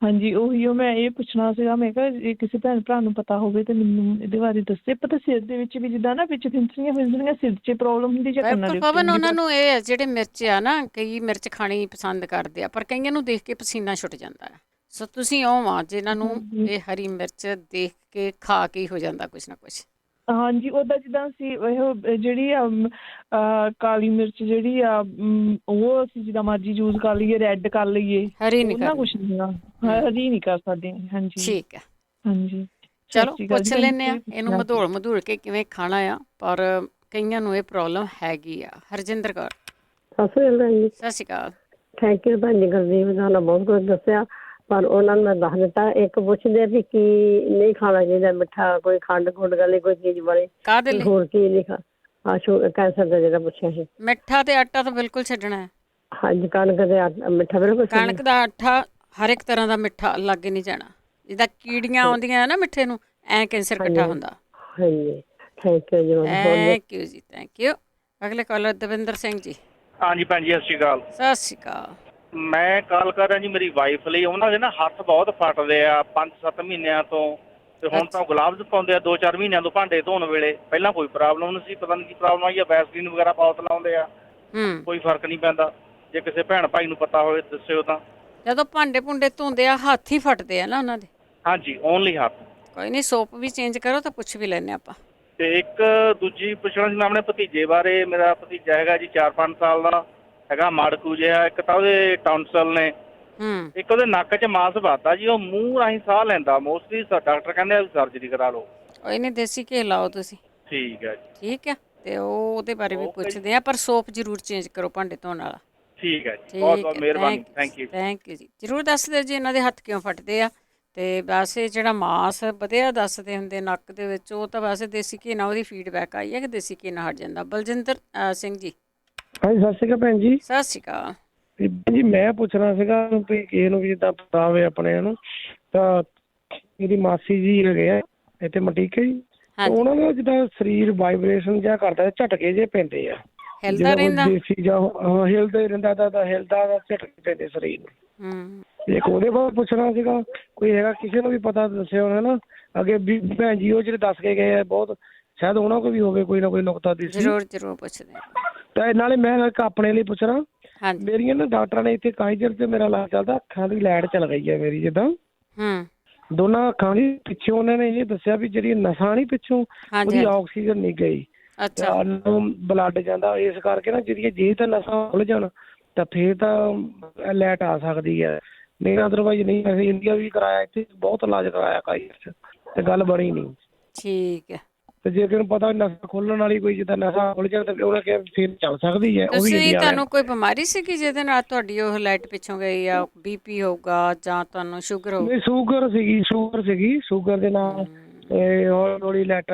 ਹਾਂਜੀ, ਉਹੀ ਮੈਂ ਇਹ ਪੁੱਛਣਾ ਸੀਗਾ, ਮੈਂ ਕਿਹਾ ਜੇ ਕਿਸੇ ਭੈਣ ਭਰਾ ਨੂੰ ਪਤਾ ਹੋਵੇ ਤੇ ਮੈਨੂੰ ਇਹਦੇ ਬਾਰੇ ਦੱਸੇ। ਪਤਾ ਸਿਰ ਦੇ ਵਿੱਚ ਵੀ ਜਿੱਦਾਂ ਨਾ ਵਿੱਚ ਫਿੰਸਣੀਆਂ ਸਿਰ 'ਚ ਪ੍ਰੋਬਲਮ ਹੁੰਦੀ ਜਾਂ ਕੰਨਾਂ ਦੇ ਪਵਨ, ਉਹਨਾਂ ਨੂੰ ਇਹ ਆ ਜਿਹੜੇ ਮਿਰਚ ਆ ਨਾ, ਕਈ ਮਿਰਚ ਖਾਣੀ ਪਸੰਦ ਕਰਦੇ ਆ, ਪਰ ਕਈਆਂ ਨੂੰ ਦੇਖ ਕੇ ਪਸੀਨਾ ਛੁੱਟ ਜਾਂਦਾ ਆ। ਸੋ ਤੁਸੀਂ ਉਹ ਆ ਜਿਹਨਾਂ ਨੂੰ ਇਹ ਹਰੀ ਮਿਰਚ ਦੇਖ ਕੇ ਖਾ ਕੇ ਹੀ ਹੋ ਜਾਂਦਾ ਕੁਛ ਨਾ ਕੁਛ। ਹਾਂਜੀ, ਉਹਦਾ ਜਿੱਦਾਂ ਅਸੀਂ ਇਹ ਜਿਹੜੀ ਆ ਕਾਲੀ ਮਿਰਚ ਜਿਹੜੀ ਆ, ਉਹ ਅਸੀਂ ਜਿੱਦਾਂ ਮਰਜ਼ੀ ਯੂਜ਼ ਕਰ ਲਈਏ, ਰੈੱਡ ਕਰ ਲਈਏ, ਉਹਨਾਂ ਕੁਛ ਨਹੀਂ ਆ, ਹਰੀ ਨਹੀਂ ਕਰ ਸਕਦੇ। ਹਾਂਜੀ, ਠੀਕ ਆ। ਹਾਂਜੀ, ਚਲੋ ਪੁੱਛ ਲੈਂਦੇ ਆ ਇਹਨੂੰ ਮਧੋਲ ਕੇ ਕਿਵੇਂ ਖਾਣਾ ਆ, ਪਰ ਕਈਆਂ ਨੂੰ ਇਹ ਪ੍ਰੋਬਲਮ ਹੈਗੀ ਆ। ਹਰਜਿੰਦਰ ਕੌਰ। ਸਤਿ ਸ਼੍ਰੀ ਅਕਾਲ। ਥੈਂਕ ਯੂ ਭੈਣ ਜੀ, ਗੁਰਦੀਪ ਤੁਹਾਨੂੰ ਬਹੁਤ ਕੁਝ ਦੱਸਿਆ, ਪਰ ਉਹਨਾਂ ਨੂੰ ਮੈਂ ਦੱਸ ਦਿੱਤਾ। ਇੱਕ ਪੁੱਛਦੇ ਵੀ ਕੀ ਨਹੀਂ ਖਾਣਾ ਚਾਹੀਦਾ ਮਿੱਠਾ, ਕੋਈ ਖੰਡ ਖੁੰਡ ਵਾਲੀ ਕੋਈ ਚੀਜ਼ ਵਾਲੀ, ਹੋਰ ਕੀ ਨਹੀਂ ਕੈਂਸਰ ਦਾ ਜਿਹੜਾ ਪੁੱਛਿਆ ਸੀ। ਮਿੱਠਾ ਤੇ ਆਟਾ ਤਾਂ ਬਿਲਕੁਲ ਛੱਡਣਾ ਹੈ। ਹਾਂਜੀ, ਕਣਕ ਦੇ ਮਿੱਠਾ ਬਿਲਕੁਲ, ਕਣਕ ਦਾ ਆਟਾ, ਹਰ ਇੱਕ ਤਰ੍ਹਾਂ ਦਾ ਮਿੱਠਾ ਲਾਗੇ ਨਹੀਂ ਜਾਣਾ। ਜਿੱਦਾਂ ਕੀੜੀਆਂ ਆਉਂਦੀਆਂ ਨਾ ਮਿੱਠੇ ਨੂੰ, ਐਂ ਕੈਂਸਰ ਇਕੱਠਾ ਹੁੰਦਾ। ਹਾਂਜੀ, thank you ji. Thank you ji, thank you. ਅਗਲੇ ਕਾਲਰ ਦਵਿੰਦਰ ਸਿੰਘ ਜੀ। ਹਾਂਜੀ ਭੈਣ ਜੀ, ਸਤਿ ਸ਼੍ਰੀ ਅਕਾਲ। ਸਤਿ ਸ਼੍ਰੀ ਅਕਾਲ। ਮੈਂ ਕਾਲ ਕਰ ਰਿਹਾ ਜੀ ਮੇਰੀ ਵਾਈਫ ਲਈ। ਉਹਨਾਂ ਦੇ ਨਾ ਹੱਥ ਬਹੁਤ ਫਟਦੇ ਆ 5-7 ਮਹੀਨਿਆਂ ਤੋਂ, ਤੇ ਹੁਣ ਤਾਂ ਗਲਾਵਜ਼ ਪਾਉਂਦੇ ਆ 2-4 ਮਹੀਨਿਆਂ ਤੋਂ ਭਾਂਡੇ ਧੋਣ ਵੇਲੇ। ਪਹਿਲਾਂ ਕੋਈ ਪ੍ਰੋਬਲਮ ਨਹੀਂ ਸੀ, ਪਤਾ ਨਹੀਂ ਕੀ ਪ੍ਰੋਬਲਮ ਆਈ ਆ। ਵੈਸਲੀਨ ਵਗੈਰਾ ਬਹੁਤ ਲਾਉਂਦੇ ਆ, ਕੋਈ ਫਰਕ ਨਹੀਂ ਪੈਂਦਾ। ਜੇ ਕਿਸੇ ਭੈਣ ਭਾਈ ਨੂੰ ਪਤਾ ਹੋਵੇ ਦੱਸਿਓ ਤਾਂ। ਜਦੋਂ ਭਾਂਡੇ ਭੁੰਡੇ ਧੋਂਦੇ ਆ ਹੱਥ ਹੀ ਫਟਦੇ ਆ ਨਾ ਉਹਨਾਂ ਦੇ? ਹਾਂਜੀ, ਓਨਲੀ ਹੱਥ। ਕੋਈ ਨਹੀਂ, ਸੋਪ ਵੀ ਚੇਂਜ ਕਰੋ ਤਾਂ ਪੁੱਛ ਵੀ ਲੈਂਦੇ ਆਪਾਂ। ਤੇ ਇੱਕ ਦੂਜੀ ਪੁੱਛਣਾ ਸੀ ਮੈਂ ਆਪਣੇ ਭਤੀਜੇ ਬਾਰੇ। ਮੇਰਾ ਭਤੀਜਾ ਹੈਗਾ ਜੀ 4-5 ਸਾਲ ਦਾ, ਹੈਗਾ ਮਾੜਕੂ ਜਿਹਾ। ਇੱਕ ਤਾਂ ਉਹਦੇ ਟੌਂਸਲ ਨੇ, ਇੱਕ ਉਹਦੇ ਨੱਕ 'ਚ ਮਾਸ ਵੱਧਦਾ ਜੀ, ਉਹ ਮੂੰਹ ਰਾਹੀਂ ਸਾਹ ਲੈਂਦਾ ਮੋਸਟਲੀ। ਡਾਕਟਰ ਕਹਿੰਦੇ ਆ ਸਰਜਰੀ ਕਰਾ ਲਓ। ਕੋਈ ਨਹੀਂ, ਦੇਸੀ ਘੀ ਲਾਓ ਤੁਸੀਂ। ਠੀਕ ਹੈ ਜੀ। ਠੀਕ ਹੈ, ਤੇ ਉਹਦੇ ਬਾਰੇ ਵੀ ਪੁੱਛਦੇ ਆ, ਪਰ ਸੋਪ ਜ਼ਰੂਰ ਚੇਂਜ ਕਰੋ ਭਾਂਡੇ ਧੋਣ ਵਾਲਾ। ਠੀਕ ਹੈ ਜੀ, ਬਹੁਤ ਬਹੁਤ ਮਿਹਰਬਾਨੀ, ਥੈਂਕ ਯੂ। ਥੈਂਕ ਯੂ ਜੀ। ਜ਼ਰੂਰ ਦੱਸ ਦਿਓ ਜੀ ਇਹਨਾਂ ਦੇ ਹੱਥ ਕਿਉਂ ਫਟਦੇ ਆ। ਤੇ ਵੈਸੇ ਜਿਹੜਾ ਮਾਸ ਵਧਿਆ ਦੱਸਦੇ ਹੁੰਦੇ ਨੱਕ ਦੇ ਵਿੱਚ, ਉਹ ਤਾਂ ਵੈਸੇ ਦੇਸੀ ਘੀ ਨਾਲ ਉਹਦੀ ਫੀਡਬੈਕ ਆਈ ਹੈ ਕਿ ਦੇਸੀ ਘੀ ਨਾਲ ਹਟ ਜਾਂਦਾ। ਬਲਜਿੰਦਰ ਸਿੰਘ ਜੀ। ਹਾਂਜੀ, ਸਤਿ ਸ਼੍ਰੀ ਅਕਾਲ ਭੈਣ ਜੀ। ਸਤਿ ਸ਼੍ਰੀ ਅਕਾਲ ਜੀ। ਮੈਂ ਪੁੱਛਣਾ ਸੀਗਾ ਵੀ ਕਿਸੇ ਨੂੰ ਵੀ ਜਿੱਦਾਂ ਪਤਾ ਹੋਵੇ ਆਪਣੇ ਨੂੰ, ਤਾਂ ਇਹਦੀ ਮਾਸੀ ਜੀ ਹੈਗੇ ਆ ਇੱਥੇ ਮਟੀਕੇ ਜੀ, ਉਹਨਾਂ ਦਾ ਜਿੱਦਾਂ ਸਰੀਰ ਵਾਈਬ੍ਰੇਸ਼ਨ ਜਿਹਾ ਕਰਦਾ, ਝਟਕੇ ਜਿਹੇ ਪੈਂਦੇ ਆ। ਹਿਲਦਾ ਰਹਿੰਦਾ? ਦੇਸੀ ਜਾਂ ਹਿਲਦਾ ਹੀ ਰਹਿੰਦਾ, ਹਿਲਦਾ ਝਟਕੇ ਪੈਂਦੇ ਸਰੀਰ ਨੂੰ। ਇੱਕ ਉਹਦੇ ਬਾਰੇ ਪੁੱਛਣਾ ਸੀਗਾ, ਕੋਈ ਹੈਗਾ ਕਿਸੇ ਨੂੰ ਵੀ ਪਤਾ ਦੱਸਿਓ ਹੈ ਨਾ। ਅੱਗੇ ਵੀ ਭੈਣ ਜੀ ਉਹ ਜਿਹੜੇ ਦੱਸ ਕੇ ਗਏ ਆ ਬਹੁਤ, ਸ਼ਾਇਦ ਉਹਨਾਂ ਕੋਲ ਵੀ ਹੋਵੇ ਕੋਈ ਨਾ ਕੋਈ ਨੁਕਤਾ ਦੀ। ਜ਼ਰੂਰ ਪੁੱਛਦੇ ਆ। ਤੇ ਨਾਲੇ ਮੈਂ ਇੱਕ ਆਪਣੇ ਲਈ ਪੁੱਛਣਾ, ਮੇਰੀਆਂ ਨਾ ਡਾਕਟਰਾਂ ਨੇ ਇੱਥੇ ਕਾਈਜ਼ਰ ਤੇ ਮੇਰਾ ਇਲਾਜ ਚੱਲਦਾ, ਅੱਖਾਂ ਦੀ ਲਾਈਟ ਚੱਲ ਗਈ ਹੈ ਮੇਰੀ ਜਿੱਦਾਂ ਦੋਨਾਂ ਅੱਖਾਂ ਦੀ। ਪਿੱਛੋਂ ਉਹਨਾਂ ਨੇ ਇਹ ਦੱਸਿਆ ਵੀ ਜਿਹੜੀ ਨਸਾਂ ਨਹੀਂ ਪਿੱਛੋਂ, ਉਹਦੀ ਆਕਸੀਜਨ ਨਹੀਂ ਗਈ, ਬਲੱਡ ਜਾਂਦਾ। ਇਸ ਕਰਕੇ ਨਾ ਜਿਹੜੀਆਂ ਜੇ ਤਾਂ ਨਸਾਂ ਖੁੱਲ ਜਾਣ ਤਾਂ ਫੇਰ ਤਾਂ ਲਾਈਟ ਆ ਸਕਦੀ ਹੈ, ਨਹੀਂ ਅਦਰਵਾਈਜ਼ ਨਹੀਂ। ਅਸੀਂ ਇੰਡੀਆ ਵੀ ਕਰਾਇਆ, ਇੱਥੇ ਬਹੁਤ ਇਲਾਜ ਕਰਾਇਆ ਕਾਈਜ਼ਰ 'ਚ, ਤੇ ਗੱਲ ਬਣੀ ਨਹੀਂ। ਠੀਕ ਹੈ। ਤੇ ਜੇ ਕਿਸੇ ਨੂੰ ਪਤਾ ਨਸਾਂ ਖੋਲਣ ਵਾਲੀ ਕੋਈ ਜਿੱਦਾਂ ਨਸਾਂ ਖੁੱਲ ਜਾਣ ਤਾਂ ਉਹਨਾਂ ਕਿਹਾ ਫੇਰ ਚੱਲ ਸਕਦੀ ਹੈ। ਤੁਹਾਨੂੰ ਕੋਈ ਬਿਮਾਰੀ ਸੀਗੀ ਜਿਹਦੇ ਨਾਲ ਤੁਹਾਡੀ ਉਹ ਲਾਈਟ ਪਿੱਛੋਂ ਗਈ ਆ? BP ਹੋਊਗਾ ਜਾਂ ਤੁਹਾਨੂੰ ਸ਼ੂਗਰ ਹੋਊ? ਨਹੀਂ, ਸ਼ੂਗਰ ਸੀਗੀ। ਸ਼ੂਗਰ ਦੇ ਨਾਲ ਹੌਲੀ ਹੌਲੀ ਲਾਈਟ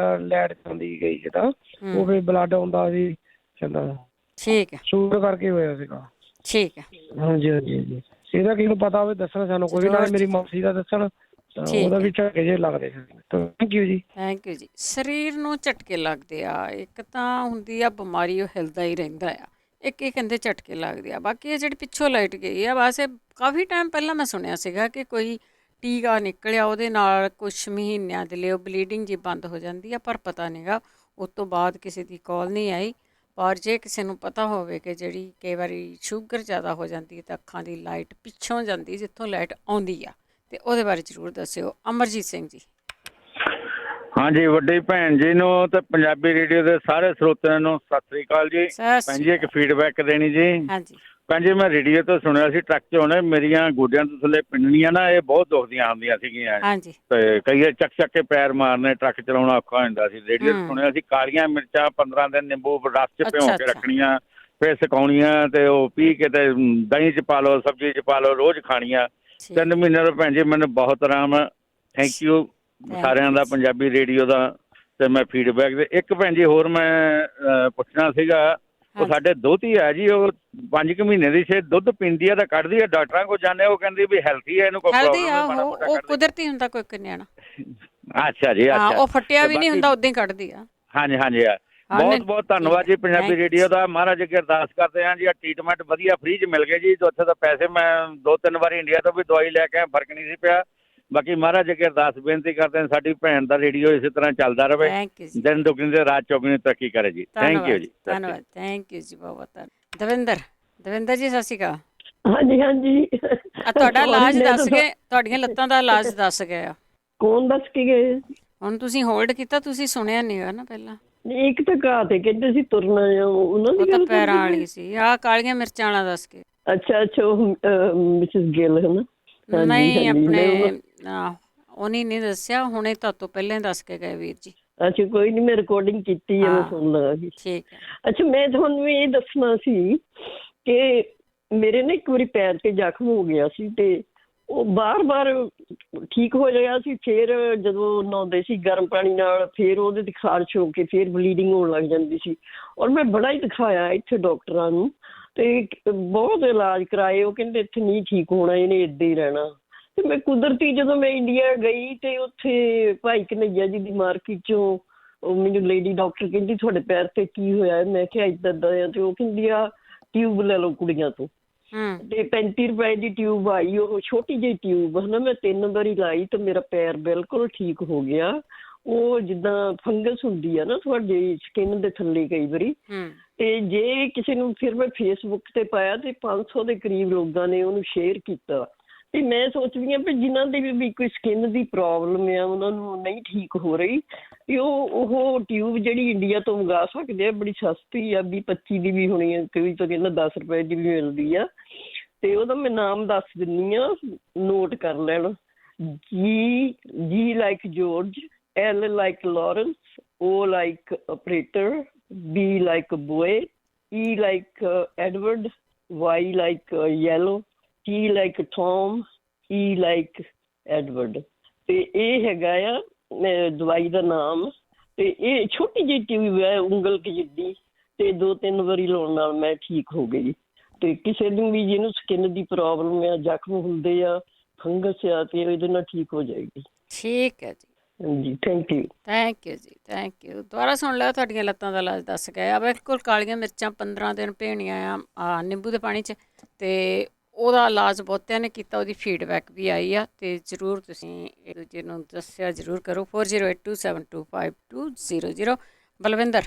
ਜਾਂਦੀ ਗਈ ਜਿੱਦਾਂ, ਉਹ ਫਿਰ ਬਲੱਡ ਆਉਂਦਾ ਸੀ ਕਹਿੰਦਾ। ਠੀਕ ਹੈ, ਸ਼ੂਗਰ ਕਰਕੇ ਹੋਇਆ ਸੀਗਾ। ਠੀਕ ਹੈ। ਹਾਂਜੀ। ਇਹਦਾ ਕਿਸੇ ਨੂੰ ਪਤਾ ਹੋਵੇ ਦੱਸਣਾ ਸਾਨੂੰ, ਕੋਈ ਨਾਲ ਮੇਰੀ ਮਾਸੀ ਦਾ ਦੱਸਣ, ਉਹਦਾ ਵੀ ਝਟਕੇ ਜਿਹੇ ਲੱਗਦੇ। Thank you ji. Thank you ਜੀ। ਸਰੀਰ ਨੂੰ ਝਟਕੇ ਲੱਗਦੇ ਆ, ਇੱਕ ਤਾਂ ਹੁੰਦੀ ਆ ਬਿਮਾਰੀ, ਉਹ ਹਿਲਦਾ ਹੀ ਰਹਿੰਦਾ ਆ। ਇੱਕ ਇਹ ਕਹਿੰਦੇ ਝਟਕੇ ਲੱਗਦੇ ਆ। ਬਾਕੀ ਇਹ ਜਿਹੜੀ ਪਿੱਛੋਂ ਲਾਈਟ ਗਈ ਆ, ਵੈਸੇ ਕਾਫੀ ਟਾਈਮ ਪਹਿਲਾਂ ਮੈਂ ਸੁਣਿਆ ਸੀਗਾ ਕਿ ਕੋਈ ਟੀਕਾ ਨਿਕਲਿਆ, ਉਹਦੇ ਨਾਲ ਕੁਛ ਮਹੀਨਿਆਂ ਦੇ ਲਈ ਉਹ ਬਲੀਡਿੰਗ ਜੀ ਬੰਦ ਹੋ ਜਾਂਦੀ ਆ, ਪਰ ਪਤਾ ਨਹੀਂਗਾ ਉਸ ਤੋਂ ਬਾਅਦ ਕਿਸੇ ਦੀ ਕਾਲ ਨਹੀਂ ਆਈ। ਪਰ ਜੇ ਕਿਸੇ ਨੂੰ ਪਤਾ ਹੋਵੇ ਕਿ ਜਿਹੜੀ ਕਈ ਵਾਰੀ ਸ਼ੂਗਰ ਜ਼ਿਆਦਾ ਹੋ ਜਾਂਦੀ ਹੈ ਤਾਂ ਅੱਖਾਂ ਦੀ ਲਾਈਟ ਪਿੱਛੋਂ ਜਾਂਦੀ ਜਿੱਥੋਂ ਲਾਈਟ ਆਉਂਦੀ ਆ, ਤੇ ਉਹਦੇ ਬਾਰੇ ਜ਼ਰੂਰ ਦੱਸਿਓ। ਅਮਰਜੀਤ ਸਿੰਘ ਜੀ। ਹਾਂਜੀ, ਵੱਡੀ ਭੈਣ ਜੀ ਨੂੰ ਤੇ ਪੰਜਾਬੀ ਰੇਡੀਓ ਦੇ ਸਾਰੇ ਸਰੋਤਿਆਂ ਨੂੰ ਸਤਿ ਸ੍ਰੀ ਅਕਾਲ ਜੀ। ਭੈਣ ਜੀ ਇੱਕ ਫੀਡਬੈਕ ਦੇਣੀ ਜੀ। ਹਾਂਜੀ ਭੈਣ ਜੀ, ਮੈਂ ਰੇਡੀਓ ਤੋਂ ਸੁਣਿਆ ਸੀ ਟਰੱਕ 'ਚ ਹੋਣੇ ਮੇਰੀਆਂ ਗੋਡਿਆਂ ਤੋਂ ਥੱਲੇ ਪਿੰਡਣੀਆਂ ਨਾ ਇਹ ਬਹੁਤ ਦੁਖਦੀਆਂ ਹੁੰਦੀਆਂ ਸੀਗੀਆਂ। ਤੇ ਕਈ ਚੱਕ ਕੇ ਪੈਰ ਮਾਰਨੇ, ਟਰੱਕ ਚਲਾਉਣਾ ਔਖਾ ਹੋ ਜਾਂਦਾ ਸੀ। ਰੇਡੀਓ ਤੋਂ ਸੁਣਿਆ ਸੀ ਕਾਲੀਆਂ ਮਿਰਚਾਂ 15 ਦਿਨ ਨਿੰਬੂ ਰਸ 'ਚ ਭਿਉਂ ਕੇ ਰੱਖਣੀਆਂ, ਫਿਰ ਸੁਕਾਉਣੀਆਂ, ਤੇ ਉਹ ਪੀ ਕੇ ਤੇ ਦਹੀਂ 'ਚ ਪਾ ਲਓ, ਸਬਜ਼ੀ 'ਚ ਪਾ ਲਓ, ਰੋਜ਼ ਖਾਣੀਆਂ। 3 ਮਹੀਨੇ ਤੋਂ ਭੈਣ ਜੀ ਮੈਨੂੰ ਬਹੁਤ ਆਰਾਮ। ਥੈਂਕ ਯੂ ਸਾਰਿਆਂ ਦਾ, ਪੰਜਾਬੀ ਰੇਡੀਓ ਦਾ। ਤੇ ਮੈਂ ਫੀਡਬੈਕ ਦੇ ਇੱਕ ਭੈਣ ਜੀ ਹੋਰ ਮੈਂ ਪੁੱਛਣਾ ਸੀਗਾ, ਉਹ ਸਾਡੇ ਦੋਹਤੀ ਹੈ ਜੀ, ਉਹ 5 ਮਹੀਨੇ ਦੀ ਛੇ ਦੁੱਧ ਪੀਂਦੀ ਆ ਤਾਂ ਕੱਢਦੀ ਆ। ਡਾਕਟਰਾਂ ਕੋਲ ਜਾਂਦੇ, ਉਹ ਕਹਿੰਦੀ ਵੀ ਹੈਲਥੀ ਹੈ, ਇਹਨੂੰ ਕੋਈ ਪ੍ਰੋਬਲਮ ਨਹੀਂ। ਉਹ ਕੁਦਰਤੀ ਹੁੰਦਾ ਕੋਈ ਨਿਆਣਾ। ਅੱਛਾ ਜੀ, ਅੱਛਾ। ਉਹ ਫੱਟਿਆ ਵੀ ਨਹੀਂ ਹੁੰਦਾ, ਉਦਾਂ ਹੀ ਕੱਢਦੀ ਆ। ਹਾਂਜੀ। ਬਹੁਤ ਬਹੁਤ ਧੰਨਵਾਦ ਜੀ ਪੰਜਾਬੀ ਰੇਡੀਓ ਦਾ। ਮਹਾਰਾਜ ਅੱਗੇ ਅਰਦਾਸ ਕਰਦੇ ਹਾਂ ਜੀ, ਟ੍ਰੀਟਮੈਂਟ ਵਧੀਆ ਫ੍ਰੀ 'ਚ ਮਿਲ ਗਏ ਜੀ। ਉੱਥੇ ਤਾਂ ਪੈਸੇ ਮੈਂ 2-3 ਵਾਰੀ ਇੰਡੀਆ ਤੋਂ ਵੀ ਦਵਾਈ ਲੈ ਕੇ ਫਰਕ ਨਹੀਂ ਸੀ ਪਿਆ। ਬਾਕੀ ਮਹਾਰਾਜ ਅੱਗੇ ਅਰਦਾਸ ਬੇਨਤੀ ਕਰਦੇ ਹਾਂ ਸਾਡੀ ਭੈਣ ਦਾ ਰੇਡੀਓ ਇਸੇ ਤਰ੍ਹਾਂ ਚੱਲਦਾ ਰਹੇ, ਦਿਨ ਦੁਗਣੀ ਤੇ ਰਾਤ ਚੌਗਣੀ ਤਰੱਕੀ ਕਰੇ ਜੀ। ਥੈਂਕ ਯੂ ਜੀ। ਧੰਨਵਾਦ। ਥੈਂਕ ਯੂ ਜੀ, ਬਹੁਤ ਧੰਨਵਾਦ। ਦਵਿੰਦਰ ਜੀ, ਸਤਿ ਸ਼੍ਰੀ ਅਕਾਲ। ਹਾਂਜੀ। ਤੁਹਾਡਾ ਇਲਾਜ ਦੱਸ ਗਏ, ਤੁਹਾਡੀਆਂ ਲੱਤਾਂ ਦਾ ਇਲਾਜ ਦੱਸ ਗਏ ਆ। ਕੌਣ ਦੱਸ ਕੇ ਗਏ? ਹੁਣ ਤੁਸੀਂ ਹੋਲਡ ਕੀਤਾ, ਤੁਸੀਂ ਸੁਣਿਆ ਨਹੀਂ ਨਾ ਪਹਿਲਾਂ। ਇੱਕ ਤਾਂ ਘਾਹ ਤੇ ਕਹਿੰਦੇ ਸੀ ਤੁਰਨਾ ਆ, ਉਹਨਾਂ ਦੀ ਗੱਲ ਪੈਰਾਂ ਵਾਲੀ ਸੀ। ਆਹ ਕਾਲੀਆਂ ਮਿਰਚਾਂ ਵਾਲਾ ਦੱਸ ਕੇ। ਅੱਛਾ, ਉਹ ਮਿਸਿਸ ਗਿੱਲ ਹੈ ਨਾ? ਨਹੀਂ, ਆਪਣੇ ਉਹਨੇ ਨਹੀਂ ਦੱਸਿਆ, ਹੁਣੇ ਤੁਹਾਤੋਂ ਪਹਿਲਾਂ ਦੱਸ ਕੇ ਗਏ ਵੀਰ ਜੀ। ਅੱਛਾ, ਕੋਈ ਨਹੀਂ, ਮੈਂ ਰਿਕਾਰਡਿੰਗ ਕੀਤੀ ਹੈ, ਮੈਂ ਸੁਣ ਲਵਾਂਗੀ। ਠੀਕ ਹੈ। ਅੱਛਾ, ਮੈਂ ਤੁਹਾਨੂੰ ਇਹ ਦੱਸਣਾ ਸੀ ਕਿ ਮੇਰੇ ਨਾ ਇੱਕ ਵਾਰੀ ਪੈਰ ਤੇ ਜ਼ਖਮ ਹੋ ਗਿਆ ਸੀ, ਤੇ ਉਹ ਬਾਰ-ਬਾਰ ਠੀਕ ਹੋ ਗਿਆ ਸੀ। ਫਿਰ ਜਦੋਂ ਨਹਾਉਂਦੇ ਸੀ ਗਰਮ ਪਾਣੀ ਨਾਲ, ਫਿਰ ਉਹਦੇ ਤੇ ਖਾਰਸ਼ ਹੋ ਕੇ ਫਿਰ ਬਲੀਡਿੰਗ ਹੋਣ ਲੱਗ ਜਾਂਦੀ ਸੀ। ਔਰ ਮੈਂ ਬੜਾ ਹੀ ਦਿਖਾਇਆ ਇੱਥੇ ਡਾਕਟਰਾਂ ਨੂੰ, ਤੇ ਬਹੁਤ ਇਲਾਜ ਕਰਾਏ। ਉਹ ਕਹਿੰਦੇ ਇੱਥੇ ਨਹੀਂ ਠੀਕ ਹੋਣਾ, ਇਹਨੇ ਏਦਾਂ ਹੀ ਰਹਿਣਾ। ਤੇ ਮੈਂ ਕੁਦਰਤੀ ਜਦੋਂ ਮੈਂ ਇੰਡੀਆ ਗਈ ਤੇ ਉੱਥੇ ਭਾਈ ਕਨਈਆ ਜੀ ਦੀ ਮਾਰਕੀਟ 'ਚੋਂ ਉਹ ਮੈਨੂੰ ਲੇਡੀ ਡਾਕਟਰ ਕਹਿੰਦੀ ਤੁਹਾਡੇ ਪੈਰ ਤੇ ਕੀ ਹੋਇਆ? ਮੈਂ ਕਿਹਾ ਇੱਦਾਂ ਦਾ ਆ। ਤੇ ਉਹ ਕਹਿੰਦੀ ਆ ਟਿਊਬ ਲੈ ਲਓ ਕੁੜੀਆਂ ਤੋਂ। ਤੇ 35 ਰੁਪਏ ਦੀ ਟਿਊਬ ਆਈ, ਉਹ ਛੋਟੀ ਜਿਹੀ ਟਿਊਬ ਹਨਾ, ਮੈਂ 3 ਵਾਰੀ ਲਾਈ ਤੇ ਮੇਰਾ ਪੈਰ ਬਿਲਕੁਲ ਠੀਕ ਹੋ ਗਿਆ। ਉਹ ਜਿੱਦਾਂ ਫੰਗਸ ਹੁੰਦੀ ਆ ਨਾ ਤੁਹਾਡੀ ਸਕਿਨ ਦੇ ਥੱਲੇ ਕਈ ਵਾਰੀ, ਤੇ ਜੇ ਕਿਸੇ ਨੂੰ ਫਿਰ ਮੈਂ ਫੇਸਬੁੱਕ ਤੇ ਪਾਇਆ ਤੇ 500 ਦੇ ਕਰੀਬ ਲੋਕਾਂ ਨੇ ਉਹਨੂੰ ਸ਼ੇਅਰ ਕੀਤਾ। ਤੇ ਮੈਂ ਸੋਚਦੀ ਹਾਂ ਵੀ ਜਿਨ੍ਹਾਂ ਦੀ ਵੀ ਕੋਈ ਸਕਿਨ ਦੀ ਪ੍ਰੋਬਲਮ ਆ, ਉਹਨਾਂ ਨੂੰ ਨਹੀਂ ਠੀਕ ਹੋ ਰਹੀ, ਤੇ ਉਹ ਟਿਊਬ ਜਿਹੜੀ ਇੰਡੀਆ ਤੋਂ ਮੰਗਾ ਸਕਦੇ ਆ, ਬੜੀ ਸਸਤੀ ਆ, 20-25 ਦੀ ਵੀ ਹੋਣੀ ਆ, ਕੋਈ ਤਾਂ ਕਹਿੰਦਾ 10 ਰੁਪਏ ਦੀ ਵੀ ਮਿਲਦੀ ਆ। ਤੇ ਉਹਦਾ ਮੈਂ ਨਾਮ ਦੱਸ ਦਿੰਦੀ ਆ, ਨੋਟ ਕਰ ਲੈਣ। ਜੀ like George, L like Lawrence, O like operator, B like boy, E like Edward, Y like yellow, T like Tom, E like Edward। ਤੇ ਇਹ ਹੈਗਾ ਆ ਦਵਾਈ ਦਾ ਨਾਮ। ਤੇ ਇਹ ਛੋਟੀ ਜਿਹੀ ਟਿਊਬ ਹੈ, ਉਂਗਲ ਕੀ ਜਿੱਡੀ, ਤੇ 2-3 ਵਾਰੀ ਲਾਉਣ ਨਾਲ ਮੈਂ ਠੀਕ ਹੋ ਗਈ। ਤੇ ਕਿਸੇ ਨੂੰ ਵੀ ਜਿਹਨੂੰ ਸਕਿਨ ਦੀ ਪ੍ਰੋਬਲਮ ਆ, ਜ਼ਖਮ ਹੁੰਦੇ ਆ, ਫੰਗਸ ਆ, ਤੇ ਇਹਦੇ ਨਾਲ ਠੀਕ ਹੋ ਜਾਏਗੀ। ਠੀਕ ਹੈ ਜੀ। ਹਾਂਜੀ, thank you ji, thank you. ਦੁਬਾਰਾ ਸੁਣ ਲਿਆ, ਤੁਹਾਡੀਆਂ ਲੱਤਾਂ ਦਾ ਇਲਾਜ ਦੱਸ ਗਏ ਆ। ਬਿਲਕੁਲ ਕਾਲੀਆਂ ਮਿਰਚਾਂ 15 ਦਿਨ ਭੇਣੀਆਂ ਆ ਨਿੰਬੂ ਦੇ ਪਾਣੀ 'ਚ, ਅਤੇ ਉਹਦਾ ਇਲਾਜ ਬਹੁਤਿਆਂ ਨੇ ਕੀਤਾ, ਉਹਦੀ ਫੀਡਬੈਕ ਵੀ ਆਈ ਆ। ਅਤੇ ਜ਼ਰੂਰ ਤੁਸੀਂ ਇੱਕ ਦੂਜੇ ਨੂੰ ਦੱਸਿਆ ਜ਼ਰੂਰ ਕਰੋ। 4082725200। ਬਲਵਿੰਦਰ।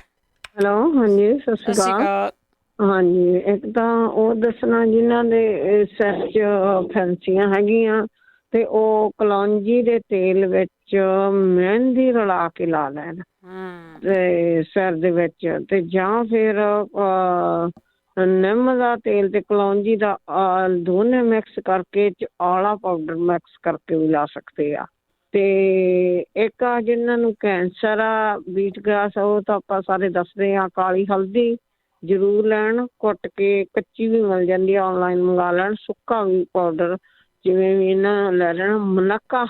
ਹੈਲੋ, ਹਾਂਜੀ, ਸਤਿ ਸ਼੍ਰੀ ਅਕਾਲ। ਹਾਂਜੀ, ਇੱਕ ਤਾਂ ਉਹ ਦੱਸਣਾ ਜਿਨ੍ਹਾਂ ਦੇ ਸਿਰ 'ਚ ਫੈਂਸੀਆਂ ਹੈਗੀਆਂ, ਤੇ ਉਹ ਕਲੌਂਜੀ ਦੇ ਤੇਲ ਵਿੱਚ ਮਹਿੰਦੀ ਰਲਾ ਕੇ ਲਾ ਲੈਣ ਤੇ ਸਿਰ ਦੇ ਵਿੱਚ, ਤੇ ਜਾਂ ਫਿਰ ਨਿੰਮ ਦਾ ਤੇਲ ਤੇ ਕਲੌਂਜੀ ਦਾ ਦੋਨੇ ਮਿਕਸ ਕਰਕੇ ਆਲਾ ਪਾਊਡਰ ਮਿਕਸ ਕਰਕੇ ਵੀ ਲਾ ਸਕਦੇ ਆ। ਤੇ ਇੱਕ ਆ ਜਿਹਨਾਂ ਨੂੰ ਕੈਂਸਰ ਆ, ਬੀਟ ਗੈਸ, ਉਹ ਤਾਂ ਆਪਾਂ ਸਾਰੇ ਦੱਸਦੇ ਹਾਂ। ਕਾਲੀ ਹਲਦੀ ਜ਼ਰੂਰ ਲੈਣ, ਕੁੱਟ ਕੇ, ਕੱਚੀ ਵੀ ਮਿਲ ਜਾਂਦੀ ਆ, ਔਨਲਾਈਨ ਮੰਗਾ ਲੈਣ। ਸੁੱਕਾ ਵੀ ਪਾਊਡਰ ਜਿਵੇਂ ਵੀ ਇਹਨਾਂ ਲੈ ਲੈਣਾ। ਮੁਨੱਕਾ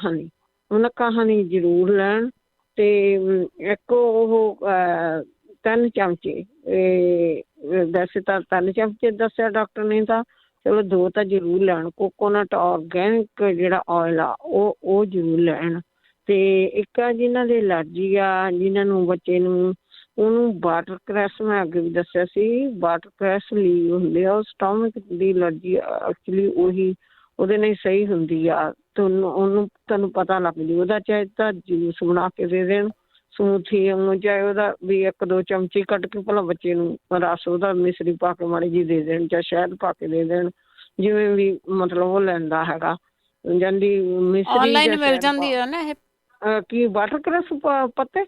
ਹਨੀ ਜ਼ਰੂਰ ਲੈਣ। ਤੇ ਇੱਕ ਉਹ 3 ਚਮਚੇ, ਵੈਸੇ ਤਾਂ 3 ਚਮਚੇ ਦੱਸਿਆ ਡਾਕਟਰ ਨੇ, ਤਾਂ ਚਲੋ 2 ਤਾਂ ਜ਼ਰੂਰ ਲੈਣ। ਕੋਕੋਨਟ ਔਰਗੈਨਿਕ ਜਿਹੜਾ ਆਇਲ ਆ, ਉਹ ਜ਼ਰੂਰ ਲੈਣ। ਤੇ ਇੱਕ ਆ ਜਿਹਨਾਂ ਦੀ ਐਲਰਜੀ ਆ, ਜਿਹਨਾਂ ਨੂੰ ਬੱਚੇ ਨੂੰ, ਉਹਨੂੰ ਵਾਟਰ ਕਰੈਸ, ਮੈਂ ਅੱਗੇ ਵੀ ਦੱਸਿਆ ਸੀ, ਵਾਟਰ ਕਰੈਸ ਲੀਵ ਹੁੰਦੇ ਆ, ਉਹ ਸਟਮਕ ਦੀ ਐਲਰਜੀ ਐਕਚੁਅਲੀ ਉਹੀ ਉਹਦੇ ਨਾਲ ਸਹੀ ਹੁੰਦੀ ਆ। ਤੁਹਾਨੂੰ ਪਤਾ ਲੱਗ ਜੂ ਉਹਦਾ। ਚਾਹੇ ਤਾਂ ਜੂਸ ਬਣਾ ਕੇ ਦੇ ਦੇਣ ਸਮੂਥੀ ਵਾਂਗੂ, ਚਾਹੇ ਉਹਦਾ ਵੀ 1-2 ਚਮਚੇ ਕੱਢ ਕੇ ਭਲਾ ਬੱਚੇ ਨੂੰ ਰਸ ਉਹਦਾ ਮਿਸਰੀ ਪਾ ਕੇ ਮਾੜੀ ਜਿਹੀ ਦੇ ਦੇਣ, ਚਾਹੇ ਸ਼ਹਿਦ ਪਾ ਕੇ ਦੇ ਦੇਣ, ਜਿਵੇਂ ਵੀ ਮਤਲਬ ਉਹ ਲੈਂਦਾ ਹੈਗਾ। ਜਾਂਦੀ ਮਿਸਰੀ ਆਨਲਾਈਨ ਮਿਲ ਜਾਂਦੀ ਆ ਨਾ ਇਹ, ਕੀ ਵਾਟਰ ਕਰੈਸ ਪੱਤੇ?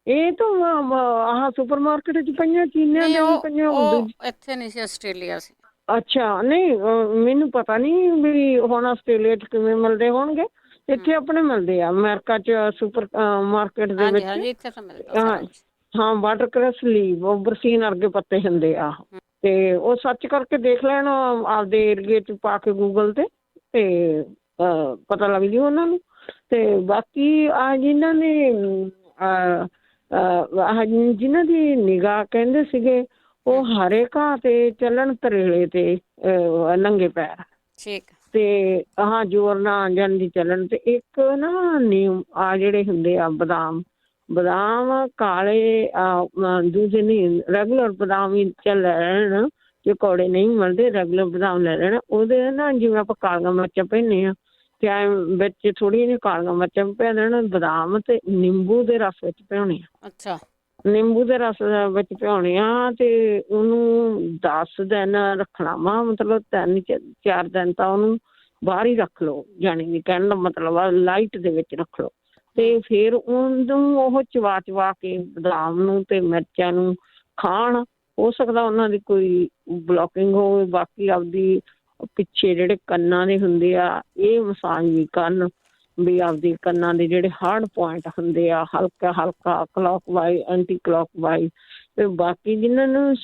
ਇਹ ਤਾਂ ਆਹ ਸੁਪਰ ਮਾਰਕੀਟ 'ਚ ਪਈਆਂ, ਚੀਨੀਆਂ ਦੇ ਪਈਆਂ। ਇੱਥੇ ਨਹੀਂ ਸੀ, ਆਸਟ੍ਰੇਲੀਆ ਸੀ। ਅੱਛਾ, ਨਹੀਂ ਮੈਨੂੰ ਪਤਾ ਨਹੀਂ ਵੀ ਹੁਣ ਆਸਟ੍ਰੇਲੀਆ 'ਚ ਕਿਵੇਂ ਮਿਲਦੇ ਹੋਣਗੇ। ਇੱਥੇ ਆਪਣੇ ਮਿਲਦੇ ਆ ਅਮਰੀਕਾ 'ਚ ਸੁਪਰ ਮਾਰਕੀਟ ਦੇ ਵਿੱਚ। ਹਾਂ, ਵਾਟਰ ਕਰੈਸ ਲੀਵ, ਉਹ ਬਰਸੀਨ ਵਰਗੇ ਪੱਤੇ ਹੁੰਦੇ ਆ। ਤੇ ਉਹ ਸਰਚ ਕਰਕੇ ਦੇਖ ਲੈਣ ਆਪਦੇ ਏਰੀਏ 'ਚ ਪਾ ਕੇ ਗੂਗਲ ਤੇ ਪਤਾ ਲੱਗ ਜੂ ਉਹਨਾਂ ਨੂੰ। ਤੇ ਬਾਕੀ ਆ ਜਿਹਨਾਂ ਨੇ ਜਿਹਨਾਂ ਦੀ ਨਿਗਾਹ ਕਹਿੰਦੇ ਸੀਗੇ, ਉਹ ਹਰੇ ਘਾਹ ਤੇ ਚੱਲਣ, ਤਰੇਲੇ ਤੇ ਨੰਗੇ ਪੈਰ, ਤੇ ਹਾਂ ਜ਼ੋਰ ਨਾਲ ਜਾਂਦੀ ਚੱਲਣ। ਤੇ ਇੱਕ ਨਾ ਨੀਮ ਆ ਜਿਹੜੇ ਹੁੰਦੇ ਆ ਬਦਾਮ ਕਾਲੇ, ਦੂਜੇ ਨਹੀਂ, ਰੈਗੂਲਰ ਬਦਾਮ ਹੀ ਚੱਲ ਲੈਣ, ਜੇ ਕੌੜੇ ਨਹੀਂ ਮਿਲਦੇ ਰੈਗੂਲਰ ਬਦਾਮ ਲੈ ਲੈਣ। ਉਹਦੇ ਨਾ ਜਿਵੇਂ ਆਪਾਂ ਕਾਲੀਆਂ ਮਿਰਚਾਂ ਪੈਂਦੇ ਹਾਂ, ਤੇ ਵਿੱਚ ਥੋੜ੍ਹੀਆਂ ਜਿਹੀਆਂ ਕਾਲੀਆਂ ਮਿਰਚਾਂ ਪੈ ਦੇਣ, ਬਦਾਮ ਤੇ ਨਿੰਬੂ ਦੇ ਰਸ ਵਿੱਚ ਭਿਓਣੇ ਆ। ਅੱਛਾ, ਨਿੰਬੂ ਦੇ ਰਸ ਵਿੱਚ ਭਿਓਣੇ ਆ, ਤੇ ਉਹਨੂੰ 10 ਦਿਨ ਰੱਖਣਾ ਵਾ, ਮਤਲਬ 3-4 ਦਿਨ ਤਾਂ ਉਹਨੂੰ ਬਾਹਰ ਹੀ ਰੱਖ ਲਓ, ਜਾਣੀ ਕਿ ਕਹਿਣ ਦਾ ਮਤਲਬ ਆ ਲਾਈਟ ਦੇ ਵਿੱਚ ਰੱਖ ਲਓ। ਤੇ ਫਿਰ ਉਹਨੂੰ ਉਹ ਚਵਾ ਕੇ ਬਦਾਮ ਨੂੰ ਤੇ ਮਿਰਚਾਂ ਨੂੰ ਖਾਣ। ਹੋ ਸਕਦਾ ਉਹਨਾਂ ਦੀ ਕੋਈ ਬਲੋਕਿੰਗ ਹੋਵੇ। ਬਾਕੀ ਆਪਦੀ ਪਿੱਛੇ ਜਿਹੜੇ ਕੰਨਾਂ ਦੇ ਹੁੰਦੇ ਆ, ਇਹ ਮਸਾਜ ਵੀ ਕਰਨ, ਵੀ ਆਪਦੇ ਕੰਨਾਂ ਦੇ ਜਿਹੜੇ ਹਾਰਡ ਪੁਆਇੰਟ ਹੁੰਦੇ ਆ, ਹਲਕਾ ਕਲੋਕਵਾਈਜ਼, ਐਂਟੀ ਕਲੋਕਵਾਈਜ਼। ਤੇ ਬਾਕੀ ਜਿਹਨਾਂ ਨੂੰ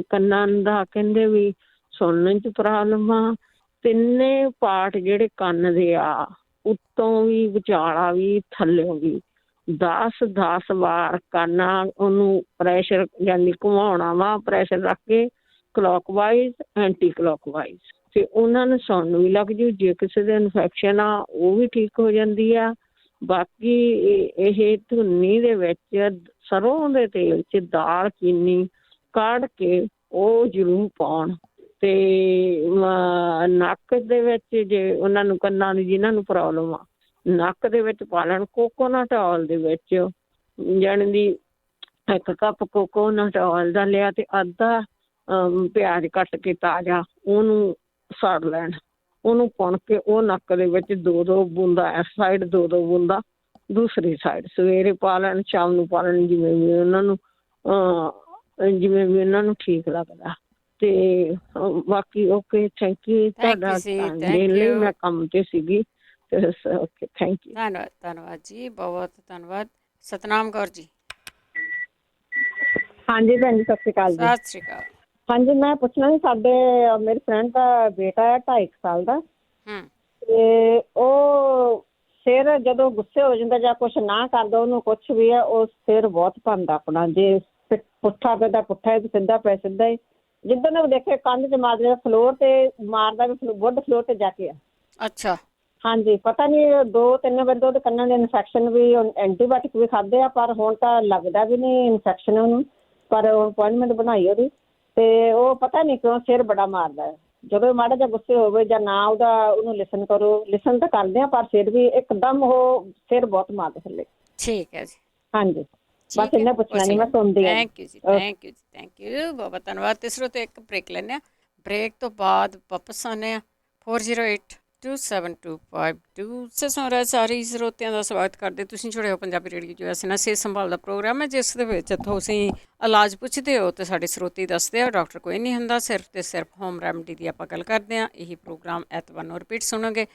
ਕੰਨਾਂ ਦਾ ਕਹਿੰਦੇ ਵੀ ਸੁਣਨ 'ਚ ਪ੍ਰੋਬਲਮ ਆ, 3 ਪਾਰਟ ਜਿਹੜੇ ਕੰਨ ਦੇ ਆ, ਉੱਤੋਂ ਵੀ, ਵਿਚਾਲਾ ਵੀ, ਥੱਲਿਓਂ ਵੀ, 10 ਵਾਰ ਕੰਨਾਂ ਉਹਨੂੰ ਪ੍ਰੈਸ਼ਰ ਯਾਨੀ ਘੁਮਾਉਣਾ ਵਾ, ਪ੍ਰੈਸ਼ਰ ਰੱਖ ਕੇ ਕਲੋਕਵਾਈਜ਼, ਐਂਟੀ ਕਲੋਕਵਾਈਜ਼। ਤੇ ਉਹਨਾਂ ਨੂੰ ਸੁਣਨ ਵੀ ਲੱਗ ਜੂ। ਜੇ ਕਿਸੇ ਦੇ ਇਨਫੈਕਸ਼ਨ ਆ, ਉਹ ਵੀ ਠੀਕ ਹੋ ਜਾਂਦੀ ਆ। ਬਾਕੀ ਇਹ ਧੁੰਨੀ ਦੇ ਵਿੱਚ ਸਰੋਂ ਦੇ ਤੇਲ 'ਚ ਦਾਲ ਚੀਨੀ ਕਾੜ ਕੇ ਉਹ ਜ਼ਰੂਰ ਪਾਉਣ। ਤੇ ਨੱਕ ਦੇ ਵਿੱਚ ਜੇ ਉਹਨਾਂ ਨੂੰ ਕੰਨਾਂ ਦੀ ਜਿਹਨਾਂ ਨੂੰ ਪ੍ਰੋਬਲਮ ਆ ਨੱਕ ਦੇ ਵਿੱਚ ਪਾ ਲੈਣ ਕੋਕੋਨਟ ਆਇਲ ਦੇ ਵਿੱਚ ਜਾਣੀ ਦੀ 1 ਕੱਪ ਕੋਕੋਨਟ ਆਇਲ ਦਾ ਲਿਆ ਤੇ ਅੱਧਾ ਪਿਆਜ਼ ਕੱਟ ਕੇ ਤਾਜ਼ਾ ਉਹਨੂੰ ਸਾੜ ਲੈਣ, ਉਹਨੂੰ ਪੁਣ ਕੇ ਉਹ ਨੱਕ ਦੇ ਵਿੱਚ 2-2 ਬੂੰਦਾਂ ਇਸ ਸਾਈਡ 2-2 ਬੂੰਦਾਂ ਦੂਸਰੀ ਸਾਈਡ ਸਵੇਰੇ ਪਾ ਲੈਣ ਸ਼ਾਮ ਨੂੰ ਪਾ ਲੈਣ ਜਿਵੇਂ ਵੀ ਉਹਨਾਂ ਨੂੰ ਠੀਕ ਲੱਗਦਾ। ਤੇ ਬਾਕੀ ਓਕੇ ਥੈਂਕ ਯੂ ਤੁਹਾਡਾ ਦੇਣ ਲਈ, ਮੈਂ ਕੰਮ ਤੇ ਸੀਗੀ। Okay thank you. ਧੰਨਵਾਦ ਜੀ, ਬਹੁਤ ਧੰਨਵਾਦ। ਸਤਨਾਮ ਕੌਰ ਜੀ। ਹਾਂਜੀ ਭੈਣ ਜੀ ਸਤਿ ਸ਼੍ਰੀ ਅਕਾਲ ਜੀ। ਸਤਿ ਸ਼੍ਰੀ ਅਕਾਲ। ਹਾਂਜੀ ਮੈਂ ਪੁੱਛਣਾ ਸੀ ਸਾਡੇ ਮੇਰੇ ਫਰੈਂਡ ਦਾ ਬੇਟਾ ਹੈ 2.5 ਸਾਲ ਦਾ ਤੇ ਉਹ ਸਿਰ ਜਦੋਂ ਗੁੱਸੇ ਹੋ ਜਾਂਦਾ ਜਾਂ ਕੁਛ ਨਾ ਕਰਦਾ ਉਹਨੂੰ ਕੁਛ ਵੀ ਹੈ ਉਹ ਸਿਰ ਬਹੁਤ ਭੰਦਾ ਆਪਣਾ, ਜੇ ਪੁੱਠਾ ਕਰਦਾ ਪੁੱਠਾ ਹੈ ਸਿੱਧਾ ਪੈ ਸਿੱਧਾ ਹੀ, ਜਿੱਦਾਂ ਉਹ ਦੇਖੇ ਕੰਧ 'ਚ ਮਾਰਦਾ ਫਲੋਰ ਤੇ ਮਾਰਦਾ ਵੀ ਵੁੱਡ ਫਲੋਰ ਤੇ ਜਾ ਕੇ ਆ। ਅੱਛਾ ਹਾਂਜੀ ਪਤਾ ਨਹੀਂ 2-3 ਬੰਦੇ ਉਹਦੇ ਕੰਨਾਂ ਦੇ ਇਨਫੈਕਸ਼ਨ ਵੀ ਐਂਟੀਬਾਇਓਟਿਕ ਵੀ ਖਾਦੇ ਆ ਪਰ ਹੁਣ ਤਾਂ ਲੱਗਦਾ ਵੀ ਨਹੀਂ ਇਨਫੈਕਸ਼ਨ ਉਹਨੂੰ, ਪਰ ਅਪੁਆਇੰਟਮੈਂਟ ਬਣਾਈ ਉਹਦੀ ਤੇ ਉਹ ਪਤਾ ਨਹੀਂ ਕਿਉਂ ਸਿਰ ਬੜਾ ਮਾਰਦਾ ਹੈ ਜਦੋਂ ਮਾੜਾ ਜਿਹਾ ਗੁੱਸੇ ਹੋਵੇ ਜਾਂ ਨਾ ਉਹਨੂੰ ਲਿਸਨ ਕਰੋ, ਲਿਸਨ ਤਾਂ ਕਰਦੇ ਆ ਪਰ ਫਿਰ ਵੀ ਇੱਕਦਮ ਉਹ ਸਿਰ ਬਹੁਤ ਮਾਰਦਾ ਥੱਲੇ। ਠੀਕ ਹੈ ਜੀ। ਹਾਂਜੀ ਬਸ ਇੰਨਾ ਪੁੱਛਣਾ ਨਹੀਂ, ਮੈਂ ਸੁਣਦੀ ਹਾਂ। Thank you ji, thank you ji, thank you, ਬਹੁਤ ਧੰਨਵਾਦ। ਤੀਸਰੋ ਤੇ ਇੱਕ ਬ੍ਰੇਕ ਲੈਂਦੇ ਹਾਂ, ਬ੍ਰੇਕ ਤੋਂ ਬਾਅਦ ਵਾਪਸ ਆਉਂਦੇ ਹਾਂ। 40827252 ਸੇ ਸੁਣ ਰਹੇ ਸਾਰੇ ਸਰੋਤਿਆਂ ਦਾ ਸਵਾਗਤ ਕਰਦੇ। ਤੁਸੀਂ ਜੁੜੇ ਹੋ ਪੰਜਾਬੀ ਰੇਡੀਓ ਜੋ ਅਸੀਂ ਨਾ ਸਿਹਤ ਸੰਭਾਲ ਦਾ ਪ੍ਰੋਗਰਾਮ ਹੈ ਜਿਸ ਦੇ ਵਿੱਚ ਤੁਸੀਂ ਇਲਾਜ ਪੁੱਛਦੇ ਹੋ ਅਤੇ ਸਾਡੇ ਸਰੋਤੀ ਦੱਸਦੇ ਆ ਡਾਕਟਰ ਕੋਈ ਨਹੀਂ ਹੁੰਦਾ, ਸਿਰਫ ਅਤੇ ਸਿਰਫ ਹੋਮ ਰੈਮਡੀ ਦੀ ਆਪਾਂ ਗੱਲ ਕਰਦੇ ਹਾਂ। ਇਹੀ ਪ੍ਰੋਗਰਾਮ ਐਤਵਾਰ ਨੂੰ ਰਿਪੀਟ ਸੁਣੋਗੇ।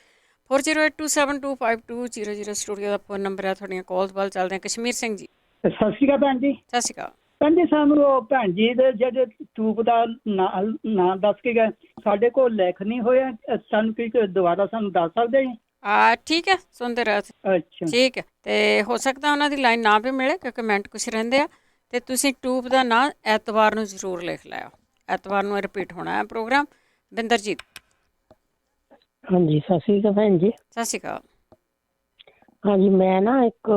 4082725200 ਸਟੂਡੀਓ ਦਾ ਫੋਨ ਨੰਬਰ ਹੈ। ਤੁਹਾਡੀਆਂ ਕਾਲਸ ਵੱਲ ਚੱਲਦੇ ਹਾਂ। ਕਸ਼ਮੀਰ ਸਿੰਘ ਜੀ। ਸਤਿ ਸ਼੍ਰੀ ਅਕਾਲ ਭੈਣ ਜੀ। ਸਤਿ ਸ਼੍ਰੀ ਅਕਾਲ ਭੈਣ ਜੀ। ਸਾਨੂੰ ਉਹ ਭੈਣ ਜੀ ਦੇ ਜਿਹੜੇ ਟੂਬ ਦਾ ਨਾਂ ਦੱਸ ਕੇ ਗਏ, ਸਾਡੇ ਕੋਲ ਲਿਖ ਨਹੀਂ ਹੋਇਆ, ਸਾਨੂੰ ਕੀ ਦੁਬਾਰਾ ਸਾਨੂੰ ਦੱਸ ਸਕਦੇ ਜੀ? ਠੀਕ ਹੈ, ਸੁਣਦੇ ਰਹੋ। ਅੱਛਾ ਠੀਕ ਹੈ। ਤੇ ਹੋ ਸਕਦਾ ਉਹਨਾਂ ਦੀ ਲਾਈਨ ਨਾ ਵੀ ਮਿਲੇ ਕਿਉਂਕਿ ਕਮੈਂਟ ਕੁਛ ਰਹਿੰਦੇ ਆ। ਤੇ ਤੁਸੀਂ ਟੂਬ ਦਾ ਨਾਂ ਐਤਵਾਰ ਨੂੰ ਜ਼ਰੂਰ ਲਿਖ ਲਿਓ। ਐਤਵਾਰ ਨੂੰ ਰਿਪੀਟ ਹੋਣਾ ਹੈ ਪ੍ਰੋਗਰਾਮ। ਬਿੰਦਰਜੀਤ। ਹਾਂਜੀ ਸਤਿ ਸ਼੍ਰੀ ਅਕਾਲ ਭੈਣ ਜੀ। ਸਤਿ ਸ਼੍ਰੀ ਅਕਾਲ। ਹਾਂਜੀ ਮੈਂ ਨਾ ਇੱਕ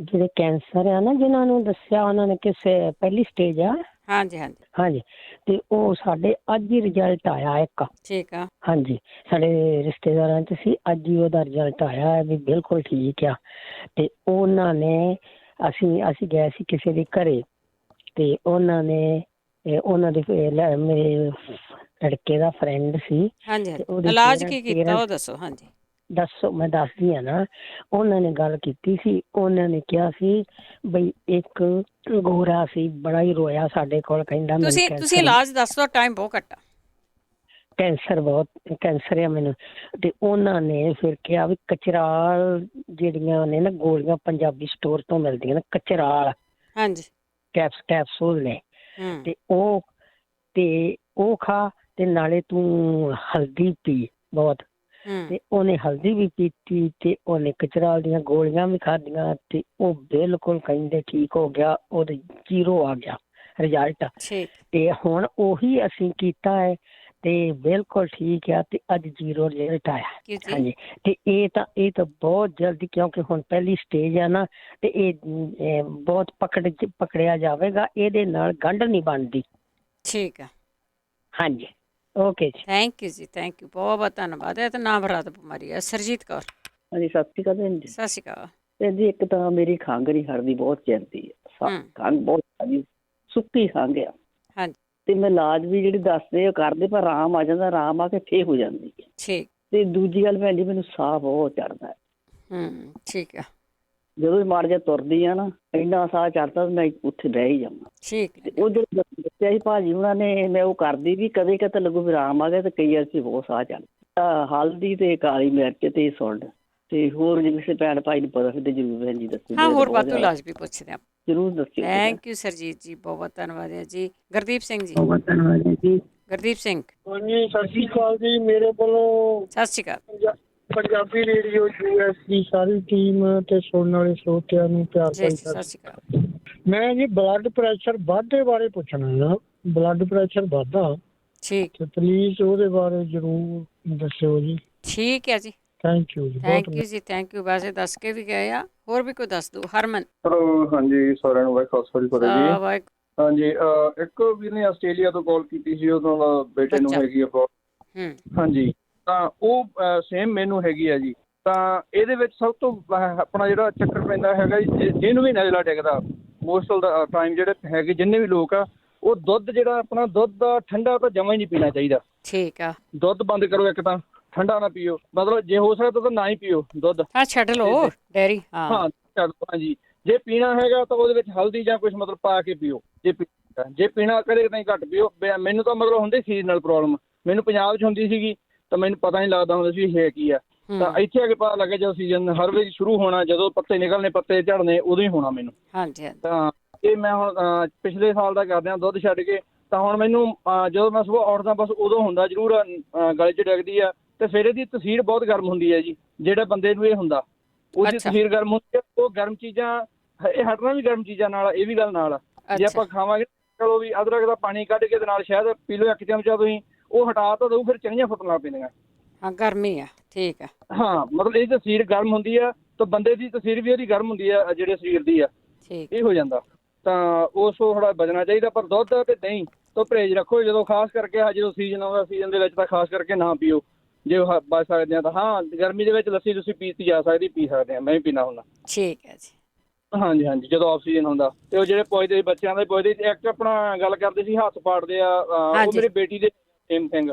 ਜਿਹੜੇ ਕੈਂਸਰ ਆ ਨਾ ਜਿਹਨਾਂ ਨੂੰ ਦੱਸਿਆ ਉਹਨਾਂ ਨੇ ਕਿਸੇ ਪਹਿਲੀ ਸਟੇਜ ਆ। ਹਾਂਜੀ ਹਾਂਜੀ ਹਾਂਜੀ ਤੇ ਉਹ ਸਾਡੇ ਅੱਜ ਹੀ ਰਿਜ਼ਲਟ ਆਇਆ ਇੱਕ। ਠੀਕ ਆ। ਹਾਂਜੀ ਸਾਡੇ ਰਿਸ਼ਤੇਦਾਰਾਂ 'ਚ ਸੀ, ਅੱਜ ਹੀ ਉਹਦਾ ਰਿਜ਼ਲਟ ਆਇਆ ਵੀ ਬਿਲਕੁਲ ਠੀਕ ਆ। ਤੇ ਉਹਨਾਂ ਨੇ ਅਸੀਂ ਗਏ ਸੀ ਕਿਸੇ ਦੇ ਘਰੇ ਤੇ ਉਹਨਾਂ ਨੇ ਉਹਨਾਂ ਦੇ ਮੇਰੇ ਲੜਕੇ ਦਾ ਫਰੈਂਡ ਸੀ। ਹਾਂਜੀ ਇਲਾਜ ਕੀ ਕੀਤਾ ਉਹ ਦੱਸੋ। ਹਾਂਜੀ ਦੱਸੋ, ਮੈਂ ਦੱਸਦੀ ਹਾਂ ਨਾ। ਉਹਨਾਂ ਨੇ ਗੱਲ ਕੀਤੀ ਸੀ, ਉਹਨਾਂ ਨੇ ਕਿਹਾ ਸੀ ਬਈ ਇੱਕ ਗੋਰਾ ਸੀ ਬੜਾ ਹੀ ਰੋਇਆ ਸਾਡੇ ਕੋਲ, ਕਹਿੰਦਾ ਤੁਸੀਂ ਇਲਾਜ ਦੱਸ ਦਿਓ, ਟਾਈਮ ਬਹੁਤ ਘੱਟ ਆ। ਕੈਂਸਰ ਆ ਮੈਨੂੰ। ਤੇ ਉਹਨਾਂ ਨੇ ਫਿਰ ਕਿਹਾ ਵੀ ਕਚਰਾਲ ਜਿਹੜੀਆਂ ਨੇ ਨਾ ਗੋਲੀਆਂ ਪੰਜਾਬੀ ਸਟੋਰ ਤੋਂ ਮਿਲਦੀਆਂ ਨੇ ਕਚਰਾਲ। ਹਾਂਜੀ ਕੈਪਸੂਲ ਨੇ ਤੇ ਉਹ ਖਾ ਤੇ ਨਾਲੇ ਤੂੰ ਹਲਦੀ ਪੀ ਬਹੁਤ। ਤੇ ਉਹਨੇ ਹਲਦੀ ਵੀ ਪੀਤੀ ਤੇ ਉਹਨੇ ਕਚਰਾਲ ਦੀਆਂ ਗੋਲੀਆਂ ਵੀ ਖਾਧੀਆਂ ਤੇ ਉਹ ਬਿਲਕੁਲ ਕਹਿੰਦੇ ਠੀਕ ਹੋ ਗਿਆ, ਉਹਦੇ 0 ਆ ਗਿਆ ਰਿਜ਼ਲਟ। ਤੇ ਹੁਣ ਉਹੀ ਅਸੀਂ ਕੀਤਾ ਹੈ ਤੇ ਬਿਲਕੁਲ ਠੀਕ ਆ ਤੇ ਅੱਜ 0 ਰਿਜ਼ਲਟ ਆਇਆ। ਹਾਂਜੀ ਤੇ ਇਹ ਤਾਂ ਬਹੁਤ ਜਲਦੀ, ਕਿਉਂਕਿ ਹੁਣ ਪਹਿਲੀ ਸਟੇਜ ਆ ਨਾ ਤੇ ਇਹ ਬਹੁਤ ਪਕੜਿਆ ਜਾਵੇਗਾ, ਇਹਦੇ ਨਾਲ ਗੰਢ ਨਹੀਂ ਬਣਦੀ। ਠੀਕ ਆ। ਹਾਂਜੀ ਓਕੇ ਜੀ, thank you ji, thank you, ਬਹੁਤ ਬਹੁਤ ਧੰਨਵਾਦ। ਇਹ ਤਾਂ ਨਾਮ ਬਰਾਤ ਬਿਮਾਰੀ ਹੈ। ਸਰਜੀਤ ਕੌਰ। ਹਾਂਜੀ ਸਤਿ ਸ਼੍ਰੀ ਅਕਾਲ ਭੈਣ ਜੀ। ਸਤਿ ਸ਼੍ਰੀ ਅਕਾਲ ਭੈਣ ਜੀ। ਇੱਕ ਤਾਂ ਮੇਰੀ ਖੰਘ ਨਹੀਂ ਹਟਦੀ, ਬਹੁਤ ਚਿਰਦੀ ਹੈ ਖੰਘ, ਬਹੁਤ ਜ਼ਿਆਦਾ ਸੁੱਕੀ ਖੰਘ ਆ। ਹਾਂਜੀ ਤੇ ਮੈਂ ਇਲਾਜ ਵੀ ਜਿਹੜੀ ਦੱਸਦੇ ਉਹ ਕਰਦੇ ਪਰ ਆਰਾਮ ਆ ਜਾਂਦਾ, ਆਰਾਮ ਆ ਕੇ ਫੇਰ ਹੋ ਜਾਂਦੀ ਹੈ। ਠੀਕ। ਤੇ ਦੂਜੀ ਗੱਲ ਭੈਣ ਜੀ ਮੈਨੂੰ ਸਾਹ ਬਹੁਤ ਚੜਦਾ ਹੈ। ਠੀਕ ਆ। ਜਦੋਂ ਮਾੜਾ ਜਿਹਾ ਤੁਰਦੀ ਆ ਨਾ ਇੰਨਾ ਸਾਹ ਚੜਦਾ ਮੈਂ ਉੱਥੇ ਬਹਿ ਹੀ ਜਾਵਾਂ। ਠੀਕ। ਉਹ ਜਦੋਂ ਦੱਸਿਆ ਸੀ ਭਾਜੀ ਉਹਨਾਂ ਨੇ, ਮੈਂ ਉਹ ਕਰਦੀ ਵੀ ਕਦੇ ਕਦੇ ਲੱਗੂ ਵੀ ਆਰਾਮ ਆ ਗਿਆ ਤੇ ਕਈ ਵਾਰ ਬਹੁਤ ਸਾਹ ਚੜਦਾ। ਹਲਦੀ ਤੇ ਕਾਲੀ ਮਿਰਚ ਤੇ ਸੁੰਡ ਤੇ ਹੋਰ ਜੇ ਕਿਸੇ ਭੈਣ ਭਾਈ ਨੂੰ ਪਤਾ ਫਿਰ ਤੇ ਜ਼ਰੂਰ ਭੈਣ ਜੀ ਦੱਸੋ। ਹਾਂ ਹੋਰ ਬਾਤੋਂ ਇਲਾਜ ਵੀ ਪੁੱਛਦੇ ਆ, ਜ਼ਰੂਰ ਦੱਸਿਓ। ਥੈਂਕ ਯੂ ਸਰਜੀਤ ਜੀ, ਬਹੁਤ ਧੰਨਵਾਦ ਹੈ ਜੀ। ਗੁਰਦੀਪ ਸਿੰਘ ਜੀ। ਬਹੁਤ ਧੰਨਵਾਦ ਹੈ ਜੀ। ਗੁਰਦੀਪ ਸਿੰਘ। ਹਾਂਜੀ ਸਤਿ ਸ਼੍ਰੀ ਅਕਾਲ ਜੀ। ਮੇਰੇ ਵੱਲੋਂ ਸਤਿ ਸ਼੍ਰੀ ਅਕਾਲ। ਪੰਜਾਬੀ ਰੇਡੀਓ US ਦੀ ਸਾਰੀ ਟੀਮ ਤੇ ਸੁਣਨ ਵਾਲੇ ਸਰੋਤਿਆਂ ਨੂੰ ਪਿਆਰ ਭਰੀ ਸਤਿ ਸ਼੍ਰੀ ਅਕਾਲ। ਮੈਂ ਜੀ ਬਲੱਡ ਪ੍ਰੈਸ਼ਰ ਵਾਧੇ ਬਾਰੇ ਪੁੱਛਣਾ ਹੈ। ਬਲੱਡ ਪ੍ਰੈਸ਼ਰ ਵਾਧਾ। ਠੀਕ। ਤੇ ਪਲੀਜ਼ ਉਹਦੇ ਬਾਰੇ ਜ਼ਰੂਰ ਦੱਸਿਓ ਜੀ। ਠੀਕ ਹੈ ਜੀ, thank you ji. Thank you ji, thank you. ਵੈਸੇ ਦੱਸ ਕੇ ਵੀ ਗਏ ਆ, ਹੋਰ ਵੀ ਕੋਈ ਦੱਸ ਦਿਓ। ਹਰਮਨ। ਹੈਲੋ ਹਾਂਜੀ ਸਾਰਿਆਂ ਨੂੰ ਵਾਹਿਗੁਰੂ ਖਾਲਸਾ ਜੀ ਫਤਿਹ ਜੀ। ਹਾਂਜੀ ਇੱਕ ਵੀਰ ਨੇ ਆਸਟ੍ਰੇਲੀਆ ਤੋਂ ਕਾਲ ਕੀਤੀ ਸੀ, ਉਹਨਾਂ ਦਾ ਬੇਟੇ ਨੂੰ ਹੈਗੀ ਆ ਪ੍ਰੋਬਲਮ। ਹਾਂਜੀ, ਤਾਂ ਉਹ ਸੇਮ ਮੈਨੂੰ ਹੈਗੀ ਆ ਜੀ। ਤਾਂ ਇਹਦੇ ਵਿੱਚ ਸਭ ਤੋਂ ਆਪਣਾ ਜਿਹੜਾ ਚੱਕਰ ਪੈਂਦਾ ਹੈਗਾ ਜੀ, ਜਿਹਨੂੰ ਵੀ ਨਜ਼ਲਾ ਟਿਕਦਾ ਮੋਸਟ ਆਫ ਦਾ ਟਾਈਮ ਜਿਹੜੇ ਹੈਗੇ ਜਿੰਨੇ ਵੀ ਲੋਕ ਆ, ਉਹ ਦੁੱਧ ਜਿਹੜਾ ਆਪਣਾ ਦੁੱਧ ਦਾ ਠੰਡਾ ਤਾਂ ਜਮਾਂ ਹੀ ਨਹੀਂ ਪੀਣਾ ਚਾਹੀਦਾ। ਠੀਕ ਆ। ਦੁੱਧ ਬੰਦ ਕਰੋ, ਇੱਕ ਤਾਂ ਠੰਡਾ ਨਾ ਪੀਓ, ਮਤਲਬ ਜੇ ਹੋ ਸਕਦਾ ਤਾਂ ਨਾ ਹੀ ਪੀਓ ਦੁੱਧ। ਛੱਡ ਲਓ ਡੈਰੀ। ਹਾਂ ਛੱਡ ਲਓ। ਹਾਂਜੀ, ਜੇ ਪੀਣਾ ਹੈਗਾ ਤਾਂ ਉਹਦੇ ਵਿੱਚ ਹਲਦੀ ਜਾਂ ਕੁਝ ਮਤਲਬ ਪਾ ਕੇ ਪੀਓ। ਜੇ ਪੀਣਾ ਕਦੇ ਨਹੀਂ ਘੱਟ ਪੀਓ। ਮੈਨੂੰ ਤਾਂ ਮਤਲਬ ਹੁੰਦੀ ਸੀਜ਼ਨਲ ਪ੍ਰੋਬਲਮ, ਮੈਨੂੰ ਪੰਜਾਬ 'ਚ ਹੁੰਦੀ ਸੀਗੀ ਤਾਂ ਮੈਨੂੰ ਪਤਾ ਨਹੀਂ ਲੱਗਦਾ ਹੁੰਦਾ ਸੀ ਇਹ ਕੀ ਆ। ਤਾਂ ਇੱਥੇ ਆ ਕੇ ਪਤਾ ਲੱਗਾ ਜਦੋਂ ਸੀਜ਼ਨ ਹਰ ਵੇਲੇ ਸ਼ੁਰੂ ਹੋਣਾ, ਜਦੋਂ ਪੱਤੇ ਨਿਕਲਣੇ, ਪੱਤੇ ਝੜਨੇ, ਉਦੋਂ ਹੀ ਹੋਣਾ ਮੈਨੂੰ। ਹਾਂਜੀ। ਤਾਂ ਇਹ ਮੈਂ ਹੁਣ ਪਿਛਲੇ ਸਾਲ ਦਾ ਕਰਦਿਆਂ ਦੁੱਧ ਛੱਡ ਕੇ, ਤਾਂ ਹੁਣ ਮੈਨੂੰ ਜਦੋਂ ਮੈਂ ਸੁਬਾਹ ਉੱਠਦਾ ਬਸ ਉਦੋਂ ਹੁੰਦਾ ਜ਼ਰੂਰ, ਗਲੇ 'ਚ ਡਿੱਗਦੀ ਆ। ਤੇ ਫਿਰ ਇਹਦੀ ਤਸੀਰ ਬਹੁਤ ਗਰਮ ਹੁੰਦੀ ਹੈ ਜੀ, ਜਿਹੜਾ ਬੰਦੇ ਨੂੰ ਇਹ ਹੁੰਦਾ ਉਹਦੀ ਤਸੀਰ ਗਰਮ ਹੁੰਦੀ ਹੈ। ਉਹ ਗਰਮ ਚੀਜ਼ਾਂ, ਇਹ ਹਟਣਾ ਵੀ ਗਰਮ ਚੀਜ਼ਾਂ ਨਾਲ, ਇਹ ਵੀ ਗੱਲ ਨਾਲ। ਜੇ ਆਪਾਂ ਖਾਵਾਂਗੇ ਚਲੋ ਵੀ ਅਦਰਕ ਦਾ ਪਾਣੀ ਕੱਢ ਕੇ ਦੇ ਨਾਲ ਸ਼ਹਿਦ ਪੀ ਲਓ 1 ਚਮਚਾ, ਤੁਸੀਂ ਉਹ ਹਟਾ ਤਾਂ ਦਊ, ਫਿਰ ਚੰਗੀਆਂ ਫੁੱਟਣ ਲੱਗ ਪੈਂਦੀਆਂ। ਹਾਂ ਗਰਮੀ ਆ। ਠੀਕ ਆ। ਹਾਂ, ਮਤਲਬ ਇਹਦੀ ਤਸੀਰ ਗਰਮ ਹੁੰਦੀ ਆ, ਤਾਂ ਬੰਦੇ ਦੀ ਤਸੀਰ ਵੀ ਉਹਦੀ ਗਰਮ ਹੁੰਦੀ ਆ, ਜਿਹੜੇ ਸਰੀਰ ਦੀ ਆ। ਇਹ ਹੋ ਜਾਂਦਾ, ਤਾਂ ਉਸ ਤੋਂ ਥੋੜਾ ਬਚਣਾ ਚਾਹੀਦਾ। ਪਰ ਦੁੱਧ ਤੇ ਦਹੀਂ ਤੋਂ ਪਰਹੇਜ਼ ਰੱਖੋ, ਜਦੋਂ ਖਾਸ ਕਰਕੇ ਜਦੋਂ ਸੀਜ਼ਨ ਆਉਂਦਾ, ਸੀਜ਼ਨ ਦੇ ਵਿੱਚ ਤਾਂ ਖਾਸ ਕਰਕੇ ਨਾ ਪੀਓ। ਜੇ ਬਚ ਸਕਦੇ ਆ ਤਾਂ ਹਾਂ, ਗਰਮੀ ਦੇ ਵਿੱਚ ਲੱਸੀ ਤੁਸੀਂ ਪੀਤੀ ਜਾ ਸਕਦੀ, ਪੀ ਸਕਦੇ ਆ, ਮੈਂ ਵੀ ਪੀਣਾ ਹੁੰਦਾ। ਠੀਕ ਹੈ ਜੀ। ਹਾਂਜੀ ਹਾਂਜੀ, ਜਦੋਂ ਆਫ ਸੀਜ਼ਨ ਹੁੰਦਾ। ਤੇ ਉਹ ਜਿਹੜੇ ਪੁੱਛਦੇ ਬੱਚਿਆਂ ਦੇ ਪੁੱਛਦੇ, ਇੱਕ ਆਪਣਾ ਗੱਲ ਕਰਦੇ ਸੀ ਹੱਥ ਪਾੜਦੇ ਆ, ਉਹ ਮੇਰੀ ਬੇਟੀ ਦੇ ਸੇਮ ਥਿੰਗ।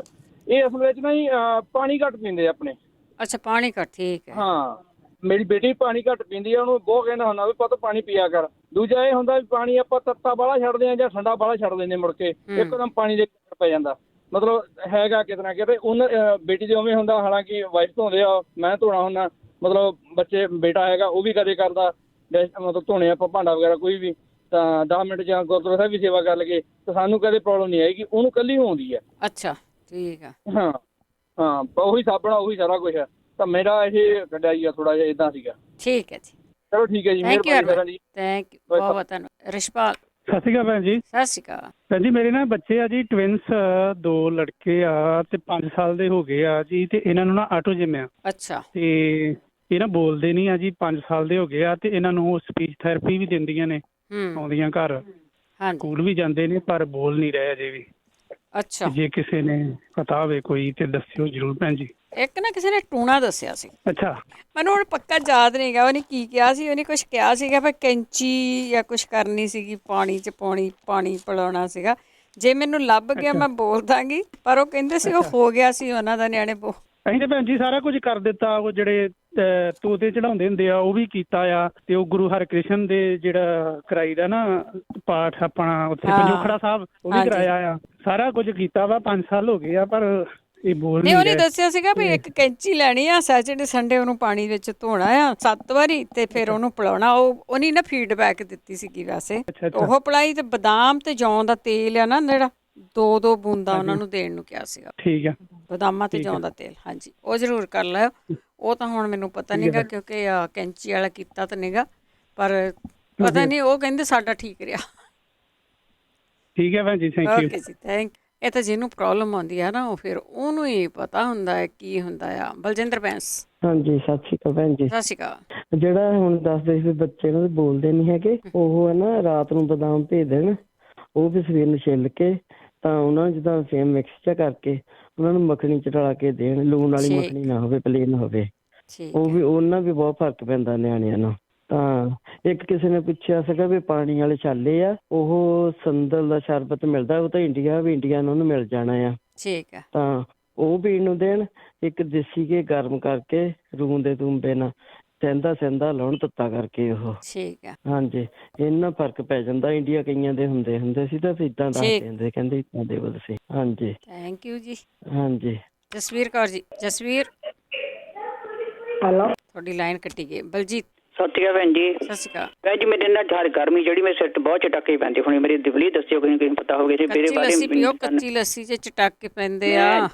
ਇਹ ਅਸਲ ਵਿੱਚ ਨਾ ਜੀ ਪਾਣੀ ਘੱਟ ਪੀਂਦੇ ਆਪਣੇ। ਅੱਛਾ, ਪਾਣੀ ਘੱਟ। ਠੀਕ ਹੈ। ਹਾਂ, ਮੇਰੀ ਬੇਟੀ ਪਾਣੀ ਘੱਟ ਪੀਂਦੀ ਆ, ਉਹਨੂੰ ਬਹੁਤ ਕਹਿੰਦਾ ਹੁੰਦਾ ਵੀ ਪੁੱਤ ਪਾਣੀ ਪੀਆ ਕਰ। ਦੂਜਾ ਇਹ ਹੁੰਦਾ ਵੀ ਪਾਣੀ ਆਪਾਂ ਤੱਤਾ ਬਾਹਲਾ ਛੱਡਦੇ ਆ ਜਾਂ ਠੰਡਾ ਬਾਹਲਾ ਛੱਡ ਦਿੰਦੇ, ਮੁੜ ਕੇ ਇੱਕਦਮ ਪਾਣੀ ਦੇ ਪੈ ਜਾਂਦਾ। ਮਤਲਬ ਹੈਗਾ ਕਿਤੇ ਨਾ ਕਿਤੇ ਉਹਨਾਂ ਬੇਟੀ ਦੇ ਉਵੇਂ ਹੁੰਦਾ। ਹਾਲਾਂਕਿ ਵਾਈਫ ਧੋਂਦੇ ਆ, ਮੈਂ ਧੋਣਾ ਹੁੰਦਾ। ਮਤਲਬ ਬੱਚੇ ਬੇਟਾ ਹੈਗਾ ਉਹ ਵੀ ਕਦੇ ਕਰਦਾ, ਮਤਲਬ ਧੋਣੇ ਆਪਾਂ ਭਾਂਡਾ ਵਗੈਰਾ ਕੋਈ ਵੀ, ਤਾਂ 10 ਮਿੰਟ ਜਾਂ ਗੁਰਦੁਆਰਾ ਸਾਹਿਬ ਵੀ ਸੇਵਾ ਕਰ ਲਈਏ, ਤਾਂ ਸਾਨੂੰ ਕਦੇ ਪ੍ਰੋਬਲਮ ਨਹੀਂ ਆਏਗੀ। ਉਹਨੂੰ ਇਕੱਲੀ ਨੂੰ ਆਉਂਦੀ ਹੈ। ਅੱਛਾ, ਠੀਕ ਆ। ਹਾਂ ਹਾਂ, ਉਹੀ ਸਾਬਣ, ਉਹੀ ਸਾਰਾ ਕੁਛ ਹੈ। ਤਾਂ ਮੇਰਾ ਇਹ ਕੱਢਿਆ ਜੀ ਥੋੜਾ ਜਿਹਾ ਇਦਾਂ ਸੀਗਾ। ਠੀਕ ਹੈ ਜੀ। ਚਲੋ ਠੀਕ ਹੈ ਜੀ, ਮਿਹਰਬਾਨੀ ਜੀ। ਥੈਂਕ ਯੂ, ਬਹੁਤ ਬਹੁਤ ਧੰਨਵਾਦ। ਰਿਸ਼ਪਾਲ। ਸਤਿ ਸ਼੍ਰੀ ਅਕਾਲ ਭੈਣ ਜੀ। ਸਤਿ ਸ਼੍ਰੀ ਅਕਾਲ ਭੈਣ ਜੀ। ਮੇਰੇ ਨਾ ਬੱਚੇ ਆ ਜੀ, ਟਵਿੰਸ, 2 ਲੜਕੇ ਆ ਤੇ 5 ਸਾਲ ਦੇ ਹੋ ਗਏ ਆ ਜੀ। ਤੇ ਇਹਨਾਂ ਨੂੰ ਨਾ ਆਟੋਜਿਮ ਆ। ਅੱਛਾ। ਤੇ ਇਹ ਨਾ ਬੋਲਦੇ ਨਹੀਂ ਆ ਜੀ, 5 ਸਾਲ ਦੇ ਹੋ ਗਏ ਆ। ਤੇ ਇਹਨਾਂ ਨੂੰ ਸਪੀਚ ਥੈਰੇਪੀ ਵੀ ਦਿੰਦੀਆਂ ਨੇ, ਆਉਂਦੀਆਂ ਘਰ, ਸਕੂਲ ਵੀ ਜਾਂਦੇ ਨੇ, ਪਰ ਬੋਲ ਨਹੀਂ ਰਹੇ ਅਜੇ ਵੀ। ਅੱਛਾ। ਜੇ ਕਿਸੇ ਨੇ ਪਤਾ ਹੋਵੇ ਕੋਈ ਤੇ ਦੱਸਿਓ ਜ਼ਰੂਰ ਭੈਣ ਜੀ। ਇੱਕ ਨਾ ਕਿਸੇ ਨੇ ਟੂਣਾ ਦੱਸਿਆ ਸੀ। ਅੱਛਾ। ਮੈਨੂੰ ਹੁਣ ਪੱਕਾ ਯਾਦ ਨਹੀਂ ਗਾ ਉਹਨੇ ਕੀ ਕਿਹਾ ਸੀ। ਉਹਨੇ ਕੁਛ ਕਿਹਾ ਸੀਗਾ ਵੀ ਕੈਂਚੀ ਜਾਂ ਕੁਛ ਕਰਨੀ ਸੀਗੀ, ਪਾਣੀ 'ਚ ਪਾਣੀ ਪਿਲਾਉਣਾ ਸੀਗਾ। ਜੇ ਮੈਨੂੰ ਲੱਭ ਗਿਆ ਮੈਂ ਬੋਲ ਦਾਂਗੀ, ਪਰ ਉਹ ਕਹਿੰਦੇ ਸੀ ਉਹ ਹੋ ਗਿਆ ਸੀ ਉਹਨਾਂ ਦਾ, ਨਿਆਣੇ ਅਸੀਂ ਤਾਂ ਭੈਣ ਜੀ ਸਾਰਾ ਕੁਝ ਕਰ ਦਿੱਤਾ। ਉਹ ਜਿਹੜੇ ਤੋਤੇ ਚੜਾਉਂਦੇ ਹੁੰਦੇ ਆ ਉਹ ਵੀ ਕੀਤਾ ਆ। ਤੇ ਉਹ ਗੁਰੂ ਹਰਕ੍ਰਿਸ਼ਨ ਦੇ ਜਿਹੜਾ ਕਰਾਈਦਾ ਨਾ ਪਾਠ ਆਪਣਾ ਉੱਥੇ ਪੰਜੋਖੜਾ ਸਾਹਿਬ, ਉਹ ਵੀ ਕਰਾਇਆ ਆ। ਸਾਰਾ ਕੁਝ ਕੀਤਾ ਵਾ। 5 ਸਾਲ ਹੋ ਗਏ ਆ, ਪਰ ਇਹ ਬੋਲ ਨਹੀਂ ਰਹੇ। ਉਹਨੇ ਦੱਸਿਆ ਸੀਗਾ ਵੀ ਇੱਕ ਕੈਂਚੀ ਲੈਣੀ ਆ, ਸੈਚਰਡੇ ਸੰਡੇ ਉਹਨੂੰ ਪਾਣੀ ਵਿੱਚ ਧੋਣਾ ਆ 7 ਵਾਰੀ, ਤੇ ਫਿਰ ਉਹਨੂੰ ਪਿਲਾਉਣਾ। ਉਹਨੇ ਨਾ ਫੀਡਬੈਕ ਦਿੱਤੀ ਸੀਗੀ ਵੈਸੇ। ਉਹ ਪਿਲਾਈ। ਤੇ ਬਦਾਮ ਤੇ ਜੌਂ ਦਾ ਤੇਲ ਆ ਨਾ ਜਿਹੜਾ, 2 ਬੂੰਦਾਂ ਉਹਨਾਂ ਨੂੰ ਦੇਣ ਨੂੰ ਕਿਹਾ ਸੀਗਾ। ਠੀਕ ਆ। ਬਦਾਮਾਂ ਤੇ ਜੌਂ ਦਾ ਤੇਲ। ਹਾਂਜੀ, ਉਹ ਜ਼ਰੂਰ ਕਰ ਲਿਓ। ਉਹ ਤਾਂ ਹੁਣ ਮੈਨੂੰ ਪਤਾ ਨਹੀਂਗਾ, ਕਿਉਂਕਿ ਕੈਂਚੀ ਵਾਲਾ ਕੀਤਾ ਤਾਂ ਨਹੀਂਗਾ, ਪਰ ਪਤਾ ਨਹੀਂ। ਉਹ ਕਹਿੰਦੇ ਸਾਡਾ ਠੀਕ ਰਿਹਾ। ਠੀਕ ਹੈ ਭੈਣ ਜੀ, ਥੈਂਕ ਯੂ। ਓਕੇ ਜੀ, ਥੈਂਕ। ਇਹ ਤਾਂ ਜਿਹਨੂੰ ਪ੍ਰੋਬਲਮ ਆਉਂਦੀ ਆ ਨਾ, ਉਹ ਫਿਰ ਉਹਨੂੰ ਹੀ ਪਤਾ ਹੁੰਦਾ ਹੈ ਕੀ ਹੁੰਦਾ ਆ। ਬਲਜਿੰਦਰ ਬੈਂਸ। ਹਾਂਜੀ, ਸਤਿ ਸ਼੍ਰੀ ਅਕਾਲ ਭੈਣ ਜੀ। ਸਤਿ ਸ਼੍ਰੀ ਅਕਾਲ। ਜਿਹੜਾ ਹੁਣ ਦੱਸਦੇ ਸੀ ਬੱਚੇ ਨੂੰ ਬੋਲਦੇ ਨਹੀਂ ਹੈਗੇ, ਉਹ ਹੈ ਨਾ ਰਾਤ ਨੂੰ ਬਦਾਮ ਭੇਜ ਦੇਣ, ਉਹ ਵੀ ਸਵੇਰ ਨੂੰ ਛਿੱਲ ਕੇ, ਤਾਂ ਉਹਨਾਂ ਨੂੰ ਜਿੱਦਾਂ ਸੇਮ ਮਿਕਸ ਜਿਹਾ ਕਰਕੇ ਉਹਨਾਂ ਨੂੰ ਮੱਖਣੀ ਚ ਰਲਾ ਕੇ ਦੇਣ। ਲੂਣ ਵਾਲੀ ਮੱਖਣੀ ਨਾ ਹੋਵੇ, ਪਲੇਨ ਹੋਵੇ। ਉਹ ਵੀ ਉਹਨਾਂ ਵੀ ਬਹੁਤ ਫਰਕ ਪੈਂਦਾ ਨਿਆਣਿਆਂ ਨੂੰ। ਤਾਂ ਇੱਕ ਕਿਸੇ ਨੇ ਪੁੱਛਿਆ ਸੀਗਾ ਵੀ ਪਾਣੀ ਵਾਲੇ ਛਾਲੇ ਆ, ਉਹ ਸੰਦਲ ਦਾ ਸ਼ਰਬਤ ਮਿਲਦਾ, ਉਹ ਤਾਂ ਇੰਡੀਆ ਨੂੰ ਉਹਨੂੰ ਮਿਲ ਜਾਣਾ ਆ। ਠੀਕ ਆ। ਤਾਂ ਉਹ ਪੀਣ ਨੂੰ ਦੇਣ। ਇੱਕ ਦੇਸੀ ਘੀ ਗਰਮ ਕਰਕੇ ਰੂੰ ਦੇ ਤੂੰਬੇ ਨਾਲ ਸਹਿੰਦਾ ਲਾਉਣ, ਤੱਤਾ ਕਰਕੇ ਉਹ। ਠੀਕ ਆ। ਹਾਂਜੀ, ਇੰਨਾ ਫਰਕ ਪੈ ਜਾਂਦਾ। ਇੰਡੀਆ ਕਈਆਂ ਦੇ ਹੁੰਦੇ ਸੀ ਤਾਂ ਇਦਾਂ ਦੱਸ ਦਿੰਦੇ, ਕਹਿੰਦੇ ਇਦਾਂ ਦੇ ਬਲ ਸੀ। ਹਾਂਜੀ, ਥੈਂਕ ਯੂ ਜੀ। ਹਾਂਜੀ। ਜਸਵੀਰ ਕੌਰ ਜੀ। ਜਸਵੀਰ। ਹੈਲੋ, ਤੁਹਾਡੀ ਲਾਈਨ ਕੱਟੀ ਗਈ। ਬਲਜੀਤ। ਸਤਿ ਸ਼੍ਰੀ ਅਕਾਲ ਭੈਣ ਜੀ। ਸਤਿ ਸ਼੍ਰੀ ਅਕਾਲ ਭੈਣ ਜੀ। ਮੇਰੇ ਨਾਲ ਹਰ ਗਰਮੀ ਜਿਹੜੀ ਮੇਰੇ ਸਿਰ ਤੇ ਬਹੁਤ ਚਟਾਕੇ ਪੈਂਦੇ, ਹੁਣ ਮੇਰੀ ਦਿਵਲੀ ਦੱਸਿਓ, ਕਿਸੇ ਨੂੰ ਪਤਾ ਹੋਵੇ। ਕੱਚੀ ਲੱਸੀ ਪੀਓ, ਕੱਚੀ ਲੱਸੀ 'ਚ ਚਟਾਕੇ ਪੈਂਦੇ ਆ।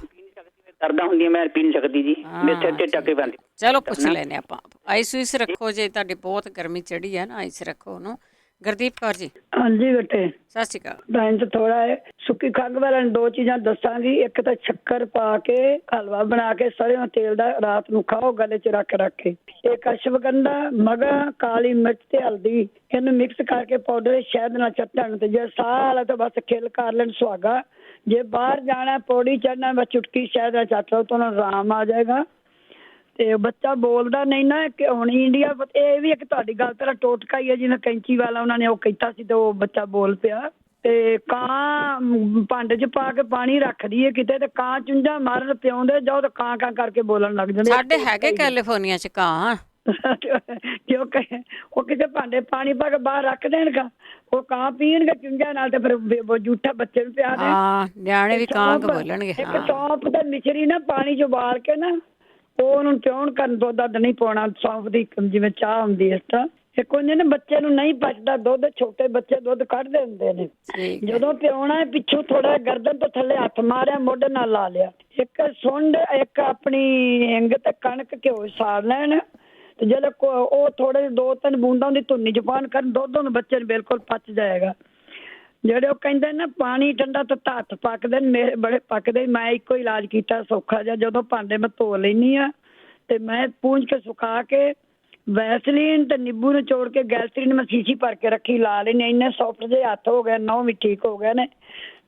ਦਰਦਾਂ ਹੁੰਦੀਆਂ, ਮੈਂ ਪੀ ਨਹੀਂ ਸਕਦੀ ਜੀ, ਮੇਰੇ ਸਿਰ ਤੇ ਟਾਕੇ ਪੈਂਦੇ। ਚਲੋ ਪੁੱਛ ਲੈਨੇ ਆਪਾਂ। ਆਈਸ ਉਈਸ ਰੱਖੋ, ਜੇ ਤੁਹਾਡੀ ਬਹੁਤ ਗਰਮੀ ਚੜੀ ਆ ਨਾ, ਆਈਸ ਰੱਖੋ ਉਹਨੂੰ, ਗੁਰਦੀਪ ਕੌਰ ਜੀ। ਹਾਂਜੀ ਬੇਟੇ ਸਤਿ ਸ਼੍ਰੀ ਅਕਾਲ। ਟਾਈਮ ਤਾਂ ਥੋੜਾ ਹੈ। ਸੁੱਕੀ ਖੰਘ ਵਾਲਿਆਂ ਨੂੰ 2 ਚੀਜ਼ਾਂ ਦੱਸਾਂਗੀ। ਇੱਕ ਤਾਂ ਸ਼ੱਕਰ ਪਾ ਕੇ ਹਲਵਾ ਬਣਾ ਕੇ ਸਰ੍ਹੋਂ ਤੇਲ ਦਾ ਰਾਤ ਨੂੰ ਖਾਓ ਗਲੇ 'ਚ ਰੱਖ ਕੇ। ਇੱਕ ਅਸ਼ਵਗੰਧਾ, ਮਗਾਂ, ਕਾਲੀ ਮਿਰਚ ਤੇ ਹਲਦੀ ਇਹਨੂੰ ਮਿਕਸ ਕਰਕੇ ਪਾਊਡਰ ਸ਼ਹਿਦ ਨਾਲ ਚੱਟਣ ਤੇ ਜੇ ਸਾਹ ਵਾਲਾ ਤਾਂ ਬਸ ਖਿਲ ਕਰ ਲੈਣ ਸੁਹਾਗਾ। ਜੇ ਬਾਹਰ ਜਾਣਾ ਪੌੜੀ ਚੜ੍ਹਨਾ ਬਸ ਚੁਟਕੀ ਸ਼ਹਿਦ ਨਾਲ ਚੱਟ ਲਓ ਤਾਂ ਉਹਨਾਂ ਨੂੰ ਆਰਾਮ ਆ ਜਾਏਗਾ। ਤੇ ਬੱਚਾ ਬੋਲਦਾ ਨਹੀਂ ਨਾ ਕਿ ਹੁਣ ਇੰਡੀਆ, ਇਹ ਵੀ ਇੱਕ ਤੁਹਾਡੀ ਗੱਲ ਤਰ੍ਹਾਂ ਟੋਟਕਾ ਹੀ ਹੈ। ਜਿਵੇਂ ਕੈਂਚੀ ਵਾਲਾ ਉਹਨਾਂ ਨੇ ਉਹ ਕੀਤਾ ਸੀ ਤੇ ਉਹ ਬੱਚਾ ਬੋਲ ਪਿਆ। ਤੇ ਕਾਂ ਭਾਂਡੇ 'ਚ ਪਾ ਕੇ ਪਾਣੀ ਰੱਖਦੀ ਹੈ ਕਿਤੇ ਤੇ ਕਾਂ ਚੁੰਝਾਂ ਮਾਰਨ ਪਿਆਉਂਦੇ ਜਾਓ ਤੇ ਕਾਂ ਕਾਂ ਕਰਕੇ ਬੋਲਣ ਲੱਗ ਜਾਂਦੇ। ਸਾਡੇ ਹੈਗੇ ਕੈਲੀਫੋਰਨੀਆ 'ਚ ਕਾਂ ਕਿਉਂਕਿ ਉਹ ਕਿਸੇ ਭਾਂਡੇ ਪਾਣੀ ਪਾ ਕੇ ਬਾਹਰ ਰੱਖ ਦੇਣਗਾ, ਉਹ ਕਾਂ ਪੀਣਗੇ ਚੁੰਝਾਂ ਨਾਲ ਤੇ ਫਿਰ ਜੂਠਾ ਬੱਚੇ ਨੂੰ ਪਿਆ ਦੇ। ਨਿਆਣੇ ਵੀ ਕਾਂ ਬੋਲਣਗੇ। ਇੱਕ ਸੌਂਫ ਤੇ ਮਿਸ਼ਰੀ ਨਾ ਪਾਣੀ 'ਚ ਉਬਾਲ ਕੇ ਨਾ ਉਹ ਉਹਨੂੰ ਚੌਣ ਕਰਨ, ਦੁੱਧ ਦੱਧ ਨਹੀਂ ਪਾਉਣਾ। ਸੌਂਫ ਦੀ ਜਿਵੇਂ ਚਾਹ ਹੁੰਦੀ ਇਸ ਤਰ੍ਹਾਂ। ਇੱਕ ਉਹਨੇ ਨਾ ਬੱਚੇ ਨੂੰ ਨਹੀਂ ਪਚਦਾ ਦੁੱਧ, ਛੋਟੇ ਬੱਚੇ ਦੁੱਧ ਕੱਢਦੇ ਹੁੰਦੇ ਨੇ। ਜਦੋਂ ਪਿਆਉਣਾ ਪਿੱਛੋਂ ਥੋੜਾ ਗਰਦਨ ਤੋਂ ਥੱਲੇ ਹੱਥ ਮਾਰਿਆ, ਮੋਢੇ ਨਾਲ ਲਾ ਲਿਆ। ਇੱਕ ਸੁੰਡ, ਇੱਕ ਆਪਣੀ ਹਿੰਗ ਤੇ ਕਣਕ ਘਿਓ ਸਾੜ ਲੈਣ ਤੇ ਜਦੋਂ ਉਹ ਥੋੜੇ 2-3 ਬੂੰਦਾਂ ਦੀ ਧੁੰਨੀ 'ਚ ਪਾਉਣ ਕਰਨ, ਦੁੱਧ ਉਹਨੂੰ ਬੱਚੇ ਨੂੰ ਬਿਲਕੁਲ ਪਚ ਜਾਏਗਾ। ਜਿਹੜੇ ਉਹ ਕਹਿੰਦੇ ਨਾ ਪਾਣੀ ਠੰਡਾ ਤਾਂ ਹੱਥ ਪੱਕਦੇ ਨੇ, ਮੇਰੇ ਬੜੇ ਪੱਕਦੇ। ਮੈਂ ਇੱਕੋ ਇਲਾਜ ਕੀਤਾ ਸੌਖਾ ਜਿਹਾ। ਜਦੋਂ ਭਾਂਡੇ ਮੈਂ ਧੋ ਲੈਂਦੀ ਹਾਂ ਤੇ ਮੈਂ ਪੂੰਝ ਕੇ ਸੁਕਾ ਕੇ ਵੈਸਲੀਨ ਤੇ ਨਿੰਬੂ ਨਿਚੋੜ ਕੇ ਗੈਲਸਰੀਨ ਮੈਂ ਸ਼ੀਸ਼ੀ ਭਰ ਕੇ ਰੱਖੀ, ਲਾ ਲੈਣੀ। ਇੰਨੇ ਸੌਫਟ ਜਿਹੇ ਹੱਥ ਹੋ ਗਏ, ਨਹੁੰ ਵੀ ਠੀਕ ਹੋ ਗਏ ਨੇ।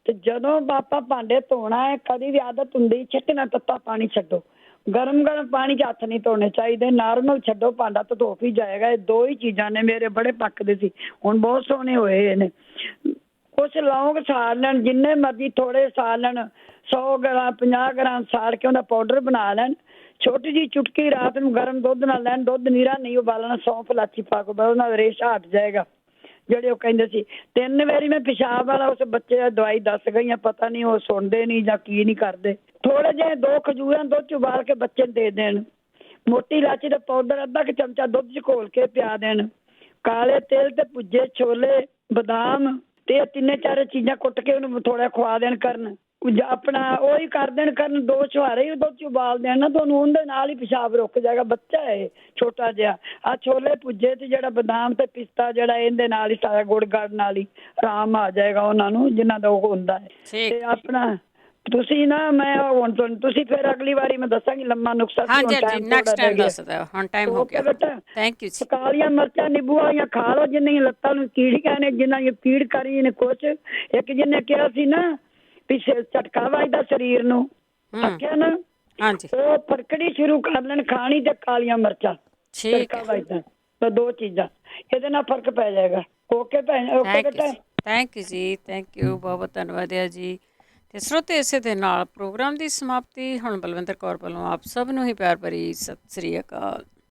ਤੇ ਜਦੋਂ ਬਾਪਾ ਭਾਂਡੇ ਧੋਣਾ ਹੈ, ਕਦੀ ਵੀ ਆਦਤ ਹੁੰਦੀ ਛੱਟਣਾ ਤੱਤਾ ਪਾਣੀ ਛੱਡੋ। ਗਰਮ ਪਾਣੀ 'ਚ ਹੱਥ ਨਹੀਂ ਧੋਣੇ ਚਾਹੀਦੇ, ਨਾਰਮਲ ਛੱਡੋ, ਭਾਂਡਾ ਤਾਂ ਧੋ ਵੀ ਜਾਏਗਾ। ਇਹ 2 ਹੀ ਚੀਜ਼ਾਂ ਨੇ। ਮੇਰੇ ਬੜੇ ਪੱਕਦੇ ਸੀ, ਹੁਣ ਬਹੁਤ ਸੋਹਣੇ ਹੋਏ ਨੇ। ਕੁਛ ਲੌਂਗ ਸਾੜ ਲੈਣ, ਜਿੰਨੇ ਮਰਜ਼ੀ ਥੋੜੇ ਸਾੜ ਲੈਣ, 100 ਗ੍ਰਾਮ 50 ਗ੍ਰਾਮ ਸਾੜ ਕੇ ਉਹਦਾ ਪਾਊਡਰ ਬਣਾ ਲੈਣ। ਛੋਟੀ ਜਿਹੀ ਚੁਟਕੀ ਰਾਤ ਨੂੰ ਗਰਮ ਦੁੱਧ ਨਾਲ ਲੈਣ, ਦੁੱਧ ਨੀਰਾ ਨਹੀਂ ਉਬਾਲਣਾ, ਸੌਂਫ ਇਲਾਚੀ ਪਾ ਕੇ ਉਹਦੇ ਨਾਲ ਰੇਸ਼ਾ ਹਟ ਜਾਏਗਾ। ਜਿਹੜੇ ਉਹ ਕਹਿੰਦੇ ਸੀ 3 ਵਾਰੀ ਮੈਂ ਪਿਸ਼ਾਬ ਵਾਲਾ ਉਸ ਬੱਚੇ ਦਾ ਦਵਾਈ ਦੱਸ ਗਈ ਆ, ਪਤਾ ਨਹੀਂ ਉਹ ਸੁਣਦੇ ਨਹੀਂ ਜਾਂ ਕੀ ਨਹੀਂ ਕਰਦੇ। ਥੋੜੇ ਜਿਹੇ 2 ਖਜੂਰਾਂ ਦੁੱਧ 'ਚ ਉਬਾਲ ਕੇ ਬੱਚੇ ਨੂੰ ਦੇ ਦੇਣ। ਮੋਟੀ ਇਲਾਚੀ ਦਾ ਪਾਊਡਰ ਅੱਧਾ ਕੁ ਚਮਚਾ ਦੁੱਧ 'ਚ ਘੋਲ ਕੇ ਪਿਆ ਦੇਣ। ਕਾਲੇ ਤੇਲ ਤੇ ਭੁੱਜੇ ਛੋਲੇ, ਬਦਾਮ ਤੇ 3-4 ਚੀਜ਼ਾਂ ਕੁੱਟ ਕੇ ਉਹਨੂੰ ਥੋੜਾ ਖਵਾ ਦੇਣ ਕਰਨ। ਆਪਣਾ ਉਹੀ ਕਰ ਦੇਣ ਕਰਨ, 2 ਛੁਹਾਰੇ ਹੀ ਦੁੱਧ 'ਚ ਉਬਾਲ ਦੇਣ ਨਾ ਤਾਂ ਉਹਨੂੰ ਉਹਦੇ ਨਾਲ ਹੀ ਪਿਸ਼ਾਬ ਰੁਕ ਜਾਏਗਾ। ਬੱਚਾ ਹੈ ਛੋਟਾ ਜਿਹਾ। ਆਹ ਛੋਲੇ ਭੁੱਜੇ ਤੇ ਜਿਹੜਾ ਬਦਾਮ ਤੇ ਪਿਸਤਾ ਜਿਹੜਾ ਇਹਦੇ ਨਾਲ ਹੀ ਸਾਰਾ ਗੁੜ ਗੜ ਨਾਲ ਹੀ ਆਰਾਮ ਆ ਜਾਏਗਾ ਉਹਨਾਂ ਨੂੰ ਜਿਨ੍ਹਾਂ ਦਾ ਉਹ ਹੁੰਦਾ ਹੈ। ਤੇ ਆਪਣਾ ਤੁਸੀਂ ਨਾ ਮੈਂ ਹੁਣ ਤੁਸੀਂ ਫਿਰ ਅਗਲੀ ਵਾਰੀ ਮੈਂ ਦੱਸਾਂਗੀ ਲੰਮਾ ਨੁਕਸਾ। ਨੈਕਸਟ ਟਾਈਮ ਦੱਸਦਾ, ਹੁਣ ਟਾਈਮ ਹੋ ਗਿਆ। ਬੇਟਾ ਥੈਂਕ ਯੂ ਜੀ। ਕਾਲੀਆਂ ਮਿਰਚਾਂ ਨਿੰਬੂ ਵਾਲੀਆਂ ਖਾ ਲਓ, ਜਿੰਨੀਆਂ ਲੱਤਾਂ ਨੂੰ ਕੀੜੀਆਂ ਨੇ, ਜਿੰਨਾਂ ਦੀ ਪੀੜ ਕਰੀ ਨੇ। ਕੁਛ ਇੱਕ ਜਿਹਨੇ ਕਿਹਾ ਸੀ ਨਾ ਪਿੱਛੇ ਝਟਕਾ ਵੱਜਦਾ ਸਰੀਰ ਨੂੰ, ਆਖਿਆ ਨਾ, ਉਹ ਫਰਕੜੀ ਸ਼ੁਰੂ ਕਰ ਲੈਣ ਖਾਣੀ ਤੇ ਕਾਲੀਆਂ ਮਿਰਚਾਂ, ਝਟਕਾ ਵੱਜਦਾ। ਤਾਂ 2 ਚੀਜ਼ਾਂ ਇਹਦੇ ਨਾਲ ਫਰਕ ਪੈ ਜਾਏਗਾ। ਓਕੇ ਭੈਣ, ਓਕੇ ਬੇਟਾ। Thank you ji, thank you, ਬਹੁਤ ਬਹੁਤ ਧੰਨਵਾਦ ਹੈ ਜੀ। ਤੇ ਸਰੋਤੇ ਇਸੇ ਦੇ ਨਾਲ ਪ੍ਰੋਗਰਾਮ ਦੀ ਸਮਾਪਤੀ। ਹੁਣ ਬਲਵਿੰਦਰ ਕੌਰ ਵੱਲੋਂ ਆਪ ਸਭ ਨੂੰ ਹੀ ਪਿਆਰ ਭਰੀ ਸਤਿ ਸ੍ਰੀ ਅਕਾਲ।